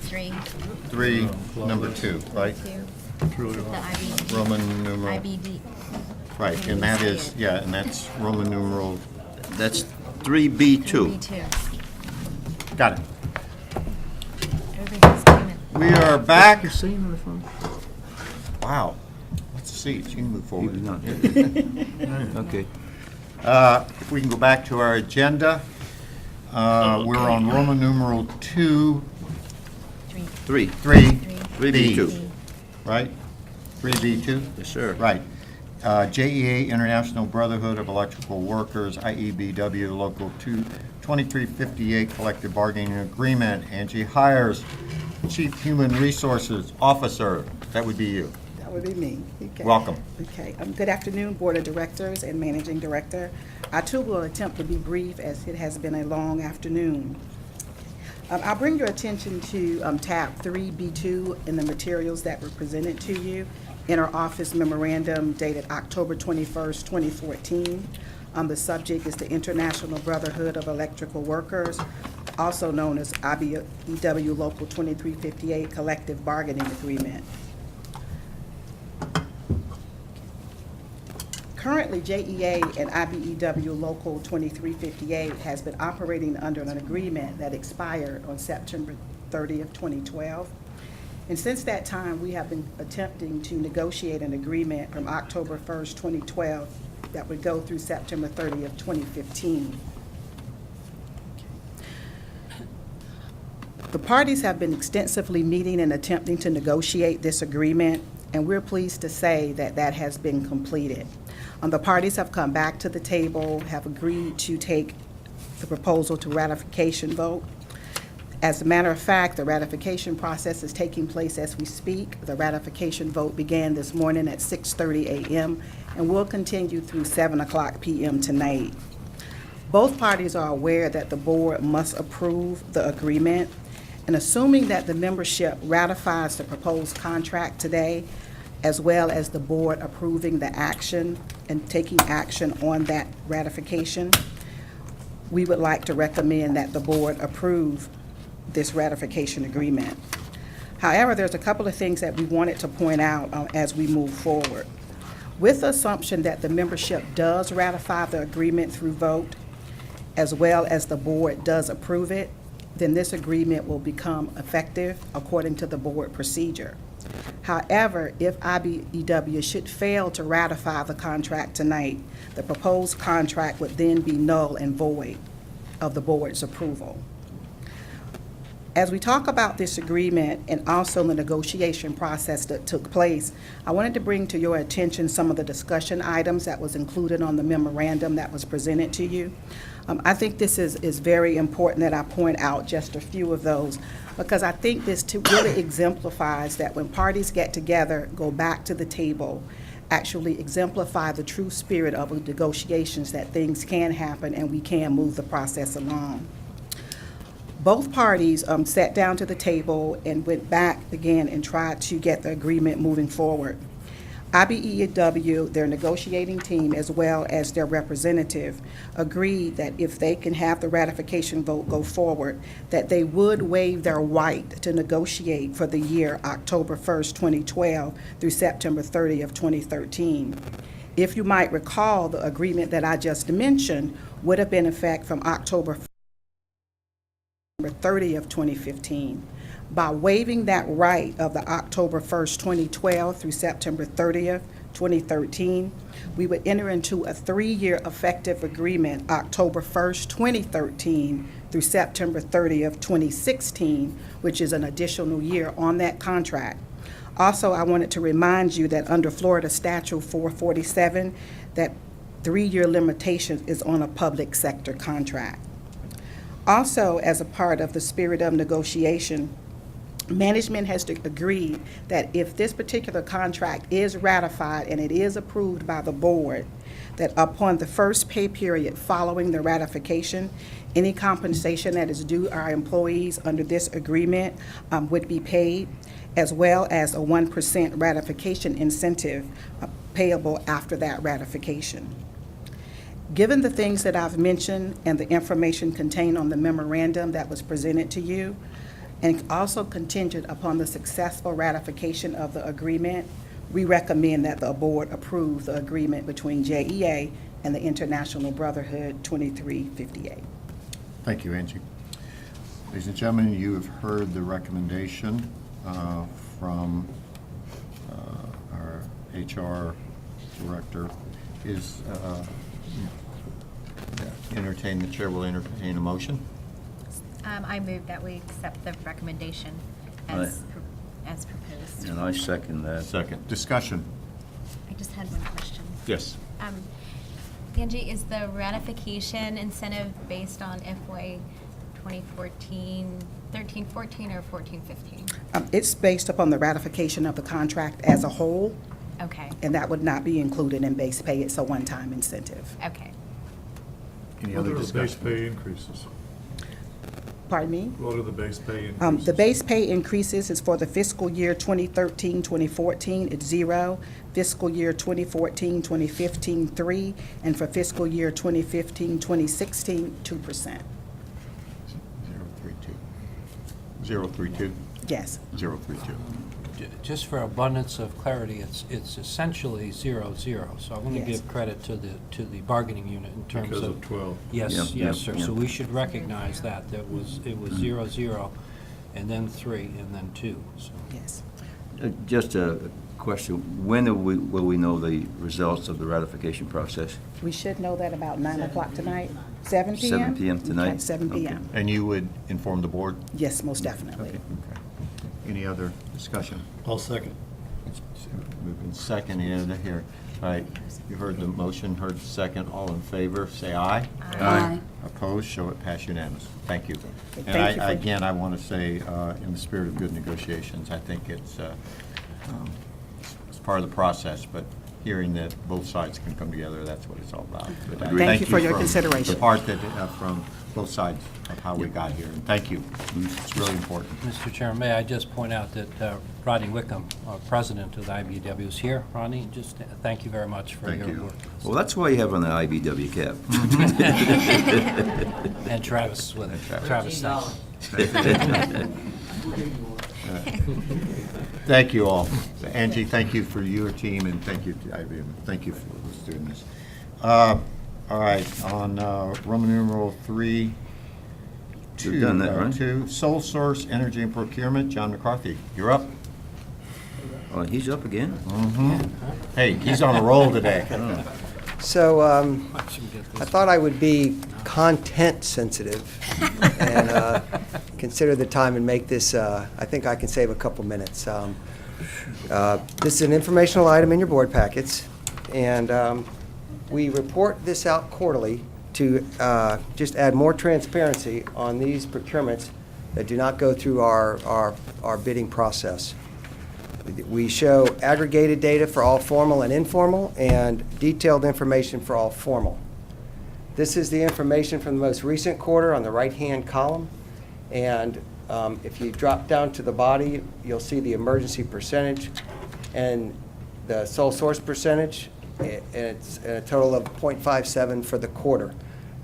3. 3, number 2, right? 2? The IBD. Roman numeral. IBD. Right, and that is, yeah, and that's Roman numeral. That's 3B2. B2. Got it. Everybody's coming. We are back. You're saying on the phone? Wow. Let's see, you can move forward. Okay. If we can go back to our agenda, we're on Roman numeral 2, 3. 3B2, right? 3B2? Yes, sir. Right. JEA, International Brotherhood of Electrical Workers, IEBW, Local 2358 Collective Bargaining Agreement. Angie Hires, Chief Human Resources Officer. That would be you. That would be me. Okay. Welcome. Okay. Good afternoon, Board of Directors and Managing Director. I too will attempt to be brief as it has been a long afternoon. I'll bring your attention to tab 3B2 in the materials that were presented to you in our office memorandum dated October 21st, 2014. The subject is the International Brotherhood of Electrical Workers, also known as IBEW Local 2358 Collective Bargaining Agreement. Currently, JEA and IBEW Local 2358 has been operating under an agreement that expired on September 30th, 2012. And since that time, we have been attempting to negotiate an agreement from October 1st, 2012 that would go through September 30th, 2015. The parties have been extensively meeting and attempting to negotiate this agreement, and we're pleased to say that that has been completed. The parties have come back to the table, have agreed to take the proposal to ratification vote. As a matter of fact, the ratification process is taking place as we speak. The ratification vote began this morning at 6:30 a.m. and will continue through 7:00 p.m. tonight. Both parties are aware that the board must approve the agreement, and assuming that the membership ratifies the proposed contract today, as well as the board approving the action and taking action on that ratification, we would like to recommend that the board approve this ratification agreement. However, there's a couple of things that we wanted to point out as we move forward. With the assumption that the membership does ratify the agreement through vote, as well as the board does approve it, then this agreement will become effective according to the board procedure. However, if IBEW should fail to ratify the contract tonight, the proposed contract would then be null and void of the board's approval. As we talk about this agreement and also the negotiation process that took place, I wanted to bring to your attention some of the discussion items that was included on the memorandum that was presented to you. I think this is very important that I point out just a few of those, because I think this really exemplifies that when parties get together, go back to the table, actually exemplify the true spirit of negotiations, that things can happen and we can move the process along. Both parties sat down to the table and went back again and tried to get the agreement moving forward. IBEW, their negotiating team, as well as their representative, agreed that if they can have the ratification vote go forward, that they would waive their right to negotiate for the year October 1st, 2012 through September 30th, 2013. If you might recall, the agreement that I just mentioned would have been in effect from October 30th, 2015. By waiving that right of the October 1st, 2012 through September 30th, 2013, we would enter into a 3-year effective agreement October 1st, 2013 through September 30th, 2016, which is an additional year on that contract. Also, I wanted to remind you that under Florida Statute 447, that 3-year limitation is on a public sector contract. Also, as a part of the spirit of negotiation, management has agreed that if this particular contract is ratified and it is approved by the board, that upon the first pay period following the ratification, any compensation that is due our employees under this agreement would be paid, as well as a 1% ratification incentive payable after that ratification. Given the things that I've mentioned and the information contained on the memorandum that was presented to you, and also contingent upon the successful ratification of the agreement, we recommend that the board approve the agreement between JEA and the International Brotherhood 2358. Thank you, Angie. Ladies and gentlemen, you have heard the recommendation from our HR director. The chair will entertain a motion. I move that we accept the recommendation as proposed. And I second that. Second. Discussion. I just had one question. Yes. Angie, is the ratification incentive based on FY 2014, 13-14 or 14-15? It's based upon the ratification of the contract as a whole, Okay, and that would not be included in base pay. It's a one-time incentive. okay. Any What other are the base discussion? pay increases? Pardon me? What are the base pay increases? The base pay increases is for the fiscal year 2013, 2014, it's 0. Fiscal year 2014, 2015, 3. And for fiscal year 2015, 2016, 2%. 032. Yes. 032. Just for abundance of clarity, it's essentially 0-0. So I'm going to Yes. give credit to the bargaining unit in terms Because of. of 12. Yes, Yep, yes, yep, sir. yep. So we should recognize that it was 0-0, and then 3, and then 2. So. Yes. Just a question, when will we know the results of the ratification process? We should know that about 9 o'clock tonight. 7 p.m.? 7 p.m. tonight? Okay, 7 p.m. And you would inform the board? Yes, most definitely. Okay. Any other discussion? I'll second. Moving second here. All right, you heard the motion, heard the second. All in favor, say aye. Aye. Opposed, show it pass unanimous. Thank you. And Thank you for- again, I want to say, in the spirit of good negotiations, I think it's part of the process, but hearing that both sides can come together, that's what it's all about. But I Thank you for your from consideration. The part that, from both sides of how we got here, and thank you. It's really important. Mr. Chairman, may I just point out that Rodney Wickham, president of the IBW, is here. Rodney, just thank you very much for Thank your you. work. Well, that's why you have on the IBW cap. And Travis is with it. Travis, Thank you all. Angie, thank you for your team, and thank you to IBM. Thank you for doing this. All right, on Roman numeral 3, You've done that, right? 2, sole source energy and procurement, John McCarthy, you're up. Oh, he's up again? Hey, he's on a roll today. So I thought I would be content sensitive and consider the time and make this, I think I can save a couple minutes. This is an informational item in your board packets, and we report this out quarterly to just add more transparency on these procurements that do not go through our bidding process. We show aggregated data for all formal and informal, and detailed information for all formal. This is the information from the most recent quarter on the right-hand column, and if you drop down to the body, you'll see the emergency percentage and the sole source percentage, and it's a total of 0.57 for the quarter.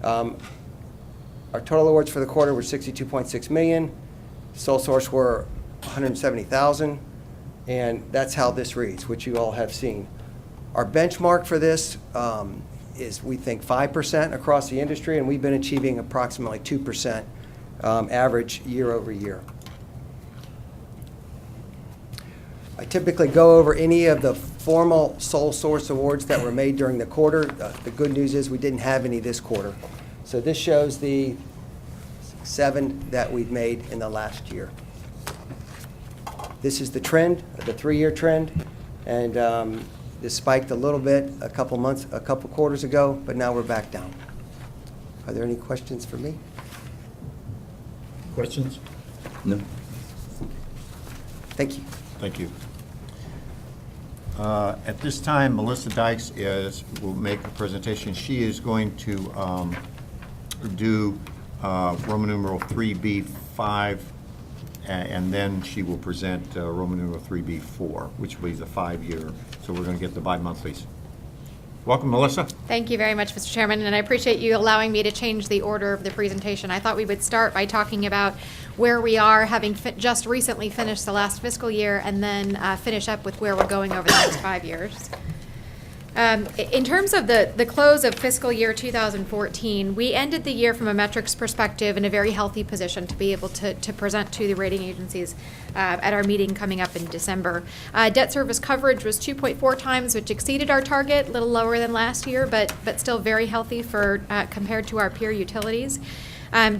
Our total awards for the quarter were $62.6 million. Sole source were $170,000. And that's how this reads, which you all have seen. Our benchmark for this is, we think, 5% across the industry, and we've been achieving approximately 2% average year over year. I typically go over any of the formal sole source awards that were made during the quarter. The good news is we didn't have any this quarter. So this shows the 7 that we've made in the last year. This is the trend, the 3-year trend, and This spiked a little bit a couple quarters ago, but now we're back down. Are there any questions for me? Questions? No. Thank you. Thank you. At this time, Melissa Dykes will make a presentation. She is going to do Roman numeral 3B5, and then she will present Roman numeral 3B4, which will be the 5-year. So we're going to get the bi-monthlies. Welcome, Melissa. Thank you very much, Mr. Chairman, and I appreciate you allowing me to change the order of the presentation. I thought we would start by talking about where we are, having just recently finished the last fiscal year, and then finish up with where we're going over the next 5 years. In terms of the close of fiscal year 2014, we ended the year from a metrics perspective in a very healthy position to be able to present to the rating agencies at our meeting coming up in December. Debt service coverage was 2.4 times, which exceeded our target, a little lower than last year, but still very healthy for compared to our peer utilities.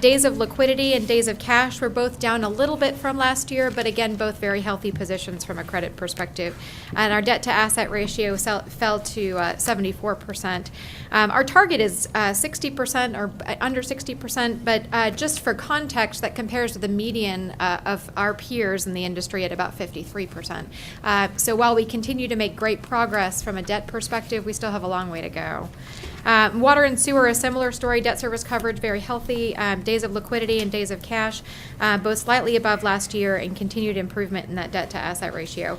Days of liquidity and days of cash were both down a little bit from last year, but again, both very healthy positions from a credit perspective. And our debt to asset ratio fell to 74%. Our target is 60% or under 60%, but just for context, that compares to the median of our peers in the industry at about 53%. So while we continue to make great progress from a debt perspective, we still have a long way to go. Water and sewer, a similar story. Debt service coverage, very healthy. Days of liquidity and days of cash, both slightly above last year, and continued improvement in that debt to asset ratio.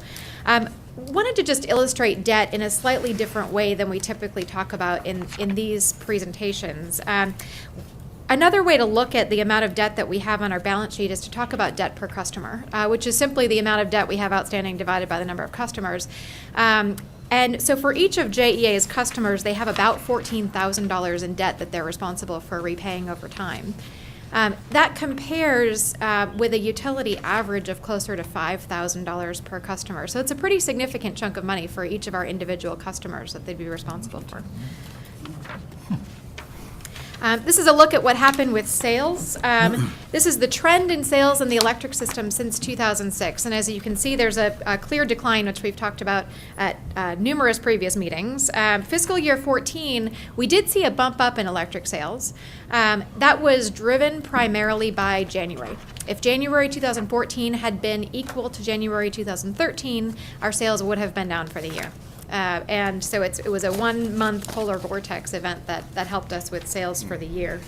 Wanted to just illustrate debt in a slightly different way than we typically talk about in these presentations. Another way to look at the amount of debt that we have on our balance sheet is to talk about debt per customer, which is simply the amount of debt we have outstanding divided by the number of customers. And so for each of JEA's customers, they have about $14,000 in debt that they're responsible for repaying over time. That compares with a utility average of closer to $5,000 per customer. So it's a pretty significant chunk of money for each of our individual customers that they'd be responsible for. This is a look at what happened with sales. This is the trend in sales in the electric system since 2006. And as you can see, there's a clear decline, which we've talked about at numerous previous meetings. Fiscal year 14, we did see a bump up in electric sales. That was driven primarily by January. If January 2014 had been equal to January 2013, our sales would have been down for the year. And so it was a 1-month polar vortex event that helped us with sales for the year.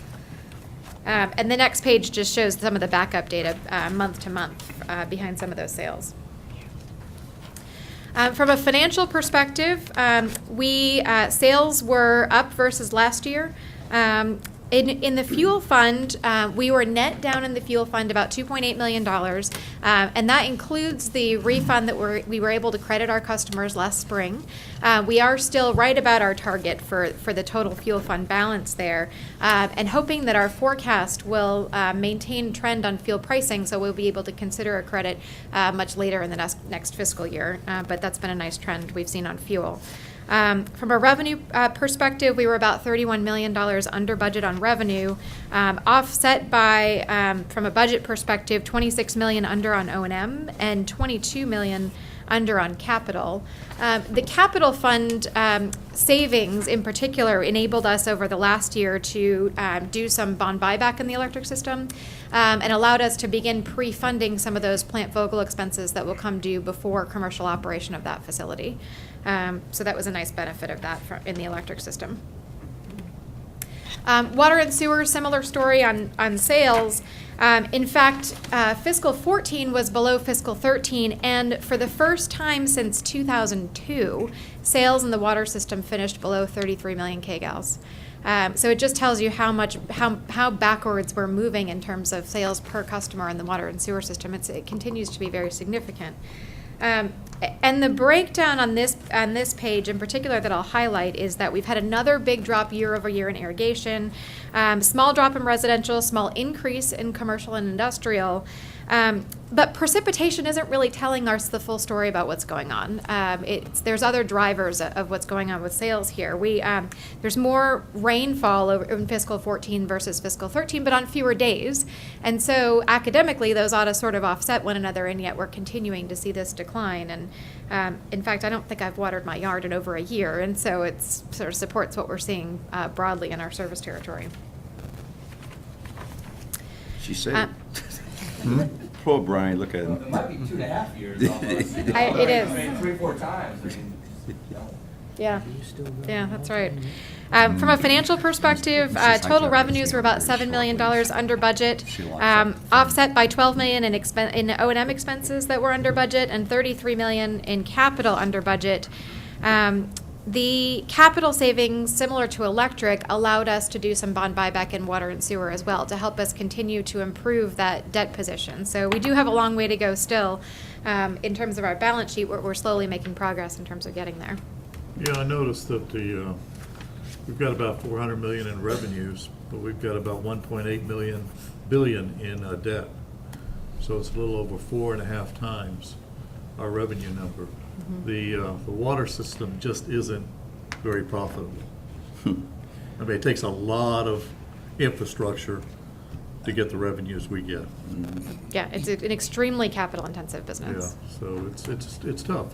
And the next page just shows some of the backup data month to month behind some of those sales. From a financial perspective, sales were up versus last year. In the fuel fund, we were net down in the fuel fund about $2.8 million, and that includes the refund that we were able to credit our customers last spring. We are still right about our target for the total fuel fund balance there, and hoping that our forecast will maintain trend on fuel pricing, so we'll be able to consider a credit much later in the next fiscal year, but that's been a nice trend we've seen on fuel. From a revenue perspective, we were about $31 million under budget on revenue, offset by, from a budget perspective, $26 million under on O&M and $22 million under on capital. The capital fund savings in particular enabled us over the last year to do some bond buyback in the electric system, and allowed us to begin pre-funding some of those plant Vogel expenses that will come due before commercial operation of that facility. So that was a nice benefit of that in the electric system. Water and sewer, similar story on sales. In fact, fiscal 14 was below fiscal 13, and for the first time since 2002, sales in the water system finished below 33 million kgals. So it just tells you how backwards we're moving in terms of sales per customer in the water and sewer system. It continues to be very significant. And the breakdown on this page in particular that I'll highlight is that we've had another big drop year over year in irrigation, small drop in residential, small increase in commercial and industrial. But precipitation isn't really telling us the full story about what's going on. There's other drivers of what's going on with sales here. There's more rainfall in fiscal 14 versus fiscal 13, but on fewer days. And so academically, those ought to sort of offset one another, and yet we're continuing to see this decline. And in fact, I don't think I've watered my yard in over a year, and so it sort of supports what we're seeing broadly in our service territory. She said. Poor Brian, look at him. It might be 2.5 years almost. It is. 3-4 times. Yeah, that's right. From a financial perspective, total revenues were about $7 million under budget, offset by $12 million in O&M expenses that were under budget and $33 million in capital under budget. The capital savings, similar to electric, allowed us to do some bond buyback in water and sewer as well to help us continue to improve that debt position. So we do have a long way to go still in terms of our balance sheet. We're slowly making progress in terms of getting there. Yeah, I noticed that we've got about $400 million in revenues, but we've got about $1.8 billion in debt. So it's a little over 4.5 times our revenue number. The water system just isn't very profitable. I mean, it takes a lot of infrastructure to get the revenues we get. Yeah, it's an extremely capital-intensive business. Yeah, so it's tough,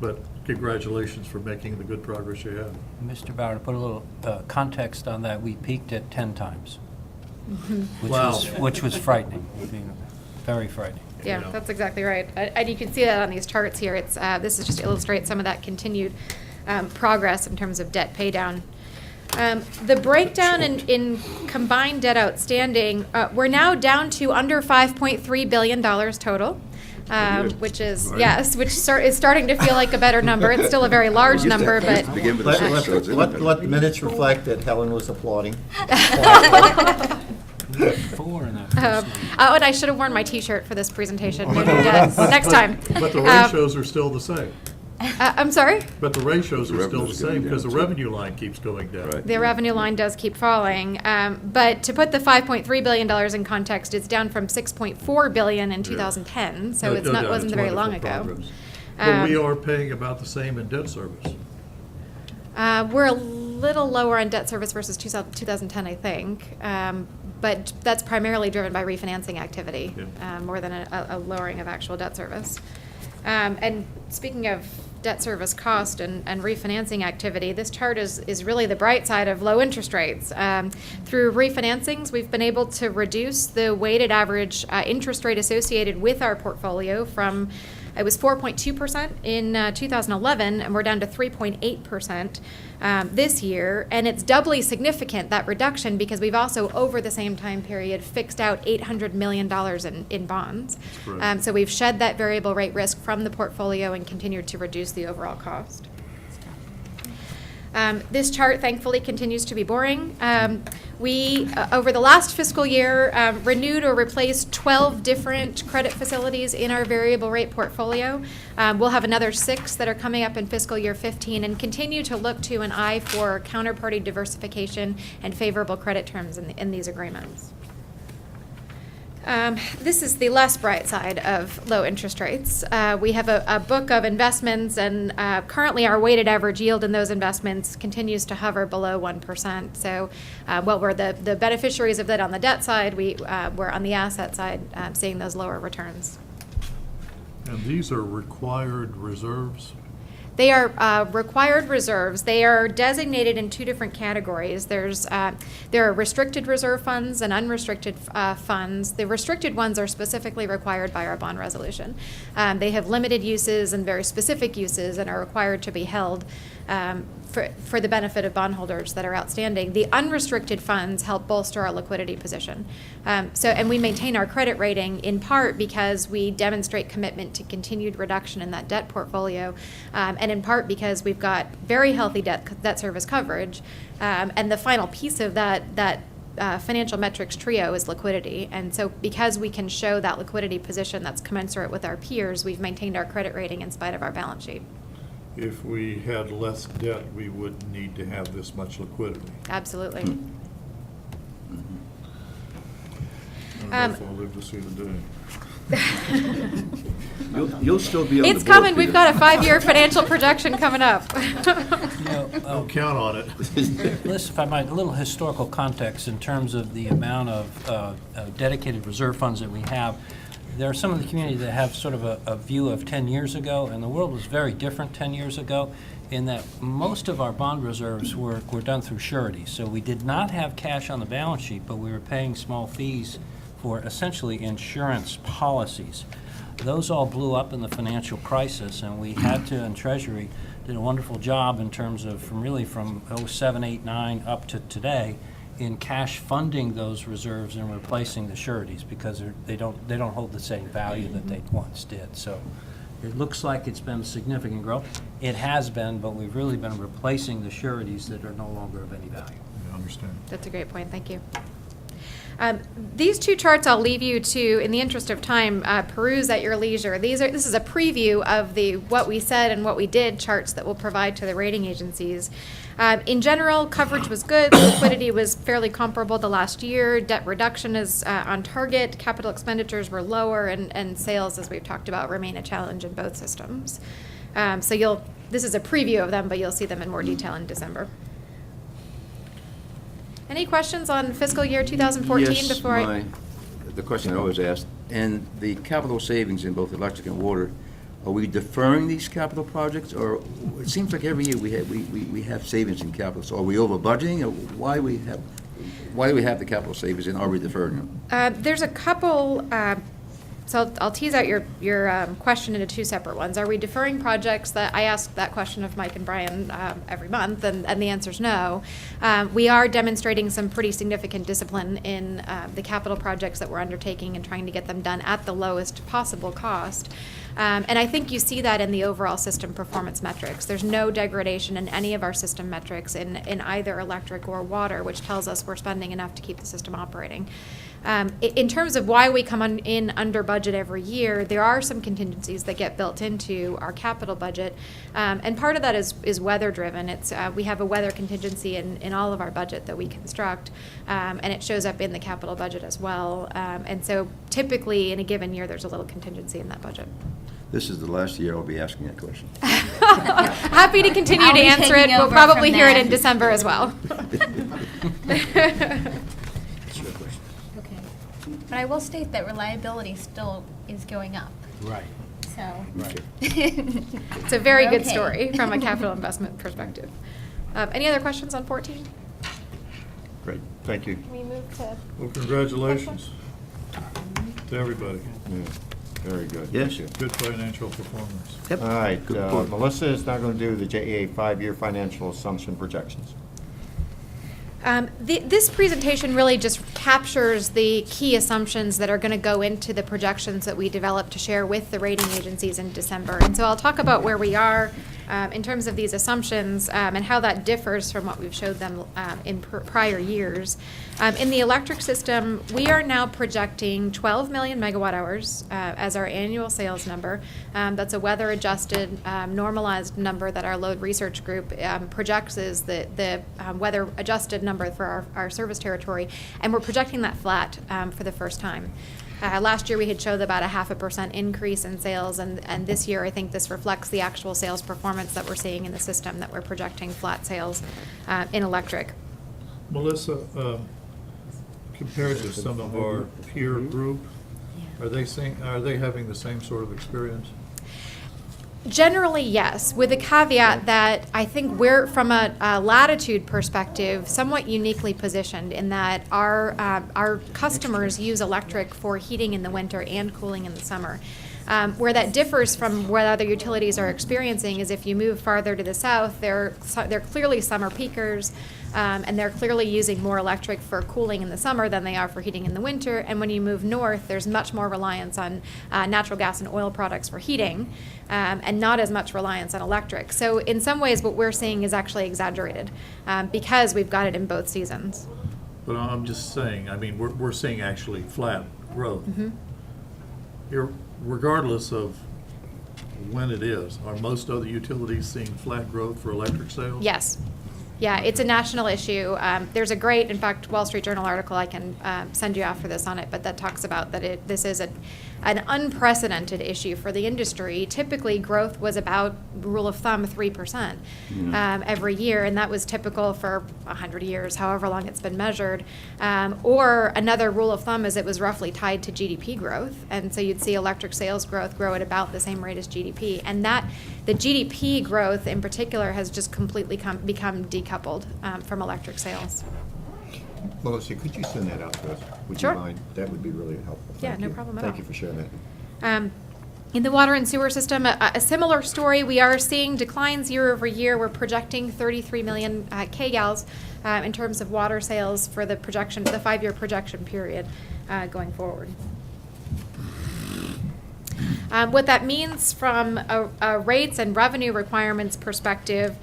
but congratulations for making the good progress you have. Mr. Bauer, to put a little context on that, we peaked at 10 times, which was frightening, very frightening. Yeah, that's exactly right. And you can see that on these charts here. This is just to illustrate some of that continued progress in terms of debt pay down. The breakdown in combined debt outstanding, we're now down to under $5.3 billion total. Which is, yes, which is starting to feel like a better number. It's still a very large number, but... Let the minutes reflect that Helen was applauding. And I should have worn my T-shirt for this presentation. Maybe next time. But the ratios are still the same. I'm sorry? But the ratios are still the same because the revenue line keeps going down. Right. The revenue line does keep falling. But to put the $5.3 billion in context, it's down from $6.4 billion in 2010. So it wasn't very long ago. But we are paying about the same in debt service. We're a little lower on debt service versus 2010, I think. But that's primarily driven by refinancing activity, more than a lowering of actual debt service. And speaking of debt service cost and refinancing activity, this chart is really the bright side of low interest rates. Through refinancings, we've been able to reduce the weighted average interest rate associated with our portfolio from, it was 4.2% in 2011, and we're down to 3.8% this year. And it's doubly significant, that reduction, because we've also, over the same time period, fixed out $800 million in bonds. So we've shed that variable rate risk from the portfolio and continued to reduce the overall cost. This chart, thankfully, continues to be boring. We, over the last fiscal year, renewed or replaced 12 different credit facilities in our variable rate portfolio. We'll have another 6 that are coming up in fiscal year 15 and continue to look to an eye for counterparty diversification and favorable credit terms in these agreements. This is the less bright side of low interest rates. We have a book of investments, and currently our weighted average yield in those investments continues to hover below 1%. So while we're the beneficiaries of that on the debt side, we're on the asset side seeing those lower returns. And these are required reserves? They are required reserves. They are designated in 2 different categories. There are restricted reserve funds and unrestricted funds. The restricted ones are specifically required by our bond resolution. They have limited uses and very specific uses and are required to be held for the benefit of bondholders that are outstanding. The unrestricted funds help bolster our liquidity position. And we maintain our credit rating in part because we demonstrate commitment to continued reduction in that debt portfolio, and in part because we've got very healthy debt service coverage. And the final piece of that financial metrics trio is liquidity. And so because we can show that liquidity position that's commensurate with our peers, we've maintained our credit rating in spite of our balance sheet. If we had less debt, we wouldn't need to have this much liquidity. Absolutely. I don't know if I'll live to see the day. You'll still be on the board. It's coming. We've Peter. got a 5-year financial projection coming up. Don't count on it. Listen, if I might, a little historical context in terms of the amount of dedicated reserve funds that we have. There are some of the community that have sort of a view of 10 years ago, and the world was very different 10 years ago in that most of our bond reserves were done through surety. So we did not have cash on the balance sheet, but we were paying small fees for essentially insurance policies. Those all blew up in the financial crisis, and we had to, and Treasury did a wonderful job in terms of from 07, 8, 9 up to today in cash funding those reserves and replacing the sureties because they don't hold the same value that they once did. So it looks like it's been significant growth. It has been, but we've really been replacing the sureties that are no longer of any value. I understand. That's a great point. Thank you. These two charts I'll leave you to, in the interest of time, peruse at your leisure. This is a preview of the what we said and what we did charts that we'll provide to the rating agencies. In general, coverage was good. Liquidity was fairly comparable to last year. Debt reduction is on target. Capital expenditures were lower, and sales, as we've talked about, remain a challenge in both systems. This is a preview of them, but you'll see them in more detail in December. Any questions on fiscal year 2014 Yes, before the question I always ask, and the capital savings in both electric and water, are we deferring these capital projects, or it seems like every year we have savings in capital, so are we over budgeting, or why do we have the capital savings, and are we deferring them? There's a couple, so I'll tease out your question into two separate ones. Are we deferring projects? That I ask that question of Mike and Brian every month, and the answer is no. We are demonstrating some pretty significant discipline in the capital projects that we're undertaking and trying to get them done at the lowest possible cost. And I think you see that in the overall system performance metrics. There's no degradation in any of our system metrics in either electric or water, which tells us we're spending enough to keep the system operating. In terms of why we come in under budget every year, there are some contingencies that get built into our capital budget, and part of that is weather driven. We have a weather contingency in all of our budget that we construct, and it shows up in the capital budget as well. And so typically in a given year, there's a little contingency in that budget. This is the last year I'll be asking that question. Happy to continue I'll to be answer taking it. We'll over probably from hear it there. in December as well. That's your question. Okay. But I will state that reliability still is going up. Right. So. Right. It's a very good Okay. story from a capital investment perspective. Any other questions on 14? Great, thank you. Can we move to? Well, congratulations to everybody. Yeah, very good. Yes. Thank you. Good financial performance. Yep. All right, Good report. Melissa is now going to do the JEA 5-year financial assumption projections. This presentation really just captures the key assumptions that are going to go into the projections that we developed to share with the rating agencies in December. And so I'll talk about where we are in terms of these assumptions and how that differs from what we've showed them in prior years. In the electric system, we are now projecting 12 million megawatt hours as our annual sales number. That's a weather-adjusted, normalized number that our load research group projects is the weather-adjusted number for our service territory, and we're projecting that flat for the first time. Last year we had showed about a 0.5% increase in sales, and this year I think this reflects the actual sales performance that we're seeing in the system, that we're projecting flat sales in electric. Melissa, compared to some of our peer group, are they having the same sort of experience? Generally, yes, with the caveat that I think we're, from a latitude perspective, somewhat uniquely positioned in that our customers use electric for heating in the winter and cooling in the summer. Where that differs from what other utilities are experiencing is if you move farther to the south, they're clearly summer peakers, and they're clearly using more electric for cooling in the summer than they are for heating in the winter. And when you move north, there's much more reliance on natural gas and oil products for heating, and not as much reliance on electric. So in some ways, what we're seeing is actually exaggerated because we've got it in both seasons. But I'm just saying, I mean, we're seeing actually flat growth. Mm-hmm. Regardless of when it is, are most other utilities seeing flat growth for electric sales? Yes. Yeah, it's a national issue. There's a great, in fact, Wall Street Journal article I can send you after this on it, but that talks about that this is an unprecedented issue for the industry. Typically, growth was about, rule of thumb, 3% every year, and that was typical for 100 years, however long it's been measured. Or another rule of thumb is it was roughly tied to GDP growth, and so you'd see electric sales growth grow at about the same rate as GDP, and the GDP growth in particular has just completely become decoupled from electric sales. Melissa, could you send that out to us? Would Sure. you mind? That would be really helpful. Yeah, Thank no you. problem at Thank all. you for sharing that. In the water and sewer system, a similar story. We are seeing declines year over year. We're projecting 33 million kgals in terms of water sales for the 5-year projection period going forward. What that means from a rates and revenue requirements perspective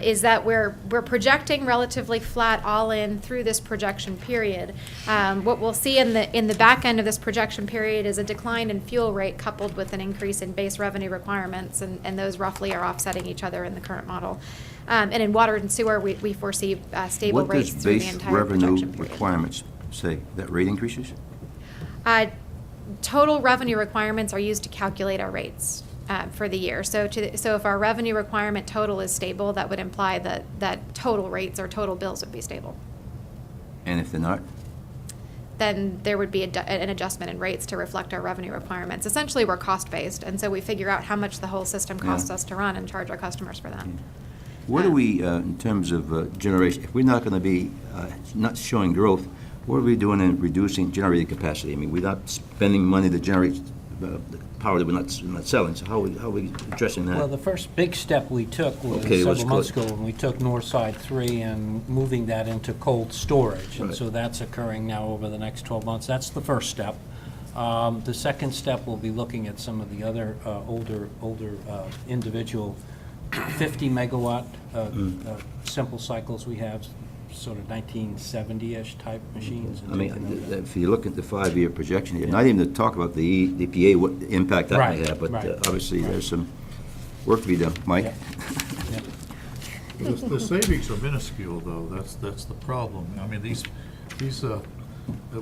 is that we're projecting relatively flat all-in through this projection period. What we'll see in the back end of this projection period is a decline in fuel rate coupled with an increase in base revenue requirements, and those roughly are offsetting each other in the current model. And in water and sewer, we foresee stable rates through the entire projection period. What does base revenue requirements say? That rate increases? Total revenue requirements are used to calculate our rates for the year. So if our revenue requirement total is stable, that would imply that total rates or total bills would be stable. And if they're not? Then there would be an adjustment in rates to reflect our revenue requirements. Essentially, we're cost-based, and so we figure out how much the whole system costs us to run and charge our customers for that. What do we, in terms of generation, if we're not going to be not showing growth, what are we doing in reducing generating capacity? I mean, we're not spending money to generate the power that we're not selling, so how are we addressing that? Well, the first big step we took was Okay, let's several months go- ago when we took Northside 3 and moving that into cold storage. And Right. so that's occurring now over the next 12 months. That's the first step. The second step will be looking at some of the other older individual 50 megawatt simple cycles we have, sort of 1970-ish type machines. And I mean, taking them down. if you look at the 5-year projection here, not even to talk about the EPA, what impact that Right, may have, but right. Obviously there's some work to be done. Mike? The savings are minuscule, though. That's the problem. I mean, these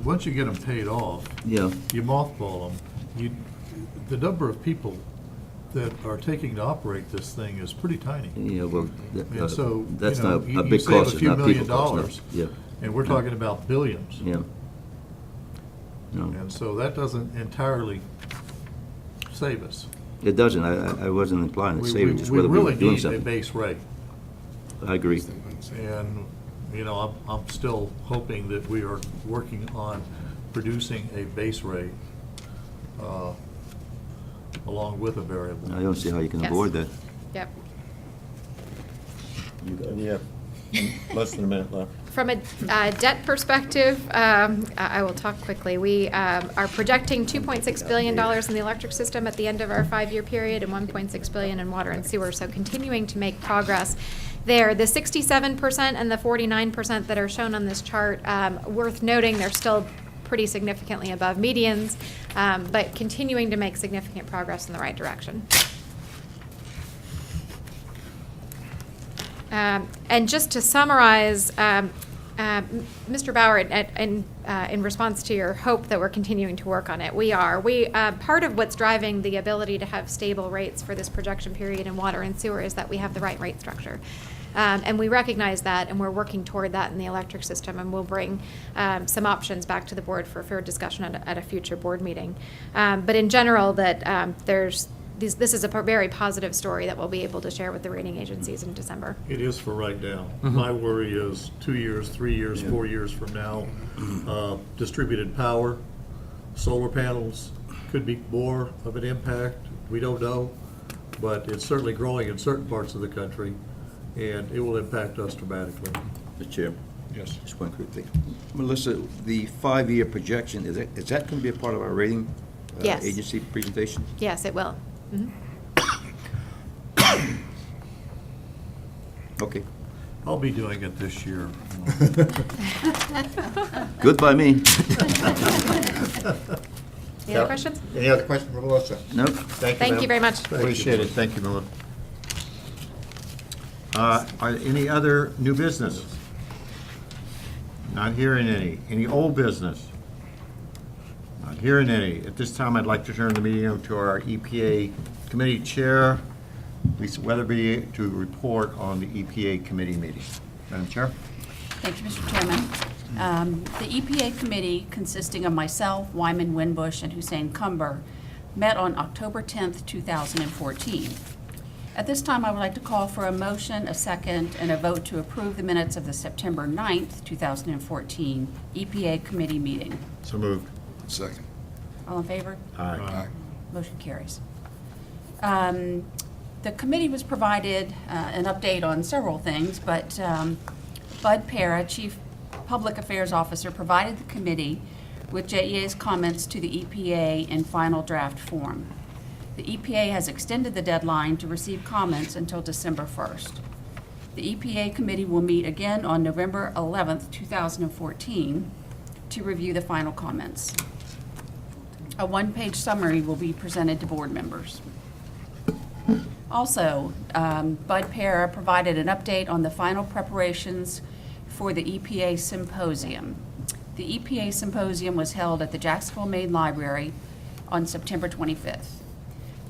once you get them paid off, Yeah. you mothball them. The number of people that are taking to operate this thing is pretty tiny. Yeah, well, And so, that's you know, not a you big save cost, a it's few not million people cost, no. dollars, Yeah. and we're talking about billions. Yeah. No, And so that doesn't entirely save us. it doesn't. I wasn't implying it's We saving, just whether we were really doing need a something. base rate. I agree. And, you know, I'm still hoping that we are working on producing a base rate along with a variable. I don't see how you can Yes. avoid that. Yep. You have less than a minute left. From a debt perspective, I will talk quickly. We are projecting $2.6 billion in the electric system at the end of our 5-year period and $1.6 billion in water and sewer, so continuing to make progress there. The 67% and the 49% that are shown on this chart, worth noting, they're still pretty significantly above medians, but continuing to make significant progress in the right direction. And just to summarize, Mr. Bauer, in response to your hope that we're continuing to work on it, we are. Part of what's driving the ability to have stable rates for this projection period in water and sewer is that we have the right rate structure. And we recognize that, and we're working toward that in the electric system, and we'll bring some options back to the board for fair discussion at a future board meeting. But in general, that this is a very positive story that we'll be able to share with the rating agencies in December. It is for right now. Mhm. My worry is 2 years, 3 years, 4 years from now, distributed power, solar panels could be more of an impact. We don't know, but it's certainly growing in certain parts of the country, and it will impact us dramatically. Mr. Chair? Yes. Just one quick thing. Melissa, the 5-year projection, is that going to be a part of our rating Yes. agency presentation? Yes, it will. Mhm. Okay. I'll be doing it this year. Good by me. Any other questions? Any other questions for Melissa? Nope. Thank you, Thank ma'am. you very much. Appreciate it. Thank you, Melissa. Are there any other new business? Not hearing any. Any old business? Not hearing any. At this time, I'd like to turn the meeting over to our EPA Committee Chair, Lisa Weatherby, to report on the EPA Committee meeting. Madam Chair? Thank you, Mr. Chairman. The EPA Committee, consisting of myself, Wyman Winbush, and Hussein Cumber, met on October 10th, 2014. At this time, I would like to call for a motion, a second, and a vote to approve the minutes of the September 9th, 2014 EPA Committee meeting. So moved. Second. All in favor? Aye. Motion carries. The committee was provided an update on several things, but Bud Para, Chief Public Affairs Officer, provided the committee with JEA's comments to the EPA in final draft form. The EPA has extended the deadline to receive comments until December 1st. The EPA committee will meet again on November 11th, 2014 to review the final comments. A one-page summary will be presented to board members. Also, Bud Para provided an update on the final preparations for the EPA Symposium. The EPA Symposium was held at the Jacksonville Main Library on September 25th.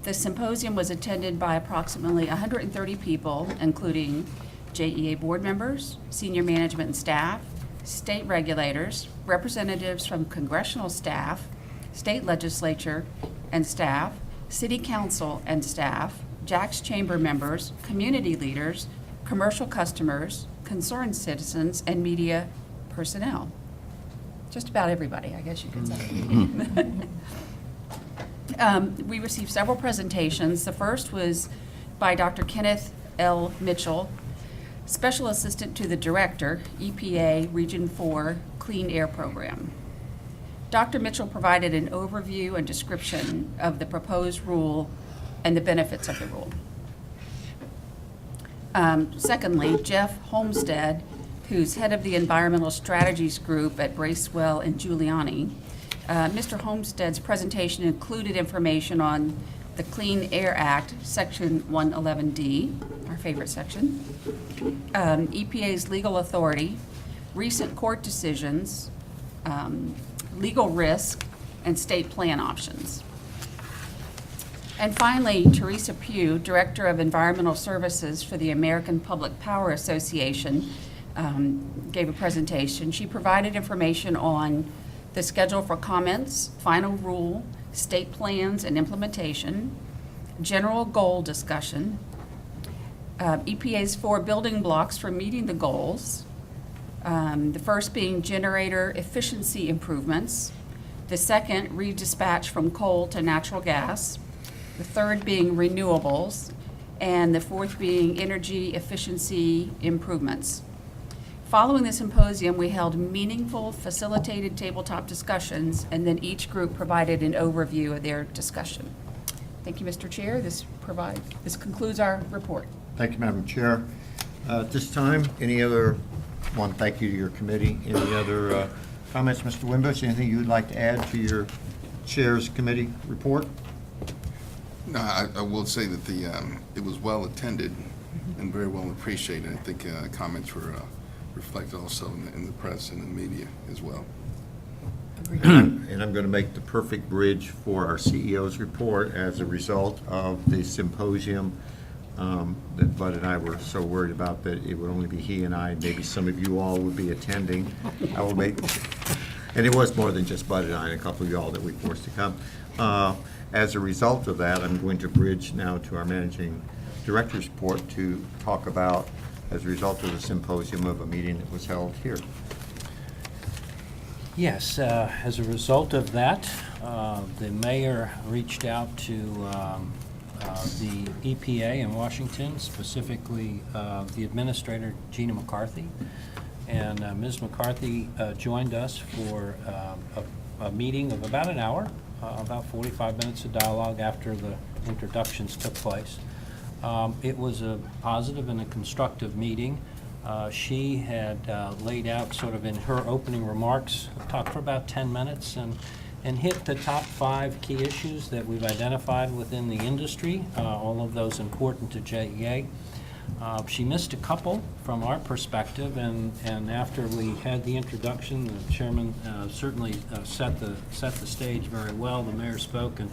The symposium was attended by approximately 130 people, including JEA board members, senior management and staff, state regulators, representatives from congressional staff, state legislature and staff, city council and staff, JACS chamber members, community leaders, commercial customers, concerned citizens, and media personnel. Just about everybody, I guess you could say. We received several presentations. The first was by Dr. Kenneth L. Mitchell, Special Assistant to the Director, EPA Region 4 Clean Air Program. Dr. Mitchell provided an overview and description of the proposed rule and the benefits of the rule. Secondly, Jeff Homestead, who's head of the Environmental Strategies Group at Bracewell and Giuliani. Mr. Homestead's presentation included information on the Clean Air Act, Section 111D, our favorite section, EPA's legal authority, recent court decisions, legal risk, and state plan options. And finally, Teresa Pugh, Director of Environmental Services for the American Public Power Association, gave a presentation. She provided information on the schedule for comments, final rule, state plans and implementation, general goal discussion, EPA's 4 building blocks for meeting the goals, the first being generator efficiency improvements, the second, redispatch from coal to natural gas, the third being renewables, and the fourth being energy efficiency improvements. Following the symposium, we held meaningful, facilitated tabletop discussions, and then each group provided an overview of their discussion. Thank you, Mr. Chair. This concludes our report. Thank you, Madam Chair. At this time, thank you to your committee. Any other comments, Mr. Wimbush? Anything you would like to add to your Chair's committee report? No, I will say that it was well attended and very well appreciated. I think comments were reflected also in the press and in the media as well. And I'm going to make the perfect bridge for our CEO's report as a result of the symposium that Bud and I were so worried about that it would only be he and I, and maybe some of you all would be attending. And it was more than just Bud and I and a couple of y'all that we forced to come. As a result of that, I'm going to bridge now to our managing director's report to talk about, as a result of the symposium, of a meeting that was held here. Yes, as a result of that, the mayor reached out to the EPA in Washington, specifically the administrator, Gina McCarthy. And Ms. McCarthy joined us for a meeting of about an hour, about 45 minutes of dialogue after the introductions took place. It was a positive and a constructive meeting. She had laid out sort of in her opening remarks, talked for about 10 minutes and hit the top 5 key issues that we've identified within the industry, all of those important to JEA. She missed a couple from our perspective, and after we had the introduction, the chairman certainly set the stage very well. The mayor spoke and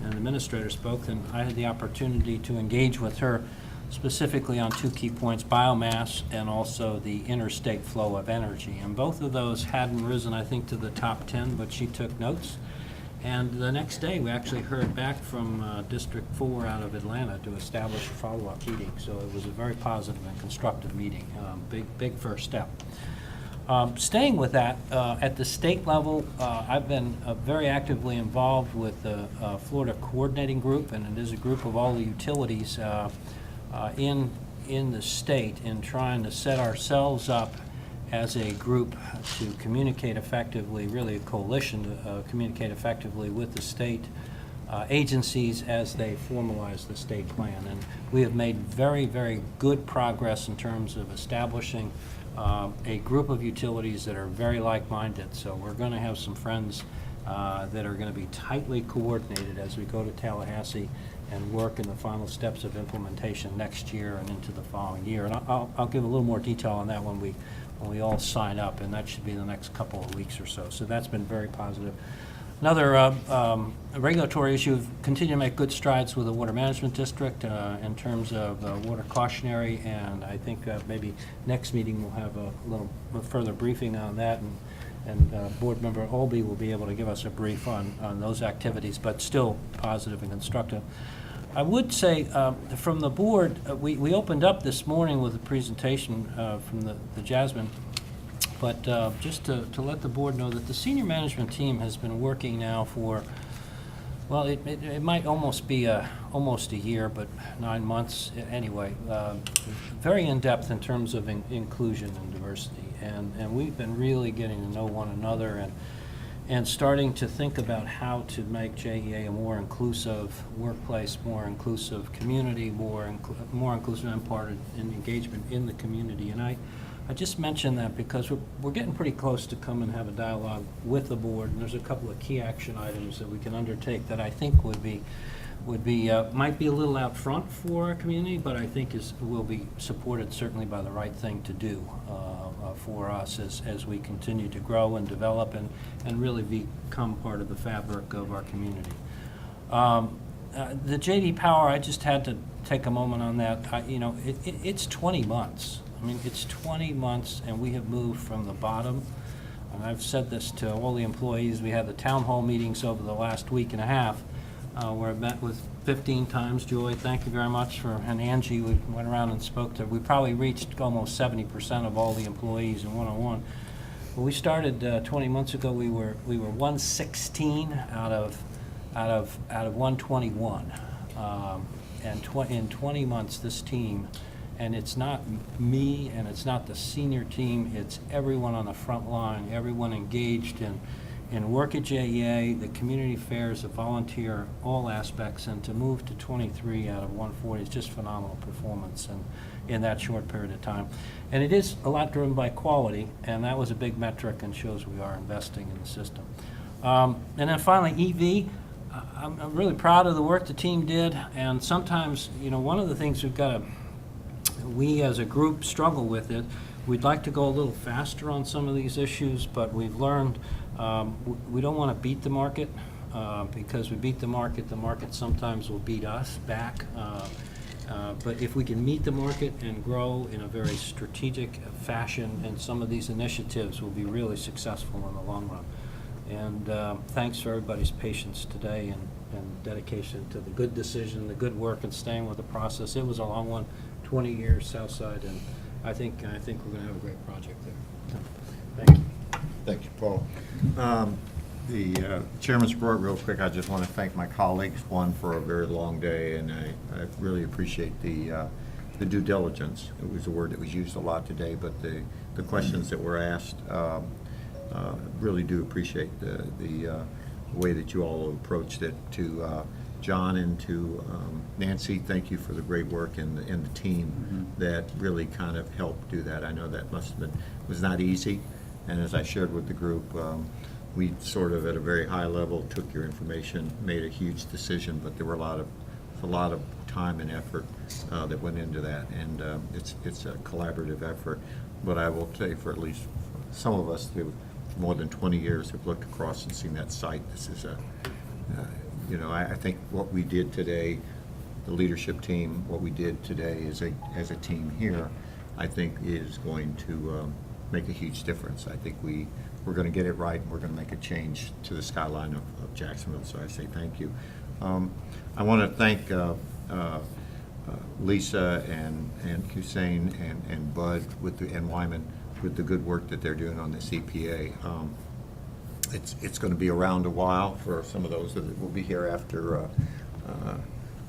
the administrator spoke, and I had the opportunity to engage with her specifically on two key points, biomass and also the interstate flow of energy. And both of those hadn't risen, I think, to the top 10, but she took notes. And the next day, we actually heard back from District 4 out of Atlanta to establish a follow-up meeting. So it was a very positive and constructive meeting, big first step. Staying with that, at the state level, I've been very actively involved with the Florida Coordinating Group, and it is a group of all the utilities in the state in trying to set ourselves up as a group to communicate effectively, really a coalition to communicate effectively with the state agencies as they formalize the state plan. And we have made very, very good progress in terms of establishing a group of utilities that are very like-minded. So we're going to have some friends that are going to be tightly coordinated as we go to Tallahassee and work in the final steps of implementation next year and into the following year. And I'll give a little more detail on that when we all sign up, and that should be in the next couple of weeks or so. So that's been very positive. Another regulatory issue, continue to make good strides with the Water Management District in terms of water cautionary, and I think maybe next meeting we'll have a little further briefing on that, and Board Member Olby will be able to give us a brief on those activities, but still positive and constructive. I would say from the board, we opened up this morning with a presentation from the Jasmine, but just to let the board know that the senior management team has been working now for, well, it might almost be almost a year, but 9 months anyway, very in-depth in terms of inclusion and diversity. And we've been really getting to know one another and starting to think about how to make JEA a more inclusive workplace, more inclusive community, more inclusive and imparted in engagement in the community. And I just mentioned that because we're getting pretty close to come and have a dialogue with the board, and there's a couple of key action items that we can undertake that I think might be a little out front for our community, but I think will be supported certainly by the right thing to do for us as we continue to grow and develop and really become part of the fabric of our community. The J.D. Power, I just had to take a moment on that. It's 20 months. I mean, it's 20 months, and we have moved from the bottom. And I've said this to all the employees. We had the town hall meetings over the last week and a half, where I met with 15 times. Joy, thank you very much and Angie, we went around and spoke to. We probably reached almost 70% of all the employees in one-on-one. When we started 20 months ago, we were 116 out of 121. And in 20 months, this team, and it's not me and it's not the senior team, it's everyone on the front line, everyone engaged in work at JEA, the community affairs, the volunteer, all aspects, and to move to 23 out of 140 is just phenomenal performance and in that short period of time. And it is a lot driven by quality, and that was a big metric and shows we are investing in the system. And then finally, EV. I'm really proud of the work the team did, and sometimes, one of the things we as a group struggle with it. We'd like to go a little faster on some of these issues, but we've learned we don't want to beat the market because we beat the market sometimes will beat us back. But if we can meet the market and grow in a very strategic fashion, and some of these initiatives will be really successful in the long run. And thanks for everybody's patience today and dedication to the good decision, the good work, and staying with the process. It was a long one, 20 years Southside, and I think we're going to have a great project there. Thank you. Thank you, Paul. The chairman's report, real quick, I just want to thank my colleagues, one, for a very long day, and I really appreciate the due diligence. It was a word that was used a lot today, but the questions that were asked, really do appreciate the way that you all approached it. To John and to Nancy, thank you for the great work and the team that really kind of helped do that. I know that was not easy, and as I shared with the group, we sort of at a very high level took your information, made a huge decision, but there were a lot of a lot of time and effort that went into that, and it's a collaborative effort. But I will say, for at least some of us who more than 20 years have looked across and seen that site, this is a, I think what we did today, the leadership team, what we did today as a team here, I think is going to make a huge difference. I think we're going to get it right, and we're going to make a change to the skyline of Jacksonville, so I say thank you. I want to thank Lisa and Hussein and Bud and Wyman with the good work that they're doing on this EPA. It's going to be around a while for some of those that will be here after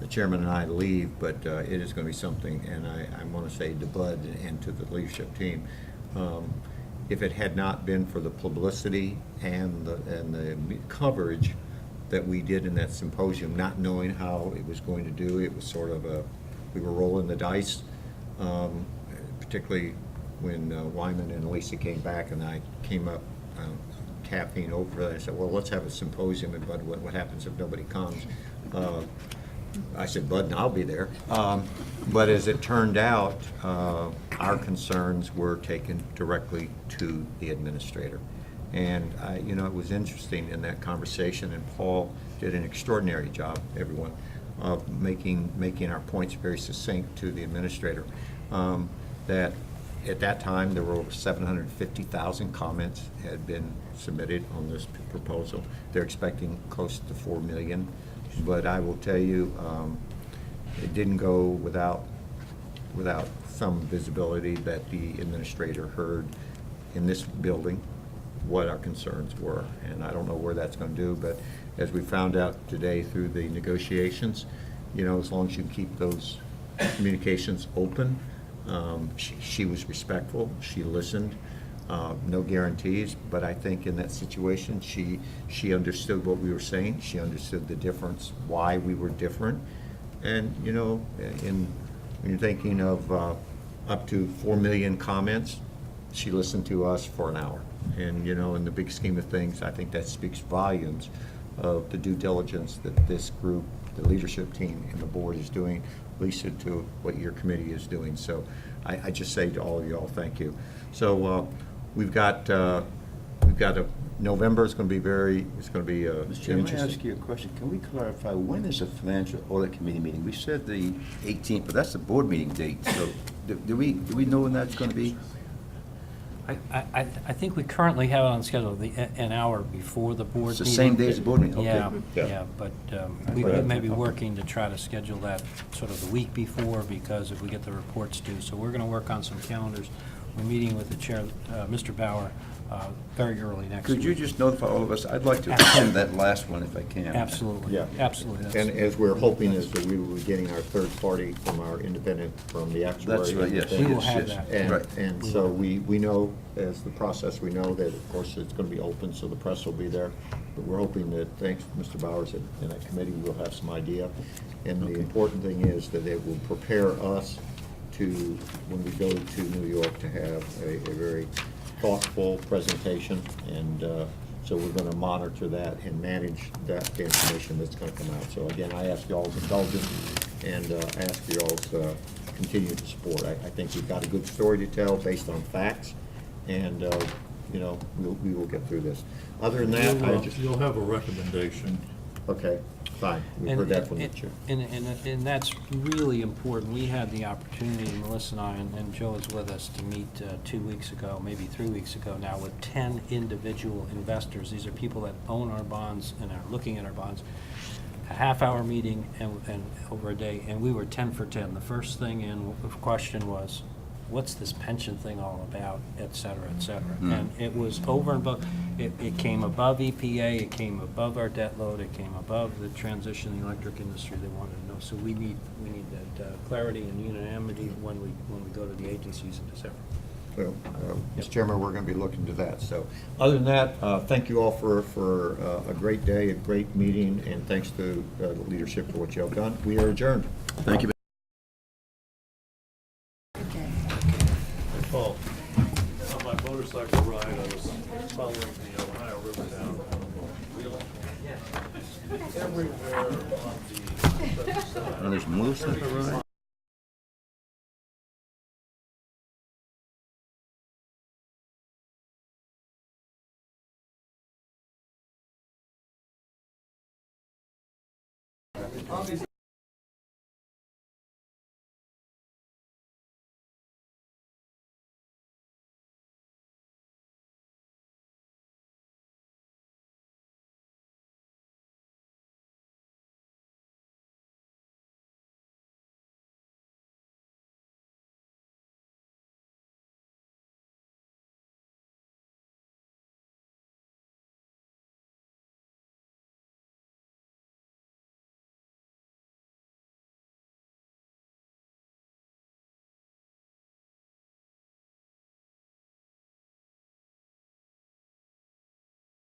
the chairman and I leave, but it is going to be something, and I want to say to Bud and to the leadership team, if it had not been for the publicity and the coverage that we did in that symposium, not knowing how it was going to do, it was sort of we were rolling the dice, particularly when Wyman and Lisa came back and I came up, caffeine over there. I said, well, let's have a symposium, and Bud, what happens if nobody comes? I said, Bud, and I'll be there. But as it turned out, our concerns were taken directly to the administrator. And it was interesting in that conversation, and Paul did an extraordinary job, everyone, of making our points very succinct to the administrator. That at that time, there were over 750,000 comments had been submitted on this proposal. They're expecting close to 4 million. But I will tell you, it didn't go without some visibility that the administrator heard in this building what our concerns were. And I don't know where that's going to do, but as we found out today through the negotiations, as long as you keep those communications open, she was respectful, she listened. No guarantees, but I think in that situation, she understood what we were saying. She understood the difference, why we were different. And, when you're thinking of up to 4 million comments, she listened to us for an hour. And, in the big scheme of things, I think that speaks volumes of the due diligence that this group, the leadership team and the board is doing, Lisa, to what your committee is doing. So I just say to all of you all, thank you. So we've got November is going to be Mr. Chairman, may I ask you a question? Can we clarify, when is the Financial Audit Committee meeting? We said the 18th, but that's the board meeting date. So do we know when that's going to be? I think we currently have it on schedule an hour before the board It's meeting. the same day as the board meeting? Okay. Yeah, but we may be working to try to schedule that sort of the week before, because if we get the reports due. So we're going to work on some calendars. We're meeting with the chair, Mr. Bauer, very early next week. Could you just notify all of us? I'd like to attend that last one if I can. Absolutely. Yeah. Absolutely. And as we're hoping is that we will be getting our third party from our independent, from the actuary. That's right, yes. We will have that. And, Right. and so we know, as the process, we know that, of course, it's going to be open, so the press will be there. But we're hoping that, thanks to Mr. Bowers and that committee, we'll have some idea. And the important thing is that it will prepare us to, when we go to New York, to have a very thoughtful presentation. And so we're going to monitor that and manage the information that's going to come out. So again, I ask y'all's indulgence and I ask y'all's continued support. I think we've got a good story to tell based on facts, and we will get through this. Other than that, You'll have a recommendation. Okay, fine. We've heard that from the chair. And that's really important. We had the opportunity, Melissa and I, and Joe is with us, to meet 2 weeks ago, maybe 3 weeks ago now, with 10 individual investors. These are people that own our bonds and are looking at our bonds. A half-hour meeting and over a day, and we were 10 for 10. The first thing in the question was, what's this pension thing all about, et cetera, et cetera. And it was over and above. It came above EPA, it came above our debt load, it came above the transition in the electric industry they wanted to know. So we need that clarity and unanimity when we go to the agencies in December. Well, Mr. Chairman, we're going to be looking to that. So other than that, thank you all for a great day, a great meeting, and thanks to the leadership for what you have done. We are adjourned. Thank you. Paul, on my motorcycle ride, I was following the Ohio River down. Everywhere on the And there's Melissa.